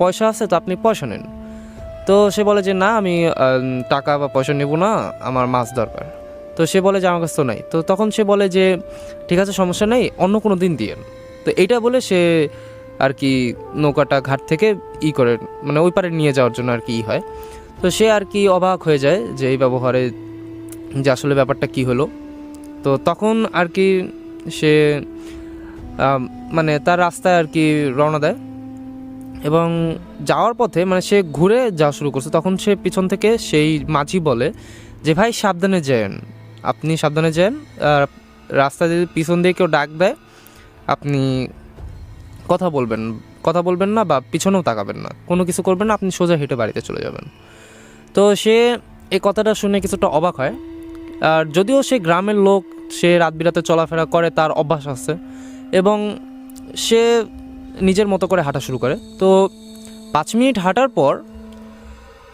পয়সা আছে, তো আপনি পয়সা নেন। তো সে বলে যে না আমি টাকা বা পয়সা নেব না, আমার মাছ দরকার। তো সে বলে যে আমার কাছে তো নাই। তো তখন সে বলে যে ঠিক আছে সমস্যা নেই, অন্য কোনো দিন দিয়েন। তো এইটা বলে সে আর কি নৌকাটা ঘাট থেকে করে মানে ওই পারে নিয়ে যাওয়ার জন্য আর কি হয়। তো সে আর কি অবাক হয়ে যায় যে এই ব্যবহারে যে আসলে ব্যাপারটা কি হলো। তো তখন আর কি সে মানে তার রাস্তায় আর কি রওনা দেয় এবং যাওয়ার পথে মানে সে ঘুরে যাওয়া শুরু করছে। তখন সে পিছন থেকে সেই মাঝি বলে যে ভাই সাবধানে যান, আপনি সাবধানে যান, রাস্তা যদি পিছন দিয়ে কেউ ডাক দেয় আপনি কথা বলবেন না বা পিছনেও তাকাবেন না, কোনো কিছু করবেন না, আপনি সোজা হেঁটে বাড়িতে চলে যাবেন। তো সে এই কথাটা শুনে কিছুটা অবাক হয়। আর যদিও সে গ্রামের লোক, সে রাত বিরাতে চলাফেরা করে, তার অভ্যাস আছে এবং সে নিজের মতো করে হাঁটা শুরু করে। তো 5 মিনিট হাঁটার পর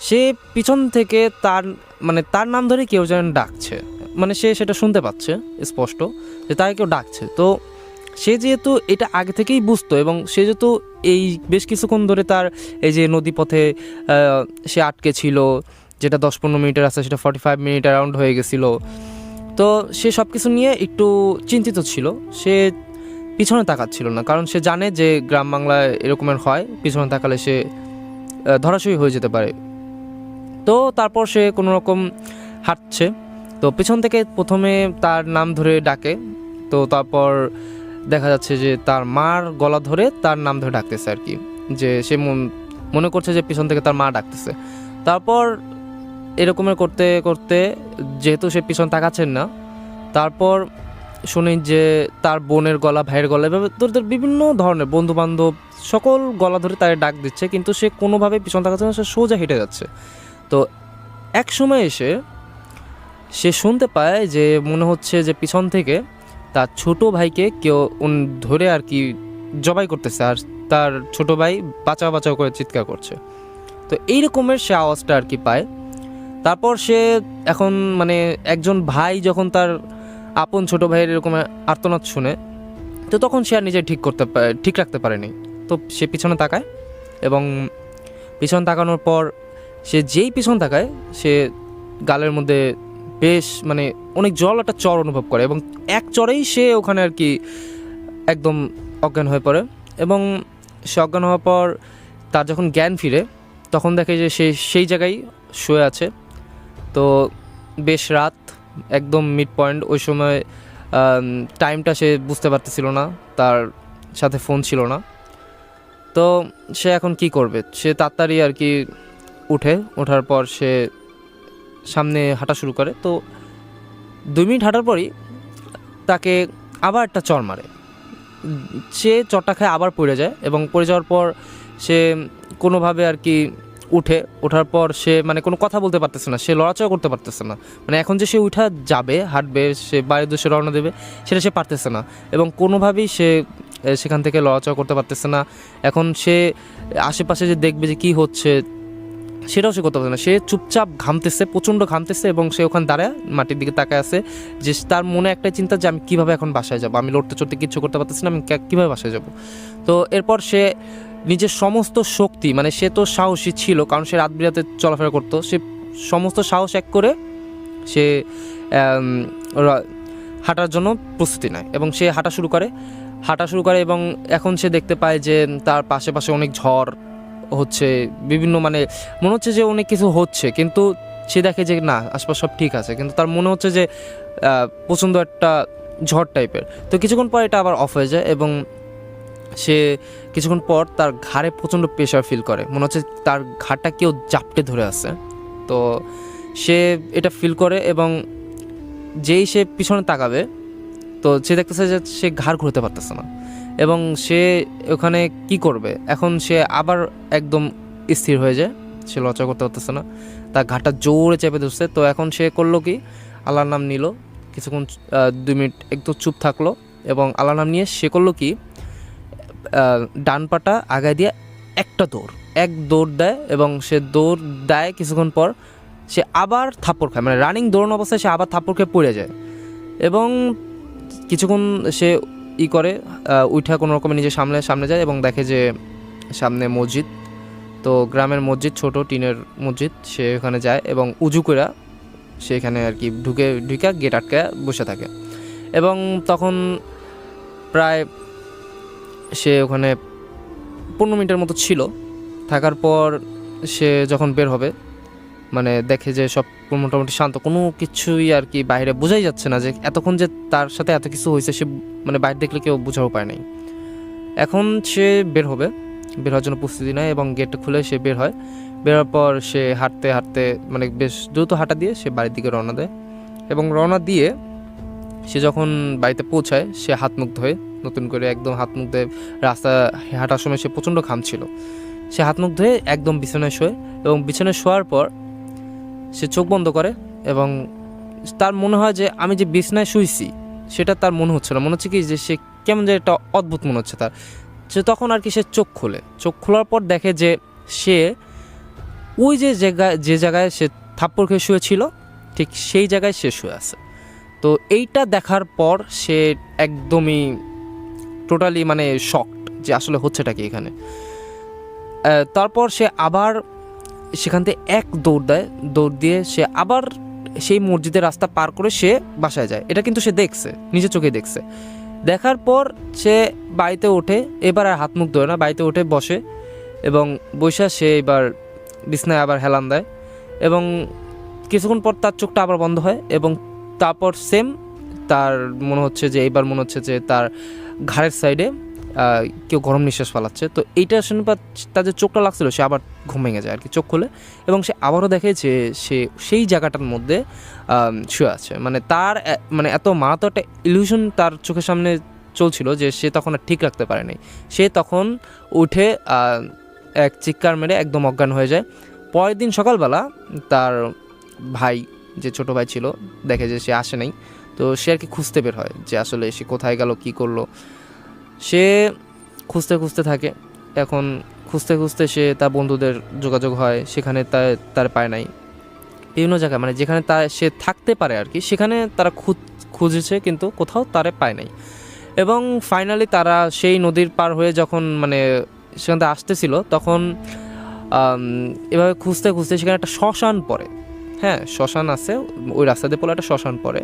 সে পিছন থেকে তার নাম ধরে কেউ যেন ডাকছে, মানে সে সেটা শুনতে পাচ্ছে স্পষ্ট যে তাকে কেউ ডাকছে। তো সে যেহেতু এটা আগে থেকেই বুঝতো এবং সে যেহেতু এই বেশ কিছুক্ষণ ধরে তার এই যে নদীপথে সে আটকে ছিল, যেটা 10-15 মিনিটের রাস্তা সেটা 45 মিনিট অ্যারাউন্ড হয়ে গেছিলো। তো সে সব কিছু নিয়ে একটু চিন্তিত ছিল। সে পিছনে তাকাচ্ছিল না, কারণ সে জানে যে গ্রাম বাংলায় এরকমের হয়, পিছনে তাকালে সে ধরাশয়ী হয়ে যেতে পারে। তো তারপর সে কোনো রকম হাঁটছে। তো পিছন থেকে প্রথমে তার নাম ধরে ডাকে। তো তারপর দেখা যাচ্ছে যে তার মার গলা ধরে তার নাম ধরে ডাকতেছে আর কি, যে সে মনে করছে যে পিছন থেকে তার মা ডাকতেছে। তারপর এরকমের করতে করতে যেহেতু সে পিছন তাকাচ্ছেন না, তারপর শুনি যে তার বোনের গলা, ভাইয়ের গলা, এভাবে তোর বিভিন্ন ধরনের বন্ধু বান্ধব সকল গলা ধরে তার ডাক দিচ্ছে, কিন্তু সে কোনোভাবে পিছন তাকাচ্ছে না, সে সোজা হেঁটে যাচ্ছে। তো এক সময় এসে সে শুনতে পায় যে মনে হচ্ছে যে পিছন থেকে তার ছোট ভাইকে কেউ ধরে আর কি জবাই করতেছে, আর তার ছোট ভাই বাঁচাও বাঁচাও করে চিৎকার করছে। তো এই রকমের সে আওয়াজটা আর কি পায়। তারপর সে এখন মানে একজন ভাই যখন তার আপন ছোট ভাইয়ের এরকম আর্তনাদ শুনে, তো তখন সে আর নিজে ঠিক রাখতে পারেনি। তো সে পিছনে তাকায় এবং পিছন তাকানোর পর সে যেই পিছন তাকায় সে গালের মধ্যে বেশ মানে অনেক জল একটা চর অনুভব করে এবং এক চরেই সে ওখানে আর কি একদম অজ্ঞান হয়ে পড়ে। এবং সে অজ্ঞান হওয়ার পর তার যখন জ্ঞান ফিরে তখন দেখে যে সে সেই জায়গায় শুয়ে আছে। তো বেশ রাত, একদম মিড পয়েন্ট। ওই সময় টাইমটা সে বুঝতে পারতেছিল না, তার সাথে ফোন ছিল না। তো সে এখন কি করবে, সে তাড়াতাড়ি আর কি ওঠার পর সে সামনে হাঁটা শুরু করে। তো 2 মিনিট হাঁটার পরই তাকে আবার একটা চর মারে। সে চরটা খায় আবার পড়ে যায় এবং পড়ে যাওয়ার পর সে কোনোভাবে আর কি ওঠার পর সে মানে কোনো কথা বলতে পারতেছে না, সে লড়াচড়া করতে পারতেছে না। মানে এখন যে সে উঠা যাবে, হাঁটবে, সে বাড়ির দেশে রওনা দেবে, সেটা সে পারতেছে না এবং কোনোভাবেই সে সেখান থেকে লড়াচড়া করতে পারতেছে না। এখন সে আশেপাশে যে দেখবে যে কী হচ্ছে সেটাও সে করতে পারছে না। সে চুপচাপ ঘামতেছে, প্রচণ্ড ঘামতেছে এবং সে ওখানে দাঁড়ায় মাটির দিকে তাকায় আছে, যে তার মনে একটা চিন্তা যে আমি কীভাবে এখন বাসায় যাবো, আমি লড়তে চড়তে কিচ্ছু করতে পারতেছি না, আমি কীভাবে বাসায় যাব। তো এরপর সে নিজের সমস্ত শক্তি, মানে সে তো সাহসী ছিল কারণ সে রাত বিরাতে চলাফেরা করতো, সে সমস্ত সাহস এক করে সে হাঁটার জন্য প্রস্তুতি নেয় এবং সে হাঁটা শুরু করে এবং এখন সে দেখতে পায় যে তার পাশে অনেক ঝড় হচ্ছে, বিভিন্ন মানে মনে হচ্ছে যে অনেক কিছু হচ্ছে, কিন্তু সে দেখে যে না আশপাশ সব ঠিক আছে, কিন্তু তার মনে হচ্ছে যে প্রচণ্ড একটা ঝড় টাইপের। তো কিছুক্ষণ পর এটা আবার অফ হয়ে যায় এবং সে কিছুক্ষণ পর তার ঘাড়ে প্রচণ্ড প্রেশার ফিল করে, মনে হচ্ছে তার ঘাড়টা কেউ জাপটে ধরে আছে। তো সে এটা ফিল করে এবং যেই সে পিছনে তাকাবে তো সে দেখতেছে যে সে ঘাড় ঘুরতে পারতেছে না এবং সে ওখানে কি করবে। এখন সে আবার একদম স্থির হয়ে যায়, সে লড়াচড়া করতে পারতেছে না, তার ঘাড়টা জোরে চেপে ধরছে। তো এখন সে করলো কি, আল্লাহর নাম নিল, কিছুক্ষণ 2 মিনিট একদম চুপ থাকলো এবং আল্লাহর নাম নিয়ে সে করলো কি, ডান পাটা আগায় দিয়ে এক দৌড় দেয় এবং সে দৌড় দেয়। কিছুক্ষণ পর সে আবার থাপ্পড় খায়, মানে রানিং দৌড়ানো অবস্থায় সে আবার থাপ্পড় খেয়ে পড়ে যায় এবং কিছুক্ষণ সে করে উঠা কোনো রকমের নিজের সামনে যায় এবং দেখে যে সামনে মসজিদ। তো গ্রামের মসজিদ, ছোট টিনের মসজিদ, সে ওখানে যায় এবং উজু করে সেখানে আর কি ঢুকে গেট আটকে বসে থাকে। এবং তখন প্রায় সে ওখানে 15 মিনিটের মতো ছিল। থাকার পর সে যখন বের হবে, মানে দেখে যে সব মোটামুটি শান্ত, কোনো কিছুই আর কি বাইরে বোঝাই যাচ্ছে না যে এতক্ষণ যে তার সাথে এত কিছু হয়েছে, সে মানে বাইরে দেখলে কেউ বোঝার উপায় নেই। এখন সে বের হওয়ার জন্য প্রস্তুতি নেয় এবং গেট খুলে সে বের হয়। বের হওয়ার পর সে হাঁটতে হাঁটতে মানে বেশ দ্রুত হাঁটা দিয়ে সে বাড়ির দিকে রওনা দেয়। এবং রওনা দিয়ে সে যখন বাড়িতে পৌঁছায়, সে হাত মুখ ধোয়, নতুন করে একদম হাত মুখ ধুয়ে, রাস্তা হাঁটার সময় সে প্রচণ্ড ঘামছিল, সে হাত মুখ ধুয়ে একদম বিছানায় শোয়। এবং বিছানায় শোয়ার পর সে চোখ বন্ধ করে এবং তার মনে হয় যে আমি যে বিছানায় শুয়েছি সেটা তার মনে হচ্ছে না, মনে হচ্ছে কি যে সে কেমন যে একটা অদ্ভুত মনে হচ্ছে তার। সে তখন আর কি সে চোখ খোলার পর দেখে যে সে ওই যে জায়গায় সে থাপ্পড় খেয়ে শুয়েছিল ঠিক সেই জায়গায় সে শুয়ে আছে। তো এইটা দেখার পর সে একদমই টোটালি মানে শকড যে আসলে হচ্ছেটা কি এখানে। তারপর সে আবার সেখান থেকে এক দৌড় দিয়ে সে আবার সেই মসজিদের রাস্তা পার করে সে বাসায় যায়। এটা কিন্তু সে দেখছে, নিজের চোখে দেখছে। দেখার পর সে বাড়িতে ওঠে, এবার আর হাত মুখ ধোয় না, বাড়িতে উঠে বসে এবং বৈশা সে এবার বিছনায় আবার হেলান দেয় এবং কিছুক্ষণ পর তার চোখটা আবার বন্ধ হয় এবং তারপর সেম তার মনে হচ্ছে যে তার ঘাড়ের সাইডে কেউ গরম নিঃশ্বাস ফেলাচ্ছে। তো এইটা শুনে তার যে চোখটা লাগছিল সে আবার ঘুম ভেঙে যায় আর কি, চোখ খুলে এবং সে আবারও দেখে যে সে সেই জায়গাটার মধ্যে শুয়ে আছে। মানে তার মানে এত মারাত্মক একটা ইলিউশন তার চোখের সামনে চলছিল যে সে তখন আর ঠিক রাখতে পারেনি। সে তখন উঠে এক চিৎকার মেরে একদম অজ্ঞান হয়ে যায়। পরের দিন সকালবেলা তার ভাই, যে ছোট ভাই ছিল, দেখে যে সে আসে নাই। তো সে আর কি খুঁজতে বের হয় যে আসলে সে কোথায় গেল, কী করলো। সে খুঁজতে থাকে। এখন খুঁজতে সে তার বন্ধুদের যোগাযোগ হয়, সেখানে তার পায় নাই। বিভিন্ন জায়গায় মানে যেখানে সে থাকতে পারে আর কি, সেখানে তারা খুঁজেছে কিন্তু কোথাও তারে পায় নাই। এবং ফাইনালি তারা সেই নদীর পার হয়ে যখন মানে সেখান থেকে আসতেছিল, তখন এভাবে খুঁজতে সেখানে একটা শ্মশান পড়ে। হ্যাঁ, শ্মশান আছে ওই রাস্তা দিয়ে পড়ে, একটা শ্মশান পড়ে।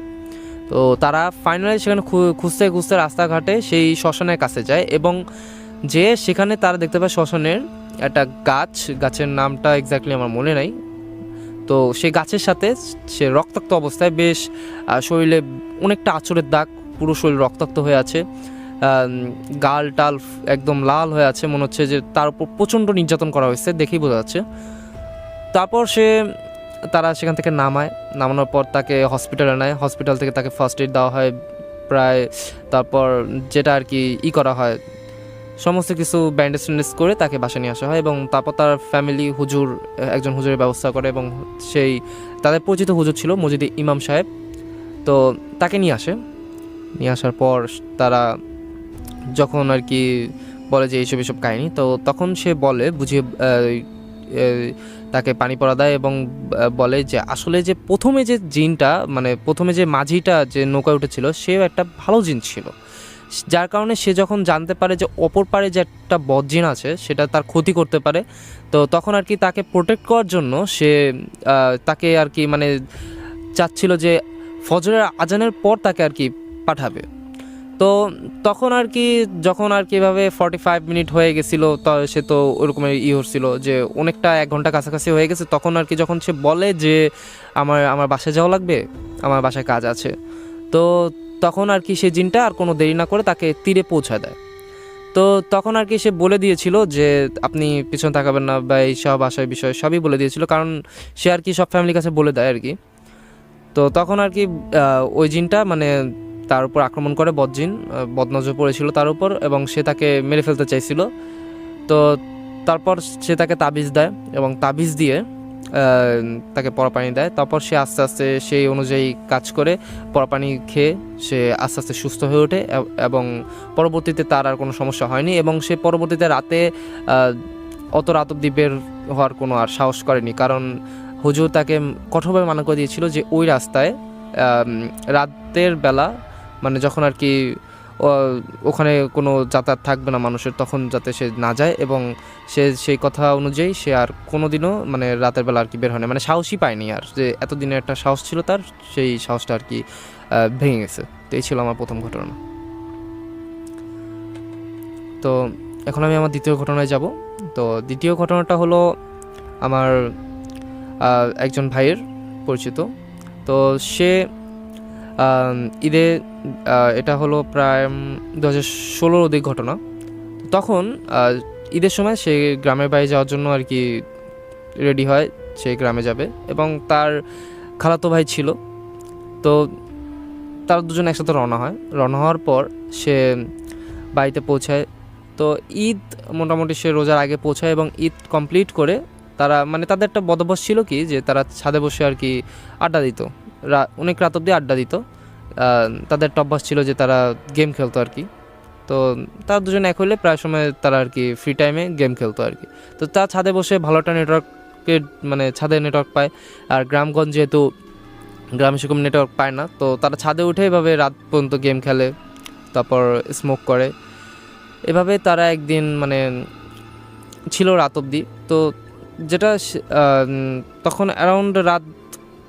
তো তারা ফাইনালি সেখানে খুঁজতে রাস্তাঘাটে সেই শ্মশানের কাছে যায় এবং যে সেখানে তারা দেখতে পায় শ্মশানের একটা গাছের নামটা এক্স্যাক্টলি আমার মনে নাই। তো সেই গাছের সাথে সে রক্তাক্ত অবস্থায়, বেশ শরীরে অনেকটা আঁচড়ের দাগ, পুরো শরীর রক্তাক্ত হয়ে আছে, গাল টাল একদম লাল হয়ে আছে, মনে হচ্ছে যে তার উপর প্রচণ্ড নির্যাতন করা হয়েছে, দেখেই বোঝা যাচ্ছে। তারপর তারা সেখান থেকে নামানোর পর তাকে হসপিটালে নেয়। হসপিটাল থেকে তাকে ফার্স্ট এড দেওয়া হয় প্রায়। তারপর যেটা আর কি করা হয়, সমস্ত কিছু ব্যান্ডেজ করে তাকে বাসায় নিয়ে আসা হয় এবং তারপর তার ফ্যামিলি একজন হুজুরের ব্যবস্থা করে এবং তাদের পরিচিত হুজুর ছিল মসজিদে ইমাম সাহেব। তো তাকে নিয়ে আসার পর তারা যখন আর কি বলে যে এইসব কাহিনি, তো তখন সে বলে বুঝিয়ে তাকে পানি পড়া দেয় এবং বলে যে আসলে যে প্রথমে যে জিনটা, মানে প্রথমে যে মাঝিটা যে নৌকায় উঠেছিল, সেও একটা ভালো জিন ছিল, যার কারণে সে যখন জানতে পারে যে অপর পারে যে একটা বদজিন আছে, সেটা তার ক্ষতি করতে পারে। তো তখন আর কি তাকে প্রোটেক্ট করার জন্য সে তাকে আর কি মানে চাচ্ছিল যে ফজরের আজানের পর তাকে আর কি পাঠাবে। তো তখন আর কি যখন আর কি এভাবে 45 মিনিট হয়ে গেছিলো, তো সে তো ওরকমের হচ্ছিল যে অনেকটা 1 ঘন্টা কাছাকাছি হয়ে গেছে। তখন আর কি যখন সে বলে যে আমার বাসায় যাওয়া লাগবে, আমার বাসায় কাজ আছে, তো তখন আর কি সে জিনটা আর কোনো দেরি না করে তাকে তীরে পৌঁছায় দেয়। তো তখন আর কি সে বলে দিয়েছিল যে আপনি পিছনে তাকাবেন না বা এই সব আশায় বিষয় সবই বলে দিয়েছিল, কারণ সে আর কি সব ফ্যামিলির কাছে বলে দেয় আর কি। তো তখন আর কি ওই জিনটা মানে তার উপর আক্রমণ করে, বদনজর পড়েছিল তার উপর এবং সে তাকে মেরে ফেলতে চাইছিল। তো তারপর সে তাকে তাবিজ দেয় এবং তাবিজ দিয়ে তাকে পরা পানি দেয়। তারপর সে আস্তে আস্তে সেই অনুযায়ী কাজ করে পরা পানি খেয়ে সে আস্তে আস্তে সুস্থ হয়ে ওঠে এবং পরবর্তীতে তার আর কোনো সমস্যা হয়নি এবং সে পরবর্তীতে রাতে অত রাত অবধি বের হওয়ার কোনো আর সাহস করেনি, কারণ হুজুর তাকে কঠোরভাবে মানা করে দিয়েছিল যে ওই রাস্তায় রাতের বেলা মানে যখন আর কি ওখানে কোনো যাতায়াত থাকবে না মানুষের, তখন যাতে সে না যায়, এবং সে সেই কথা অনুযায়ী সে আর কোনোদিনও মানে রাতের বেলা আর কি বের হয় না, মানে সাহসই পায়নি আর, যে এতদিনের একটা সাহস ছিল তার, সেই সাহসটা আর কি ভেঙে গেছে। তো এই ছিল আমার প্রথম ঘটনা। তো এখন আমি আমার দ্বিতীয় ঘটনায় যাব। তো দ্বিতীয় ঘটনাটা হলো আমার একজন ভাইয়ের পরিচিত। তো সে ঈদে, এটা হলো প্রায় 2016 অধিক ঘটনা। তখন ঈদের সময় সে গ্রামের বাড়ি যাওয়ার জন্য আর কি রেডি হয়, সে গ্রামে যাবে, এবং তার খালাতো ভাই ছিল। তো তারা দুজন একসাথে রওনা হয়। রওনা হওয়ার পর সে বাড়িতে পৌঁছায়। তো ঈদ মোটামুটি সে রোজার আগে পৌঁছায়, এবং ঈদ কমপ্লিট করে তারা মানে তাদের একটা বদভ্যাস ছিল কি, যে তারা ছাদে বসে আর কি আড্ডা দিত, অনেক রাত অবধি আড্ডা দিত। তাদের একটা অভ্যাস ছিল যে তারা গেম খেলতো আর কি। তো তারা দুজন এক হইলে প্রায় সময় তারা আর কি ফ্রি টাইমে গেম খেলতো আর কি। তো তার ছাদে বসে ভালো একটা নেটওয়ার্কের মানে ছাদে নেটওয়ার্ক পায়, আর গ্রামগঞ্জ যেহেতু গ্রামে সেরকম নেটওয়ার্ক পায় না, তো তারা ছাদে উঠে এভাবে রাত পর্যন্ত গেম খেলে, তারপর স্মোক করে। এভাবে তারা একদিন মানে ছিল রাত অবধি। তো যেটা তখন অ্যারাউন্ড রাত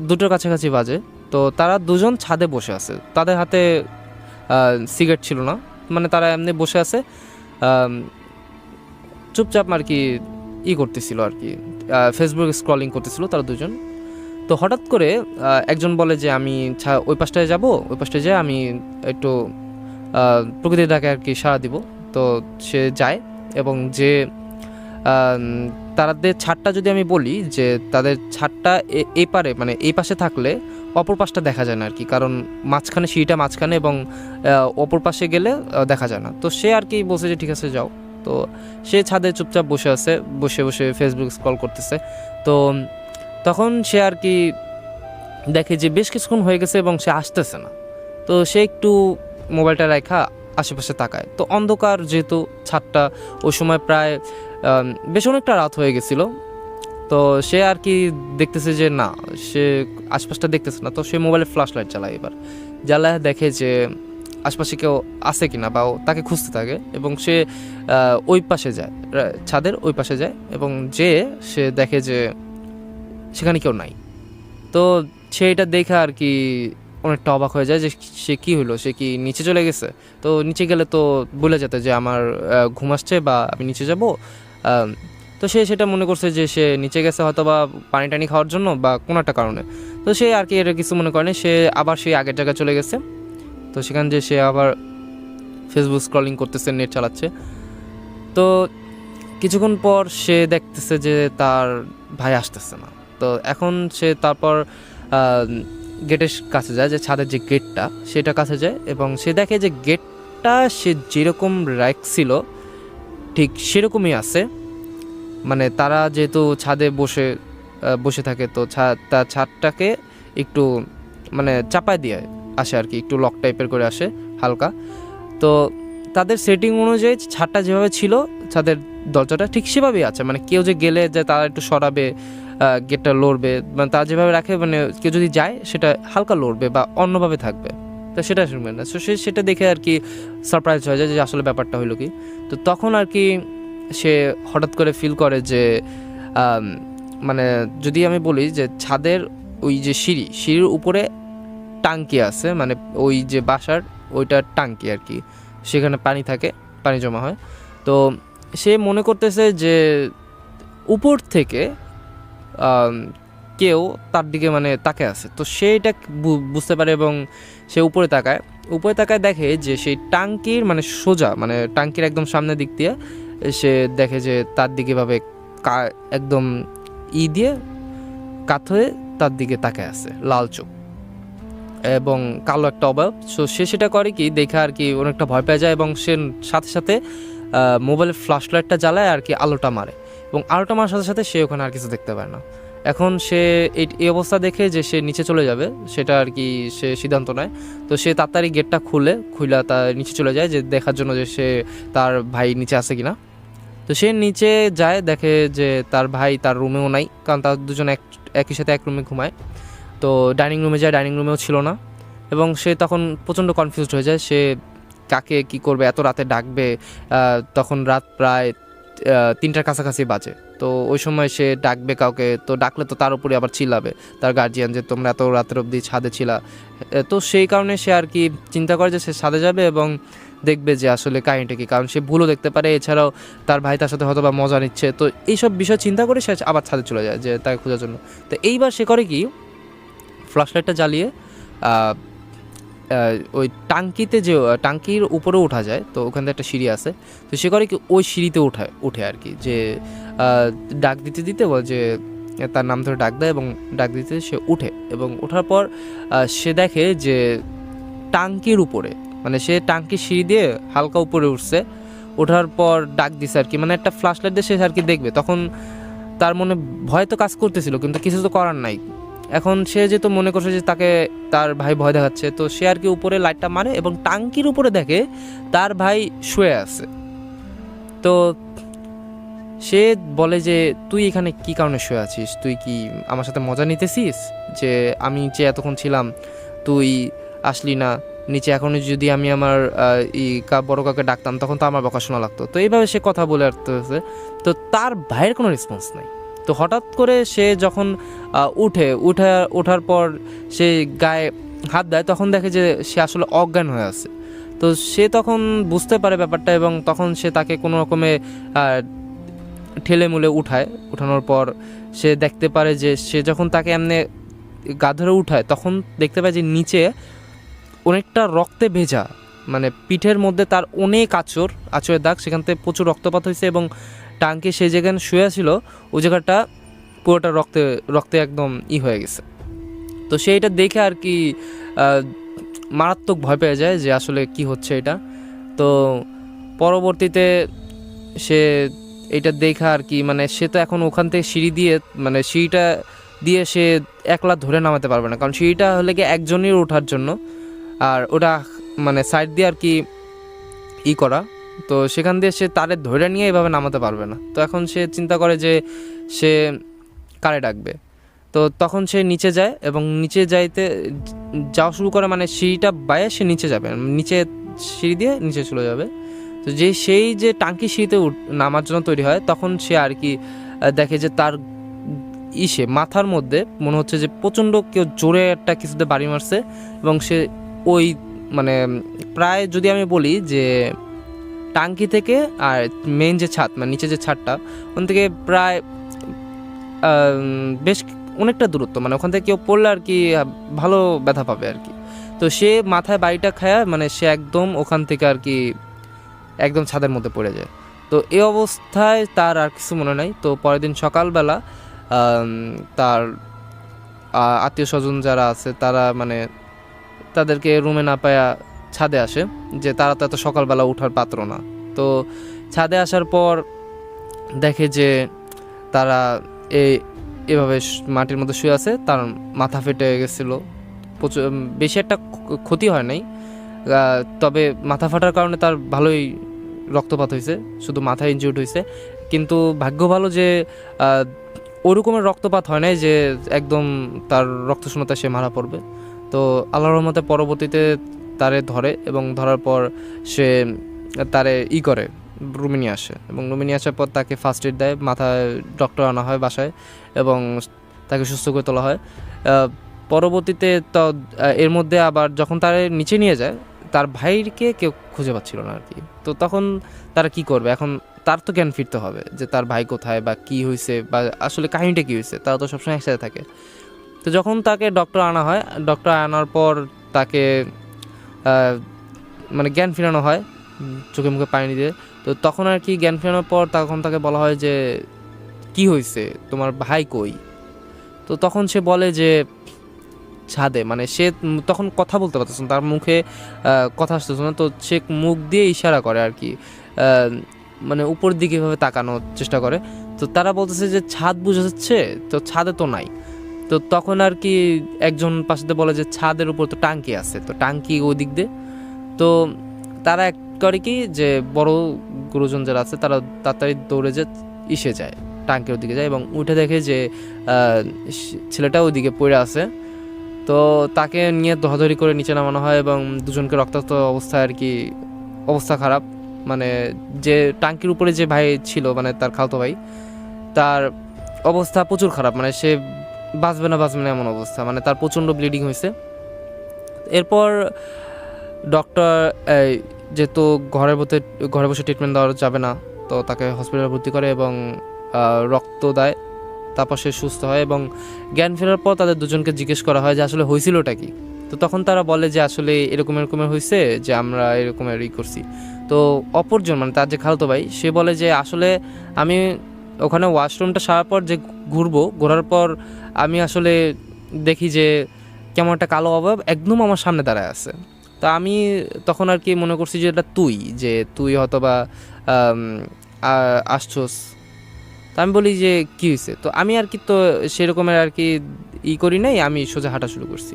2টোর কাছাকাছি বাজে। তো তারা দুজন ছাদে বসে আছে, তাদের হাতে সিগারেট ছিল না, মানে তারা এমনি বসে আছে, চুপচাপ আর কি করতেছিল আর কি, ফেসবুক স্ক্রলিং করতেছিল তারা দুজন। তো হঠাৎ করে একজন বলে যে আমি ওই পাশটায় যাব, ওই পাশটায় যেয়ে আমি একটু প্রকৃতির ডাকে আর কি সাড়া দিব। তো সে যায়, এবং যে তাদের ছাদটা যদি আমি বলি, যে তাদের ছাদটা এই পারে মানে এই পাশে থাকলে অপর পাশটা দেখা যায় না আর কি, কারণ মাঝখানে সিঁড়িটা মাঝখানে, এবং অপর পাশে গেলে দেখা যায় না। তো সে আর কি বলছে যে ঠিক আছে যাও। তো সে ছাদে চুপচাপ বসে আছে, বসে বসে ফেসবুক স্ক্রল করতেছে। তো তখন সে আর কি দেখে যে বেশ কিছুক্ষণ হয়ে গেছে এবং সে আসতেছে না। তো সে একটু মোবাইলটা রাখা আশেপাশে তাকায়। তো অন্ধকার যেহেতু ছাদটা, ওই সময় প্রায় বেশ অনেকটা রাত হয়ে গেছিলো। তো সে আর কি দেখতেছে যে না, সে আশপাশটা দেখতেছে না। তো সে মোবাইলে ফ্ল্যাশ লাইট চালায়, এবার জ্বালায় দেখে যে আশপাশে কেউ আছে কিনা, বা তাকে খুঁজতে থাকে, এবং সে ওই পাশে যায়, ছাদের ওই পাশে যায়, এবং সে দেখে যে সেখানে কেউ নাই। তো সে এটা দেখে আর কি অনেকটা অবাক হয়ে যায় যে সে কি হলো, সে কি নিচে চলে গেছে। তো নিচে গেলে তো বলে যেতে যে আমার ঘুম আসছে বা আমি নিচে যাব। তো সে সেটা মনে করছে যে সে নিচে গেছে হয়তো বা পানি টানি খাওয়ার জন্য বা কোনো একটা কারণে। তো সে আর কি এটা কিছু মনে করেনি, সে আবার সেই আগের জায়গায় চলে গেছে। তো সেখানে যে সে আবার ফেসবুক স্ক্রলিং করতেছে, নেট চালাচ্ছে। তো কিছুক্ষণ পর সে দেখতেছে যে তার ভাই আসতেছে না। তো এখন সে তারপর গেটের কাছে যায়, যে ছাদের যে গেটটা সেটা কাছে যায়, এবং সে দেখে যে গেটটা সে যেরকম রাখছিল ঠিক সেরকমই আছে। মানে তারা যেহেতু ছাদে বসে থাকে, তো তার ছাদটাকে একটু মানে চাপায় দিয়ে আসে আর কি, একটু লক টাইপের করে আসে হালকা। তো তাদের সেটিং অনুযায়ী ছাদটা যেভাবে ছিল, ছাদের দরজাটা ঠিক সেভাবেই আছে। মানে কেউ যে গেলে যে তারা একটু সরাবে, গেটটা লড়বে, মানে তারা যেভাবে রাখে, মানে কেউ যদি যায় সেটা হালকা লড়বে বা অন্যভাবে থাকবে। তো সেটা শুনবেন না। তো সেটা দেখে আর কি সারপ্রাইজ হয়ে যায় যে আসলে ব্যাপারটা হলো কি। তো তখন আর কি সে হঠাৎ করে ফিল করে যে মানে যদি আমি বলি যে ছাদের ওই যে সিঁড়ির উপরে টাঙ্কি আছে, মানে ওই যে বাসার ওইটা টাঙ্কি আর কি, সেখানে পানি থাকে, পানি জমা হয়। তো সে মনে করতেছে যে উপর থেকে কেউ তার দিকে মানে তাকে আছে। তো সে এটা বুঝতে পারে, এবং সে উপরে তাকায় দেখে যে সেই টাঙ্কির মানে সোজা, মানে টাঙ্কির একদম সামনের দিক দিয়ে সে দেখে যে তার দিকে ভাবে একদম দিয়ে কাত হয়ে তার দিকে তাকায় আছে, লাল চোখ এবং কালো একটা অবয়ব। সো সে সেটা করে কি দেখে আর কি অনেকটা ভয় পেয়ে যায়, এবং সে সাথে সাথে মোবাইলের ফ্ল্যাশ লাইটটা জ্বালায় আর কি, আলোটা মারে, এবং আলোটা মারার সাথে সাথে সে ওখানে আর কিছু দেখতে পায় না। এখন সে এই অবস্থা দেখে যে সে নিচে চলে যাবে সেটা আর কি সে সিদ্ধান্ত নেয়। তো সে তাড়াতাড়ি গেটটা খুলে তার নিচে চলে যায়, যে দেখার জন্য যে সে তার ভাই নিচে আছে কিনা। তো সে নিচে যায়, দেখে যে তার ভাই তার রুমেও নাই, কারণ তার দুজন একই সাথে এক রুমে ঘুমায়। তো ডাইনিং রুমে যায়, ডাইনিং রুমেও ছিল না, এবং সে তখন প্রচণ্ড কনফিউজড হয়ে যায়। সে কাকে কি করবে, এত রাতে ডাকবে। তখন রাত প্রায় 3টার কাছাকাছি বাজে। তো ওই সময় সে ডাকবে কাউকে, তো ডাকলে তো তার উপরে আবার চিল্লাবে তার গার্জিয়ান যে তোমরা এত রাতের অবধি ছাদে ছিলা। তো সেই কারণে সে আর কি চিন্তা করে যে সে ছাদে যাবে এবং দেখবে যে আসলে কাহিনিটা কি, কারণ সে ভুলও দেখতে পারে, এছাড়াও তার ভাই তার সাথে হয়তো বা মজা নিচ্ছে। তো এইসব বিষয় চিন্তা করে সে আবার ছাদে চলে যায় যে তাকে খোঁজার জন্য। তো এইবার সে করে কি, ফ্ল্যাশলাইটটা জ্বালিয়ে ওই টাঙ্কিতে যে টাঙ্কির উপরে ওঠা যায়, তো ওখান থেকে একটা সিঁড়ি আছে, তো সে করে কি ওই সিঁড়িতে উঠে আর কি, যে ডাক দিতে দিতে বল যে তার নাম ধরে ডাক দেয় এবং ডাক দিতে সে উঠে। এবং ওঠার পর সে দেখে যে টাঙ্কির উপরে, মানে সে টাঙ্কির সিঁড়ি দিয়ে হালকা উপরে উঠছে, ওঠার পর ডাক দিছে আর কি, মানে একটা ফ্ল্যাশলাইট দিয়ে সে আর কি দেখবে। তখন তার মনে ভয় তো কাজ করতেছিল, কিন্তু কিছু তো করার নাই। এখন সে যেহেতু মনে করছে যে তাকে তার ভাই ভয় দেখাচ্ছে, তো সে আর কি উপরে লাইটটা মারে এবং টাঙ্কির উপরে দেখে তার ভাই শুয়ে আছে। তো সে বলে যে তুই এখানে কি কারণে শুয়ে আছিস, তুই কি আমার সাথে মজা নিতেছিস, যে আমি যে এতক্ষণ ছিলাম তুই আসলি না নিচে, এখন যদি আমি আমার বড় কাউকে ডাকতাম তখন তো আমার বকা শোনা লাগতো। তো এইভাবে সে কথা বলে আসতেছে, তো তার ভাইয়ের কোনো রেসপন্স নাই। তো হঠাৎ করে সে যখন ওঠার পর সে গায়ে হাত দেয়, তখন দেখে যে সে আসলে অজ্ঞান হয়ে আছে। তো সে তখন বুঝতে পারে ব্যাপারটা এবং তখন সে তাকে কোনো রকমে ঠেলে মুলে উঠানোর পর সে দেখতে পারে যে সে যখন তাকে এমনি গা ধরে উঠায়, তখন দেখতে পায় যে নিচে অনেকটা রক্তে ভেজা, মানে পিঠের মধ্যে তার অনেক আঁচড়ের দাগ, সেখান থেকে প্রচুর রক্তপাত হয়েছে এবং টাঙ্কি সেই যেখানে শুয়ে ছিল ওই জায়গাটা পুরোটা রক্তে একদম হয়ে গেছে। তো সে এটা দেখে আর কি মারাত্মক ভয় পেয়ে যায় যে আসলে কি হচ্ছে এটা। তো পরবর্তীতে সে এটা দেখা আর কি, মানে সে তো এখন ওখান থেকে সিঁড়িটা দিয়ে সে একলা ধরে নামাতে পারবে না, কারণ সিঁড়িটা হলে কি একজনের ওঠার জন্য, আর ওটা মানে সাইড দিয়ে আর কি করা, তো সেখান দিয়ে সে তারে ধরে নিয়ে এভাবে নামাতে পারবে না। তো এখন সে চিন্তা করে যে সে কারে ডাকবে। তো তখন সে নিচে যায় এবং নিচে যাওয়া শুরু করে, মানে সিঁড়িটা বাইরে সে নিচে যাবে, নিচে সিঁড়ি দিয়ে নিচে চলে যাবে। তো সেই যে টাঙ্কি সিঁড়িতে নামার জন্য তৈরি হয়, তখন সে আর কি দেখে যে তার মাথার মধ্যে মনে হচ্ছে যে প্রচণ্ড কেউ জোরে একটা কিছুতে বাড়ি মারছে এবং সে ওই মানে প্রায় যদি আমি বলি যে টাঙ্কি থেকে আর মেইন যে ছাদ, মানে নিচে যে ছাদটা, ওখান থেকে প্রায় বেশ অনেকটা দূরত্ব, মানে ওখান থেকে কেউ পড়লে আর কি ভালো ব্যথা পাবে আর কি। তো সে মাথায় বাড়িটা খায়, মানে সে একদম ওখান থেকে আর কি একদম ছাদের মধ্যে পড়ে যায়। তো এই অবস্থায় তার আর কিছু মনে নাই। তো পরের দিন সকালবেলা তার আত্মীয় স্বজন যারা আছে তারা মানে তাদেরকে রুমে না পায়া ছাদে আসে, যে তারা তো এত সকালবেলা ওঠার পাত্র না। তো ছাদে আসার পর দেখে যে তারা এভাবে মাটির মধ্যে শুয়ে আছে, তার মাথা ফেটে গেছিলো, প্রচুর বেশি একটা ক্ষতি হয় নাই, তবে মাথা ফাটার কারণে তার ভালোই রক্তপাত হয়েছে, শুধু মাথায় ইনজিউর্ড হয়েছে। কিন্তু ভাগ্য ভালো যে ওরকমের রক্তপাত হয় নাই যে একদম তার রক্তশূন্যতা সে মারা পড়বে। তো আল্লাহর রহমতে পরবর্তীতে তারে ধরে এবং ধরার পর সে তারে করে রুমে নিয়ে আসে এবং রুমে নিয়ে আসার পর তাকে ফার্স্ট এড দেয়, মাথায় ডক্টর আনা হয় বাসায় এবং তাকে সুস্থ করে তোলা হয়। পরবর্তীতে তো এর মধ্যে আবার যখন তারে নিচে নিয়ে যায়, তার ভাইকে কেউ খুঁজে পাচ্ছিল না আর কি। তো তখন তারা কি করবে, এখন তার তো জ্ঞান ফিরতে হবে যে তার ভাই কোথায় বা কি হয়েছে বা আসলে কাহিনীটা কী হয়েছে, তারা তো সবসময় একসাথে থাকে। তো যখন তাকে ডক্টর আনা হয়, ডক্টর আনার পর তাকে মানে জ্ঞান ফেরানো হয় চোখে মুখে পানি দিয়ে। তো তখন আর কি জ্ঞান ফেরানোর পর তখন তাকে বলা হয় যে কি হয়েছে, তোমার ভাই কই? তো তখন সে বলে যে ছাদে, মানে সে তখন কথা বলতে পারতেছে না, তার মুখে কথা আসতেছে না। তো সে মুখ দিয়ে ইশারা করে আর কি, মানে উপর দিকে এভাবে তাকানোর চেষ্টা করে। তো তারা বলতেছে যে ছাদ বুঝে যাচ্ছে, তো ছাদে তো নাই। তো তখন আর কি একজন পাশে বলে যে ছাদের উপর তো টাঙ্কি আছে, তো টাঙ্কি ওই দিক দিয়ে। তো তারা এক করে কি যে বড় গুরুজন যারা আছে তারা তাড়াতাড়ি দৌড়ে যে যায়, টাঙ্কির ওদিকে যায় এবং উঠে দেখে যে ছেলেটা ওইদিকে পড়ে আছে। তো তাকে নিয়ে ধরাধরি করে নিচে নামানো হয় এবং দুজনকে রক্তাক্ত অবস্থায় আর কি অবস্থা খারাপ, মানে যে টাঙ্কির উপরে যে ভাই ছিল মানে তার খালতো ভাই, তার অবস্থা প্রচুর খারাপ, মানে সে বাঁচবে না এমন অবস্থা, মানে তার প্রচণ্ড ব্লিডিং হয়েছে। এরপর ডক্টর যেহেতু ঘরে বসে ট্রিটমেন্ট দেওয়া যাবে না, তো তাকে হসপিটালে ভর্তি করে এবং রক্ত দেয়, তারপর সে সুস্থ হয় এবং জ্ঞান ফেরার পর তাদের দুজনকে জিজ্ঞেস করা হয় যে আসলে হয়েছিলটা কি। তো তখন তারা বলে যে আসলে এরকমের হয়েছে, যে আমরা এরকমের করছি। তো অপরজন মানে তার যে খালতো ভাই সে বলে যে আসলে আমি ওখানে ওয়াশরুমটা সারার পর যে ঘোরার পর আমি আসলে দেখি যে কেমন একটা কালো অভাব একদম আমার সামনে দাঁড়ায় আছে। তো আমি তখন আর কি মনে করছি যে এটা তুই হয়তো বা আসছোস। তো আমি বলি যে কী হয়েছে, তো আমি আর কি তো সেরকমের আর কি করি নাই, আমি সোজা হাঁটা শুরু করছি।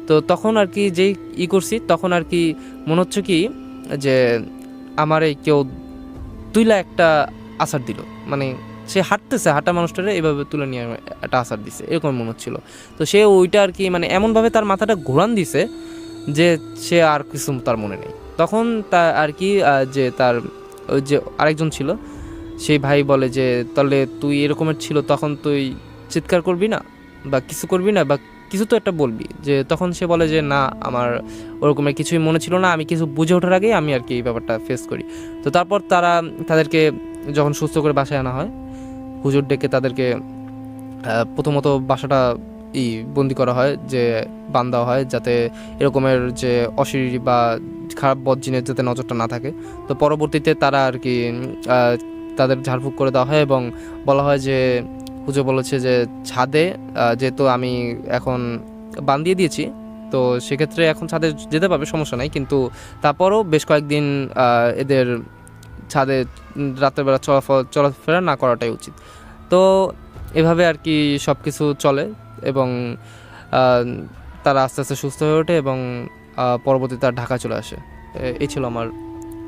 তো তখন আর কি যেই করছি তখন আর কি মনে হচ্ছে কি যে আমার এই কেউ তুইলা একটা আছাড় দিল, মানে সে হাঁটা মানুষটারে এইভাবে তুলে নিয়ে একটা আছাড় দিছে এরকম মনে হচ্ছিল। তো সে ওইটা আর কি মানে এমনভাবে তার মাথাটা ঘোরান দিছে যে সে আর কিছু তার মনে নেই। তখন তা আর কি যে তার ওই যে আরেকজন ছিল সেই ভাই বলে যে তাহলে তুই এরকমের ছিল তখন তুই চিৎকার করবি না বা কিছু করবি না বা কিছু তো একটা বলবি, যে তখন সে বলে যে না আমার ওরকমের কিছুই মনে ছিল না, আমি কিছু বুঝে ওঠার আগেই আমি আর কি এই ব্যাপারটা ফেস করি। তো তারপর তাদেরকে যখন সুস্থ করে বাসায় আনা হয়, হুজুর ডেকে তাদেরকে প্রথমত বাসাটা বন্দি করা হয়, যে বান দেওয়া হয় যাতে এরকমের যে অশরীরী বা খারাপ বদজিনের যাতে নজরটা না থাকে। তো পরবর্তীতে তারা আর কি তাদের ঝাড়ফুঁক করে দেওয়া হয় এবং বলা হয় যে হুজুর বলেছে যে ছাদে যেহেতু আমি এখন বান দিয়ে দিয়েছি তো সেক্ষেত্রে এখন ছাদে যেতে পারবে, সমস্যা নাই, কিন্তু তারপরও বেশ কয়েকদিন এদের ছাদে রাতের বেলা চলাফেরা না করাটাই উচিত। তো এভাবে আর কি সব কিছু চলে এবং তারা আস্তে আস্তে সুস্থ হয়ে ওঠে এবং পরবর্তীতে তার ঢাকা চলে আসে। এই ছিল আমার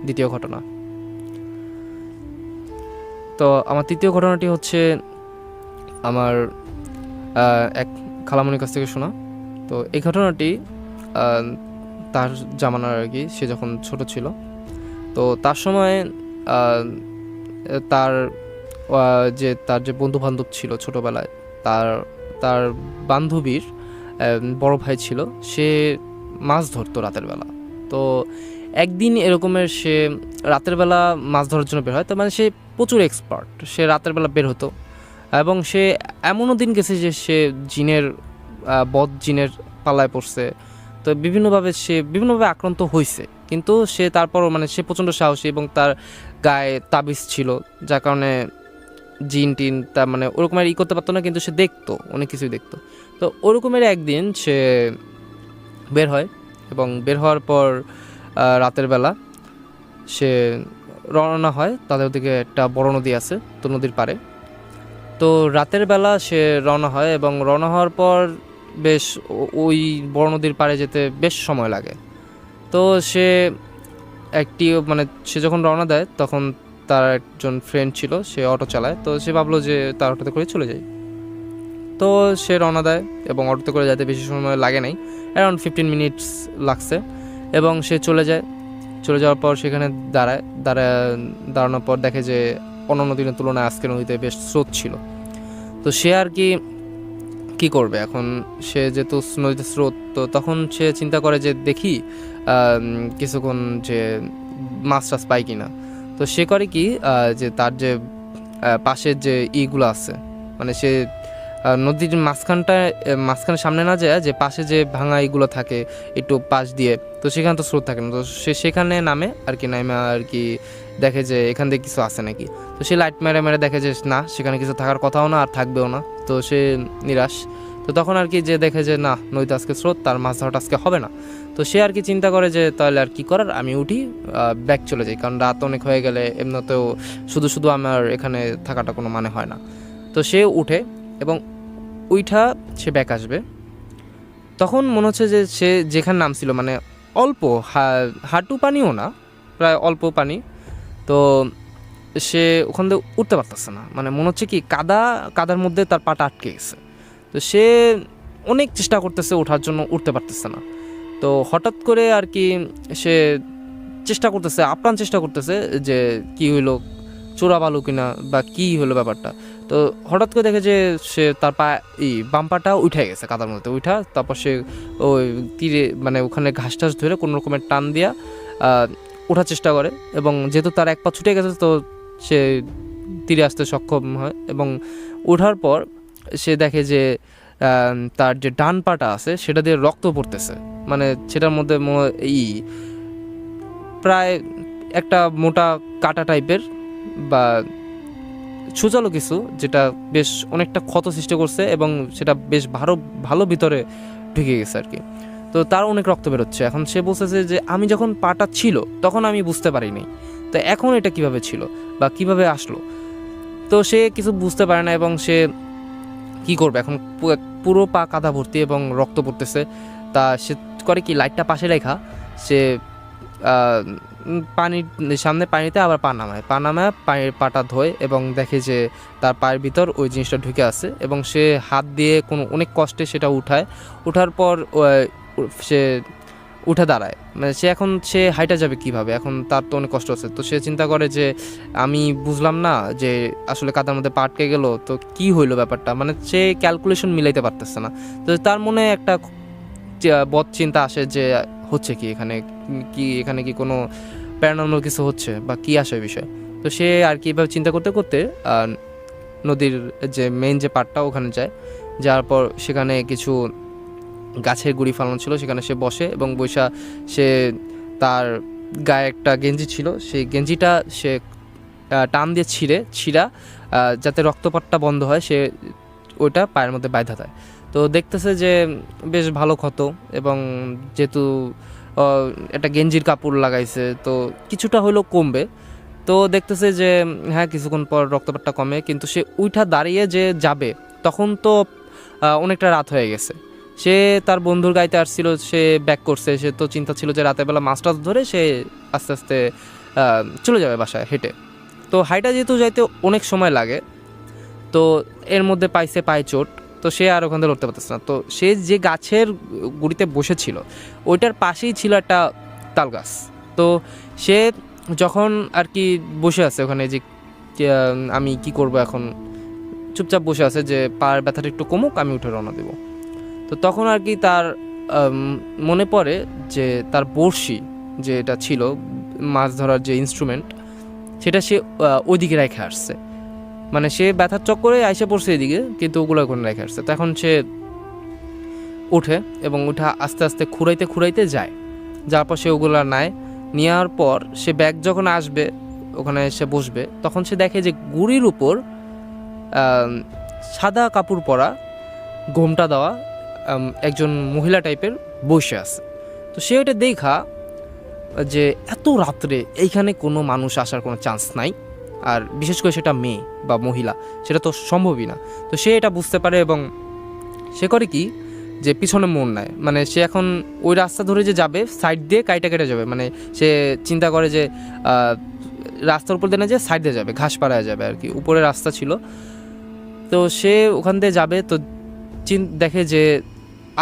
দ্বিতীয় ঘটনা। তো আমার তৃতীয় ঘটনাটি হচ্ছে আমার এক খালামণির কাছ থেকে শোনা। তো এই ঘটনাটি তার জামানার আর কি, সে যখন ছোট ছিল তো তার সময় তার যে বন্ধু বান্ধব ছিল ছোটোবেলায়, তার বান্ধবীর বড় ভাই ছিল, সে মাছ ধরতো রাতের বেলা। তো একদিন এরকমের সে রাতের বেলা মাছ ধরার জন্য বের হয়, তো মানে সে প্রচুর এক্সপার্ট, সে রাতের বেলা বের হতো এবং সে এমনও দিন গেছে যে সে বদ জিনের পাল্লায় পড়ছে, তো বিভিন্নভাবে আক্রান্ত হয়েছে, কিন্তু সে তারপরও মানে সে প্রচণ্ড সাহসী এবং তার গায়ে তাবিজ ছিল যার কারণে জিন টিন তার মানে ওরকমের করতে পারতো না, কিন্তু সে দেখতো, অনেক কিছুই দেখতো। তো ওরকমের একদিন সে বের হয় এবং বের হওয়ার পর রাতের বেলা সে রওনা হয়, তাদের ওদিকে একটা বড় নদী আছে, তো নদীর পাড়ে। তো রাতের বেলা সে রওনা হয় এবং রওনা হওয়ার পর বেশ ওই বড় নদীর পাড়ে যেতে বেশ সময় লাগে। তো সে সে যখন রওনা দেয় তখন তার একজন ফ্রেন্ড ছিল, সে অটো চালায়, তো সে ভাবলো যে তার অটোতে করে চলে যায়। তো সে রওনা দেয় এবং অটোতে করে যেতে বেশি সময় লাগে নাই, অ্যারাউন্ড 15 মিনিটস লাগছে এবং সে চলে যাওয়ার পর সেখানে দাঁড়ানোর পর দেখে যে অন্যান্য দিনের তুলনায় আজকের নদীতে বেশ স্রোত ছিল। তো সে আর কি করবে এখন, সে যেহেতু নদীতে স্রোত, তো তখন সে চিন্তা করে যে দেখি কিছুক্ষণ যে মাছ টাছ পাই কিনা। তো সে করে কি যে তার যে পাশের যে ইগুলো আছে, মানে সে নদীর মাঝখানে সামনে না যায়, যে পাশে যে ভাঙা ইগুলো থাকে একটু পাশ দিয়ে, তো সেখানে তো স্রোত থাকে না, তো সে সেখানে নামে আর কি দেখে যে এখান থেকে কিছু আছে নাকি। তো সে লাইট মেরে দেখে যে না, সেখানে কিছু থাকার কথাও না আর থাকবেও না, তো সে নিরাশ। তো তখন আর কি যে দেখে যে না, নদীতে আজকে স্রোত, তার মাছ ধরাটা আজকে হবে না। তো সে আর কি চিন্তা করে যে তাহলে আর কি করার, আমি উঠি ব্যাক চলে যাই, কারণ রাত অনেক হয়ে গেলে এমনিতেও শুধু আমার এখানে থাকাটা কোনো মানে হয় না। তো সে উঠে এবং সে ব্যাক আসবে, তখন মনে হচ্ছে যে সে যেখানে নামছিল মানে অল্প হাঁটু পানিও না, প্রায় অল্প পানি, তো সে ওখান থেকে উঠতে পারতেছে না, মানে মনে হচ্ছে কি কাদার মধ্যে তার পাটা আটকে গেছে। তো সে অনেক চেষ্টা করতেছে ওঠার জন্য, উঠতে পারতেছে না। তো হঠাৎ করে আর কি সে চেষ্টা করতেছে, আপ্রাণ চেষ্টা করতেছে যে কি হইলো, চোরা বালু কিনা বা কি হলো ব্যাপারটা। তো হঠাৎ করে দেখে যে সে তার পা বাম পাটা উঠে গেছে কাদার মধ্যে উঠা, তারপর সে ওই তীরে মানে ওখানে ঘাস টাস ধরে কোনো রকমের টান দিয়া ওঠার চেষ্টা করে, এবং যেহেতু তার এক পা ছুটে গেছে তো সে তীরে আসতে সক্ষম হয়। এবং ওঠার পর সে দেখে যে তার যে ডান পাটা আছে সেটা দিয়ে রক্ত পড়তেছে, মানে সেটার মধ্যে প্রায় একটা মোটা কাটা টাইপের বা সুচালো কিছু, যেটা বেশ অনেকটা ক্ষত সৃষ্টি করছে এবং সেটা বেশ ভালো ভিতরে ঢুকে গেছে আর কি। তো তার অনেক রক্ত বেরোচ্ছে। এখন সে বলতেছে যে আমি যখন পাটা ছিল তখন আমি বুঝতে পারিনি, তো এখন এটা কিভাবে ছিল বা কিভাবে আসলো। তো সে কিছু বুঝতে পারে না এবং সে কি করবে, এখন পুরো পা কাদা ভর্তি এবং রক্ত পড়তেছে। তা সে করে কি, লাইটটা পাশে রেখা সে পানির সামনে পানিতে আবার পা নামায় পায়ের পাটা ধোয় এবং দেখে যে তার পায়ের ভিতর ওই জিনিসটা ঢুকে আছে, এবং সে হাত দিয়ে অনেক কষ্টে সেটা ওঠার পর সে উঠে দাঁড়ায়। মানে সে হাইটা যাবে কিভাবে, এখন তার তো অনেক কষ্ট আছে। তো সে চিন্তা করে যে আমি বুঝলাম না যে আসলে কাদার মধ্যে পা আটকে গেল, তো কি হইলো ব্যাপারটা, মানে সে ক্যালকুলেশন মিলাইতে পারতেছে না। তো তার মনে একটা বদ চিন্তা আসে যে হচ্ছে কি এখানে কি কোনো প্যারানর্মাল কিছু হচ্ছে বা কি আসে বিষয়। তো সে আর কি এভাবে চিন্তা করতে করতে নদীর যে মেইন যে পাড়টা ওখানে যাওয়ার পর সেখানে কিছু গাছের গুঁড়ি ফালানো ছিল, সেখানে সে বসে এবং বৈশা সে তার গায়ে একটা গেঞ্জি ছিল, সেই গেঞ্জিটা সে টান দিয়ে ছিঁড়া যাতে রক্তপাতটা বন্ধ হয়, সে ওইটা পায়ের মধ্যে বাঁধা দেয়। তো দেখতেছে যে বেশ ভালো ক্ষত, এবং যেহেতু একটা গেঞ্জির কাপড় লাগাইছে তো কিছুটা হলেও কমবে। তো দেখতেছে যে হ্যাঁ কিছুক্ষণ পর রক্তপাতটা কমে, কিন্তু সে উঠা দাঁড়িয়ে যে যাবে তখন তো অনেকটা রাত হয়ে গেছে। সে তার বন্ধুর গাড়িতে আসছিল, সে ব্যাক করছে, সে তো চিন্তা ছিল যে রাতের বেলা মাছ টাছ ধরে সে আস্তে আস্তে চলে যাবে বাসায় হেঁটে। তো হাইটা যেহেতু যাইতে অনেক সময় লাগে, তো এর মধ্যে পাইছে পায়ে চোট, তো সে আর ওখান থেকে লড়তে পারতেছে না। তো সে যে গাছের গুড়িতে বসেছিল ওইটার পাশেই ছিল একটা তাল গাছ। তো সে যখন আর কি বসে আছে ওখানে যে আমি কি করব, এখন চুপচাপ বসে আছে যে পায়ের ব্যথাটা একটু কমুক আমি উঠে রওনা দেব। তো তখন আর কি তার মনে পড়ে যে তার বড়শি যে এটা ছিল মাছ ধরার যে ইনস্ট্রুমেন্ট, সেটা সে ওইদিকে রেখে আসছে। মানে সে ব্যথার চক্করে আইসে পড়ছে এদিকে, কিন্তু ওগুলো করে রেখে আসছে। তো এখন সে ওঠে এবং উঠা আস্তে আস্তে খুঁড়াইতে যাওয়ার পর সে ওগুলো নেওয়ার পর সে ব্যাগ যখন আসবে ওখানে সে বসবে, তখন সে দেখে যে গুড়ির উপর সাদা কাপড় পরা ঘোমটা দেওয়া একজন মহিলা টাইপের বসে আছে। তো সে ওটা দেখা যে এত রাত্রে এইখানে কোনো মানুষ আসার কোনো চান্স নাই, আর বিশেষ করে সেটা মেয়ে বা মহিলা, সেটা তো সম্ভবই না। তো সে এটা বুঝতে পারে এবং সে করে কি যে পিছনে মোড় নেয়, মানে সে এখন ওই রাস্তা ধরে যে যাবে সাইড দিয়ে কেটে যাবে, মানে সে চিন্তা করে যে রাস্তার উপর দিয়ে না যে সাইড দিয়ে যাবে, ঘাস পাড়ায় যাবে আর কি, উপরে রাস্তা ছিল। তো সে ওখান দিয়ে যাবে, তো দেখে যে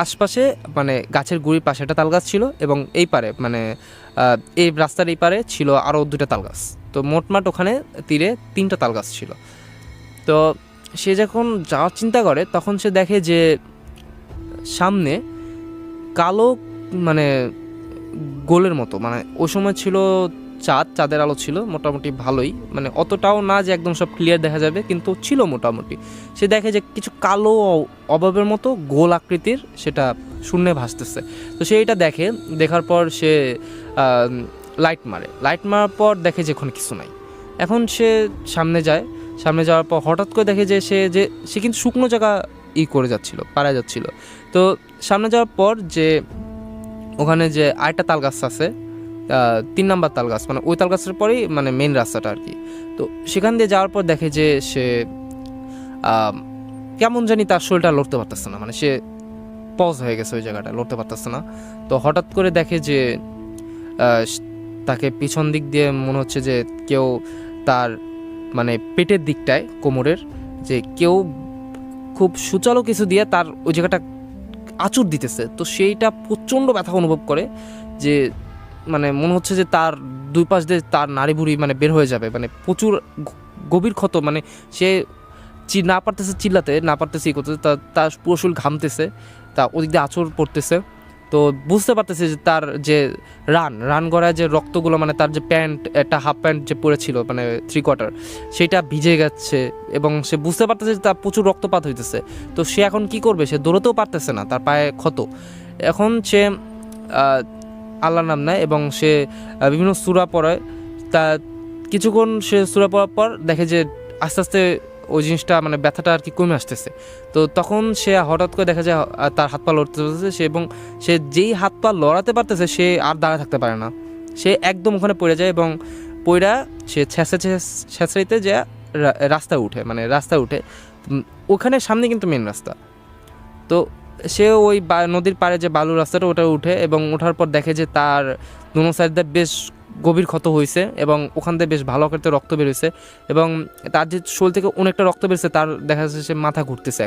আশপাশে মানে গাছের গুড়ির পাশে একটা তাল গাছ ছিল, এবং এই পারে মানে এই রাস্তার এই পারে ছিল আরও 2টা তাল গাছ। তো মোটমাট ওখানে তীরে 3টা তাল গাছ ছিল। তো সে যখন যাওয়ার চিন্তা করে তখন সে দেখে যে সামনে কালো মানে গোলের মতো, মানে ওই সময় ছিল চাঁদের আলো ছিল মোটামুটি ভালোই, মানে অতটাও না যে একদম সব ক্লিয়ার দেখা যাবে, কিন্তু ছিল মোটামুটি। সে দেখে যে কিছু কালো অভাবের মতো গোল আকৃতির সেটা শূন্যে ভাসতেছে। তো সে এটা দেখার পর সে লাইট মারার পর দেখে যে ওখানে কিছু নাই। এখন সে সামনে যাওয়ার পর হঠাৎ করে দেখে যে সে কিন্তু শুকনো জায়গা পাড়ায় যাচ্ছিল। তো সামনে যাওয়ার পর যে ওখানে যে আরেকটা তাল গাছ আছে, 3 নাম্বার তাল গাছ, মানে ওই তাল গাছের পরেই মানে মেন রাস্তাটা আর কি। তো সেখান দিয়ে যাওয়ার পর দেখে যে সে কেমন জানি তার শরীরটা লড়তে পারতেছে না, মানে সে পজ হয়ে গেছে ওই জায়গাটা, লড়তে পারতেছে না। তো হঠাৎ করে দেখে যে তাকে পিছন দিক দিয়ে মনে হচ্ছে যে কেউ তার মানে পেটের দিকটায় কোমরের যে কেউ খুব সুচালো কিছু দিয়ে তার ওই জায়গাটা আঁচড় দিতেছে। তো সেইটা প্রচণ্ড ব্যথা অনুভব করে, যে মানে মনে হচ্ছে যে তার দুই পাশ দিয়ে তার নাড়ি ভুড়ি মানে বের হয়ে যাবে, মানে প্রচুর গভীর ক্ষত, মানে সে না পারতেছে চিল্লাতে, না পারতেছে ই করতেছে, তার পুরো শরীর ঘামতেছে, তা ওদিক দিয়ে আঁচড় পড়তেছে। তো বুঝতে পারতেছে যে তার যে রান করায় যে রক্তগুলো, মানে তার যে প্যান্ট, একটা হাফ প্যান্ট যে পরেছিল মানে 3/4 সেটা ভিজে গেছে, এবং সে বুঝতে পারতেছে যে তার প্রচুর রক্তপাত হইতেছে। তো সে এখন কি করবে, সে দৌড়তেও পারতেছে না, তার পায়ে ক্ষত। এখন সে আল্লাহর নাম নেয় এবং সে বিভিন্ন সূরা পড়ে। তা কিছুক্ষণ সে সূরা পড়ার পর দেখে যে আস্তে আস্তে ওই জিনিসটা মানে ব্যথাটা আর কি কমে আসতেছে। তো তখন সে হঠাৎ করে দেখা যায় তার হাত পা লড়তে পারতেছে সে, এবং সে যেই হাত পা লড়াতে পারতেছে সে আর দাঁড়ায় থাকতে পারে না, সে একদম ওখানে পড়ে যায়, এবং পড়া সে ছেঁচড়াইতে যে রাস্তায় উঠে ওখানে সামনে কিন্তু মেন রাস্তা। তো সে ওই নদীর পাড়ে যে বালুর রাস্তাটা ওটা উঠে, এবং ওঠার পর দেখে যে তার দুনো সাইডে বেশ গভীর ক্ষত হয়েছে, এবং ওখান থেকে বেশ ভালো করতে রক্ত বেরোচ্ছে, এবং তার যে শরীর থেকে অনেকটা রক্ত বেরোচ্ছে, তার দেখা যাচ্ছে সে মাথা ঘুরতেছে।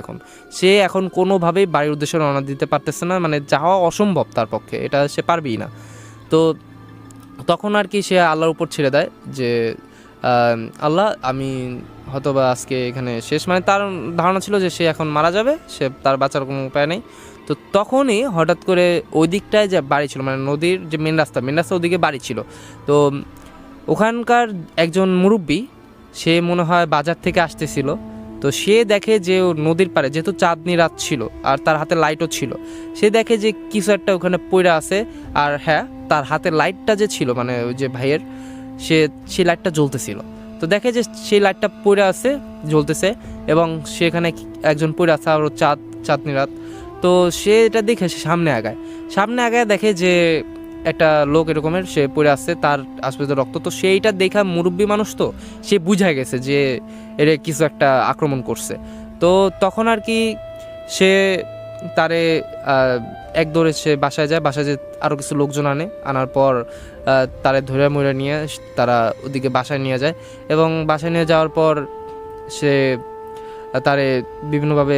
সে এখন কোনোভাবেই বাড়ির উদ্দেশ্যে রওনা দিতে পারতেছে না, মানে যাওয়া অসম্ভব তার পক্ষে, এটা সে পারবেই না। তো তখন আর কি সে আল্লাহর উপর ছেড়ে দেয় যে আল্লাহ, আমি হয়তোবা আজকে এখানে শেষ, মানে তার ধারণা ছিল যে সে এখন মারা যাবে, সে তার বাঁচার কোনো উপায় নেই। তো তখনই হঠাৎ করে ওই দিকটায় যে বাড়ি ছিল, মানে নদীর যে মেন রাস্তা ওদিকে বাড়ি ছিল। তো ওখানকার একজন মুরব্বি, সে মনে হয় বাজার থেকে আসতেছিল। তো সে দেখে যে নদীর পাড়ে, যেহেতু চাঁদনি রাত ছিল আর তার হাতে লাইটও ছিল, সে দেখে যে কিছু একটা ওখানে পড়ে আছে। আর হ্যাঁ, তার হাতে লাইটটা যে ছিল, মানে ওই যে ভাইয়ের, সেই লাইটটা জ্বলতেছিল। তো দেখে যে সেই লাইটটা পড়ে আছে, জ্বলতেছে, এবং সেখানে একজন পড়ে আছে, আর চাঁদনি রাত। তো সে এটা দেখে সে সামনে আগায় দেখে যে একটা লোক এরকমের সে পড়ে আসছে, তার আশপাশে রক্ত। তো সেইটা দেখা মুরব্বী মানুষ, তো সে বুঝাই গেছে যে এর কিছু একটা আক্রমণ করছে। তো তখন আর কি সে তারে এক দৌড়ে সে বাসায় যায় আরও কিছু লোকজন আনার পর তারে ধরে মরে নিয়ে তারা ওদিকে বাসায় নিয়ে যায়, এবং বাসায় নিয়ে যাওয়ার পর সে তারে বিভিন্নভাবে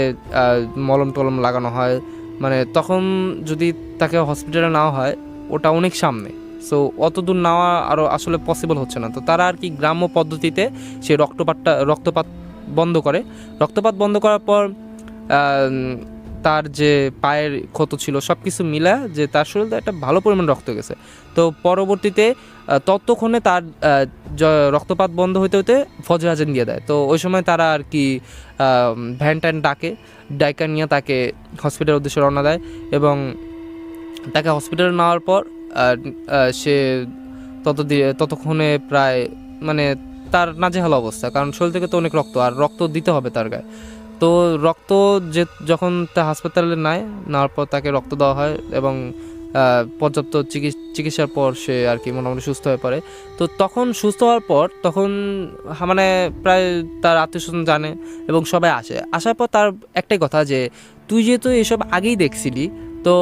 মলম টলম লাগানো হয়। মানে তখন যদি তাকে হসপিটালে নেওয়া হয়, ওটা অনেক সামনে, সো অত দূর নেওয়া আরও আসলে পসিবল হচ্ছে না। তো তারা আর কি গ্রাম্য পদ্ধতিতে সে রক্তপাত বন্ধ করার পর তার যে পায়ের ক্ষত ছিল সব কিছু মিলা যে তার শরীরে একটা ভালো পরিমাণ রক্ত গেছে। তো পরবর্তীতে ততক্ষণে তার রক্তপাত বন্ধ হতে ফজর আজান দিয়ে দেয়। তো ওই সময় তারা আর কি ভ্যান ট্যান ডাইকা নিয়ে তাকে হসপিটালের উদ্দেশ্যে রওনা দেয়, এবং তাকে হসপিটালে নেওয়ার পর সে ততক্ষণে প্রায় মানে তার নাজেহাল অবস্থা, কারণ শরীর থেকে তো অনেক রক্ত দিতে হবে তার গায়ে। তো রক্ত যখন তা হাসপাতালে নেওয়ার পর তাকে রক্ত দেওয়া হয়, এবং পর্যাপ্ত চিকিৎসার পর সে আর কি মোটামুটি সুস্থ হয়ে পড়ে। তো তখন সুস্থ হওয়ার পর তখন মানে প্রায় তার আত্মীয়স্বজন জানে, এবং সবাই আসার পর তার একটাই কথা যে তুই যেহেতু এসব আগেই দেখছিলি, তো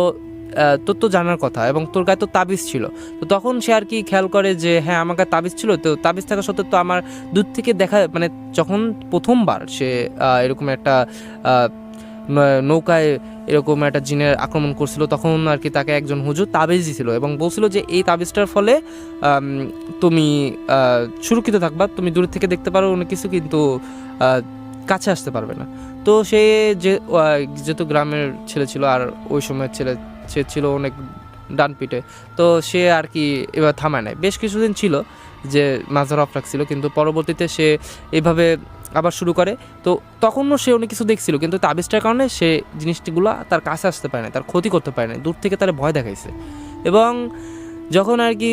তোর তো জানার কথা, এবং তোর গায়ে তো তাবিজ ছিল। তো তখন সে আর কি খেয়াল করে যে হ্যাঁ, আমার গায়ে তাবিজ ছিল, তো তাবিজ থাকা সত্ত্বেও তো আমার দূর থেকে দেখা, মানে যখন প্রথমবার সে এরকম একটা নৌকায় এরকম একটা জিনের আক্রমণ করছিল, তখন আর কি তাকে একজন হুজুর তাবিজ দিয়েছিল, এবং বলছিল যে এই তাবিজটার ফলে তুমি সুরক্ষিত থাকবা, তুমি দূর থেকে দেখতে পারো অনেক কিছু, কিন্তু কাছে আসতে পারবে না। তো সে যেহেতু গ্রামের ছেলে ছিল, আর ওই সময়ের সে ছিল অনেক ডানপিটে, তো সে আর কি এবার থামায় নাই। বেশ কিছুদিন ছিল যে মাঝার অফ রাখছিল, কিন্তু পরবর্তীতে সে এইভাবে আবার শুরু করে। তো তখনও সে অনেক কিছু দেখছিল, কিন্তু তাবিজটার কারণে সে জিনিসগুলো তার কাছে আসতে পারে না, তার ক্ষতি করতে পারে না, দূর থেকে তার ভয় দেখাইছে। এবং যখন আর কি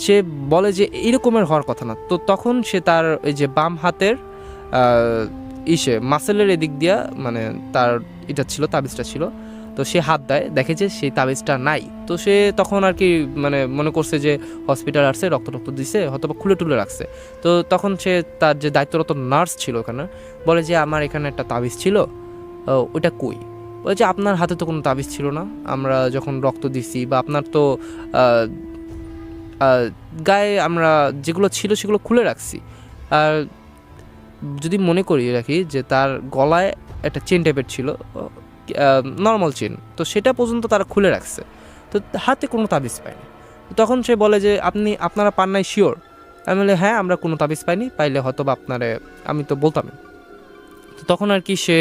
সে বলে যে এইরকমের হওয়ার কথা না, তো তখন সে তার এই যে বাম হাতের মাসেলের এদিক দিয়া, মানে তার এটা ছিল, তাবিজটা ছিল, তো সে হাত দেয়, দেখে যে সেই তাবিজটা নাই। তো সে তখন আর কি মানে মনে করছে যে হসপিটাল আসছে, রক্ত দিছে, হয়তো খুলে টুলে রাখছে। তো তখন সে তার যে দায়িত্বরত নার্স ছিল ওখানে বলে যে আমার এখানে একটা তাবিজ ছিল, ওইটা কই? বলে যে আপনার হাতে তো কোনো তাবিজ ছিল না, আমরা যখন রক্ত দিছি, বা আপনার তো গায়ে আমরা যেগুলো ছিল সেগুলো খুলে রাখছি। আর যদি মনে করি রাখি যে তার গলায় একটা চেন টাইপের ছিল, নর্মাল চেন, তো সেটা পর্যন্ত তারা খুলে রাখছে, তো হাতে কোনো তাবিজ পায়নি। তখন সে বলে যে আপনারা পান নাই শিওর? আমি বলি হ্যাঁ, আমরা কোনো তাবিজ পাইনি, পাইলে হয়তো বা আপনারে আমি তো বলতামই। তো তখন আর কি সে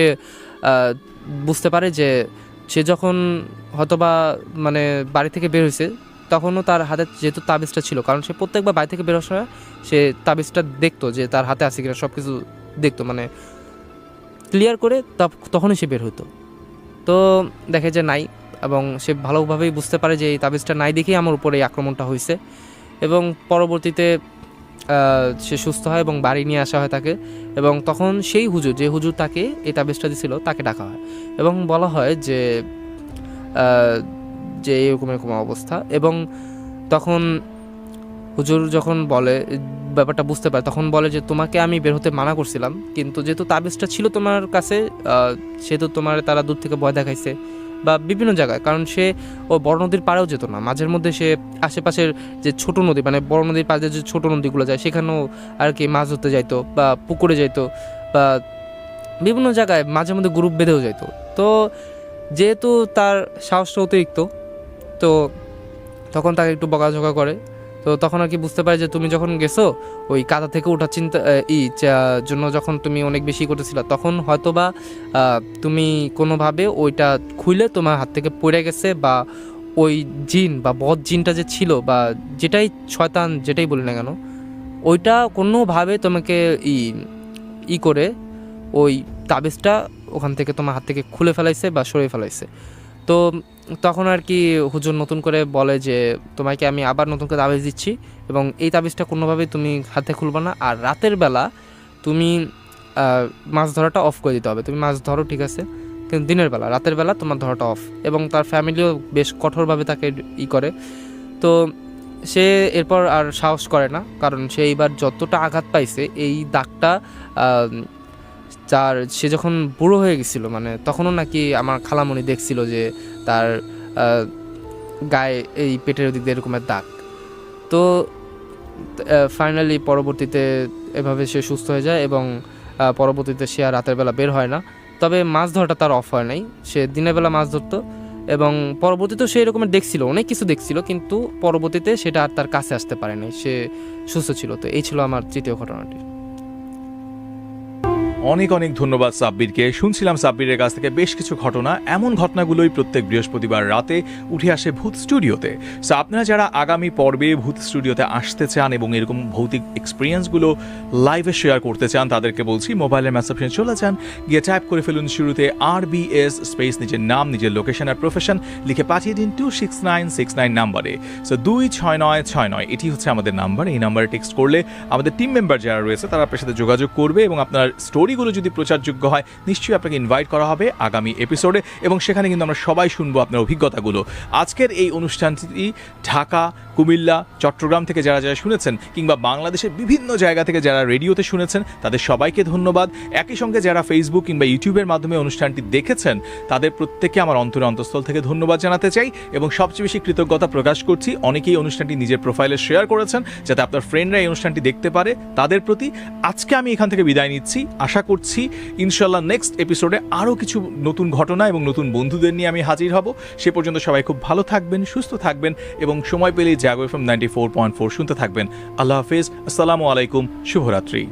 বুঝতে পারে যে সে যখন হয়তোবা মানে বাড়ি থেকে বের হয়েছে তখনও তার হাতে যেহেতু তাবিজটা ছিল, কারণ সে প্রত্যেকবার বাড়ি থেকে বেরোর সময় সে তাবিজটা দেখতো যে তার হাতে আছে কিনা, সব কিছু দেখতো, মানে ক্লিয়ার করে তখনই সে বের হতো। তো দেখে যে নাই, এবং সে ভালোভাবেই বুঝতে পারে যে এই তাবিজটা নাই দেখেই আমার উপরে এই আক্রমণটা হয়েছে। এবং পরবর্তীতে সে সুস্থ হয় এবং বাড়ি নিয়ে আসা হয় তাকে, এবং তখন সেই হুজুর, যে হুজুর তাকে এই তাবিজটা দিয়েছিল, তাকে ডাকা হয় এবং বলা হয় যে যে এরকম এরকম অবস্থা। এবং তখন হুজুর যখন বলে, ব্যাপারটা বুঝতে পারে, তখন বলে যে তোমাকে আমি বের হতে মানা করছিলাম, কিন্তু যেহেতু তাবিজটা ছিল তোমার কাছে, সেহেতু তোমার তারা দূর থেকে ভয় দেখাইছে বা বিভিন্ন জায়গায়, কারণ সে ও বড় নদীর পাড়েও যেত না, মাঝের মধ্যে সে আশেপাশের যে ছোট নদী, মানে বড় নদীর পাড়ে যে ছোট নদীগুলো যায় সেখানেও আর কি মাছ ধরতে যাইতো বা পুকুরে যাইতো বা বিভিন্ন জায়গায় মাঝে মধ্যে গ্রুপ বেঁধেও যাইতো। তো যেহেতু তার সাহসটা অতিরিক্ত, তো তখন তাকে একটু বকাঝকা করে। তো তখন আর কি বুঝতে পারে যে তুমি যখন গেছো ওই কাদা থেকে ওঠার চিন্তা জন্য, যখন তুমি অনেক বেশি করতেছিল, তখন হয়তোবা তুমি কোনোভাবে ওইটা খুলে তোমার হাত থেকে পড়ে গেছে, বা ওই জিন বা বদ জিনটা যে ছিল বা যেটাই শয়তান যেটাই বলি না কেন, ওইটা কোনোভাবে তোমাকে করে ওই তাবিজটা ওখান থেকে তোমার হাত থেকে খুলে ফেলাইছে বা সরিয়ে ফেলাইছে। তো তখন আর কি হুজুর নতুন করে বলে যে তোমাকে আমি আবার নতুন করে তাবিজ দিচ্ছি, এবং এই তাবিজটা কোনোভাবেই তুমি হাতে খুলবে না, আর রাতের বেলা তুমি মাছ ধরাটা অফ করে দিতে হবে। তুমি মাছ ধরো ঠিক আছে, কিন্তু দিনের বেলা, রাতের বেলা তোমার ধরাটা অফ। এবং তার ফ্যামিলিও বেশ কঠোরভাবে তাকে করে। তো সে এরপর আর সাহস করে না, কারণ সে এইবার যতটা আঘাত পাইছে, এই দাগটা সে যখন বুড়ো হয়ে গেছিল, মানে তখনও নাকি আমার খালামণি দেখছিল যে তার গায়ে এই পেটের দিক দিয়ে এরকমের দাগ। তো ফাইনালি পরবর্তীতে এভাবে সে সুস্থ হয়ে যায়, এবং পরবর্তীতে সে আর রাতের বেলা বের হয় না। তবে মাছ ধরাটা তার অফ হয় নাই, সে দিনের বেলা মাছ ধরতো, এবং পরবর্তীতে সে এরকমের দেখছিল, অনেক কিছু দেখছিল, কিন্তু পরবর্তীতে সেটা আর তার কাছে আসতে পারে নাই, সে সুস্থ ছিল। তো এই ছিল আমার তৃতীয় ঘটনাটি। অনেক অনেক ধন্যবাদ সাব্বিরকে। শুনছিলাম সাব্বিরের কাছ থেকে বেশ কিছু ঘটনা, এমন ঘটনাগুলোই প্রত্যেক বৃহস্পতিবার রাতে উঠে আসে ভূত স্টুডিওতে। সো আপনারা যারা আগামী পর্বে ভূত স্টুডিওতে আসতে চান এবং এরকম ভৌতিক এক্সপিরিয়েন্সগুলো লাইভে শেয়ার করতে চান, তাদেরকে বলছি মোবাইলের মেসেজ অপশনে চলে যান, গিয়ে টাইপ করে ফেলুন শুরুতে RBS স্পেস নিজের নাম, নিজের লোকেশন আর প্রফেশন লিখে পাঠিয়ে দিন 26969 নাম্বারে। সো 26969 এটি হচ্ছে আমাদের নাম্বার। এই নাম্বারে টেক্সট করলে আমাদের টিম মেম্বার যারা রয়েছে তারা আপনার সাথে যোগাযোগ করবে, এবং আপনার স্টোরিগুলো যদি প্রচারযোগ্য হয় নিশ্চয়ই আপনাকে ইনভাইট করা হবে আগামী এপিসোডে, এবং সেখানে কিন্তু আমরা সবাই শুনবো আপনার অভিজ্ঞতাগুলো। আজকের এই অনুষ্ঠানটি ঢাকা, কুমিল্লা, চট্টগ্রাম থেকে যারা যারা শুনেছেন, কিংবা বাংলাদেশের বিভিন্ন জায়গা থেকে যারা রেডিওতে শুনেছেন, তাদের সবাইকে ধন্যবাদ। একই সঙ্গে যারা ফেসবুক কিংবা ইউটিউবের মাধ্যমে অনুষ্ঠানটি দেখেছেন, তাদের প্রত্যেককে আমার অন্তরের অন্তঃস্থল থেকে ধন্যবাদ জানাতে চাই, এবং সবচেয়ে বেশি কৃতজ্ঞতা প্রকাশ করছি অনেকেই অনুষ্ঠানটি নিজের প্রোফাইলে শেয়ার করেছেন, যাতে আপনার ফ্রেন্ডরা এই অনুষ্ঠানটি দেখতে পারে, তাদের প্রতি আজকে আমি এখান থেকে বিদায় নিচ্ছি। আশা করছি ইনশাল্লাহ নেক্সট এপিসোডে আরও কিছু নতুন ঘটনা এবং নতুন বন্ধুদের নিয়ে আমি হাজির হব। সে পর্যন্ত সবাই খুব ভালো থাকবেন, সুস্থ থাকবেন, এবং সময় পেলেই জাগো FM 94.4 শুনতে থাকবেন। আল্লাহ হাফেজ, আসসালামু আলাইকুম, শুভরাত্রি।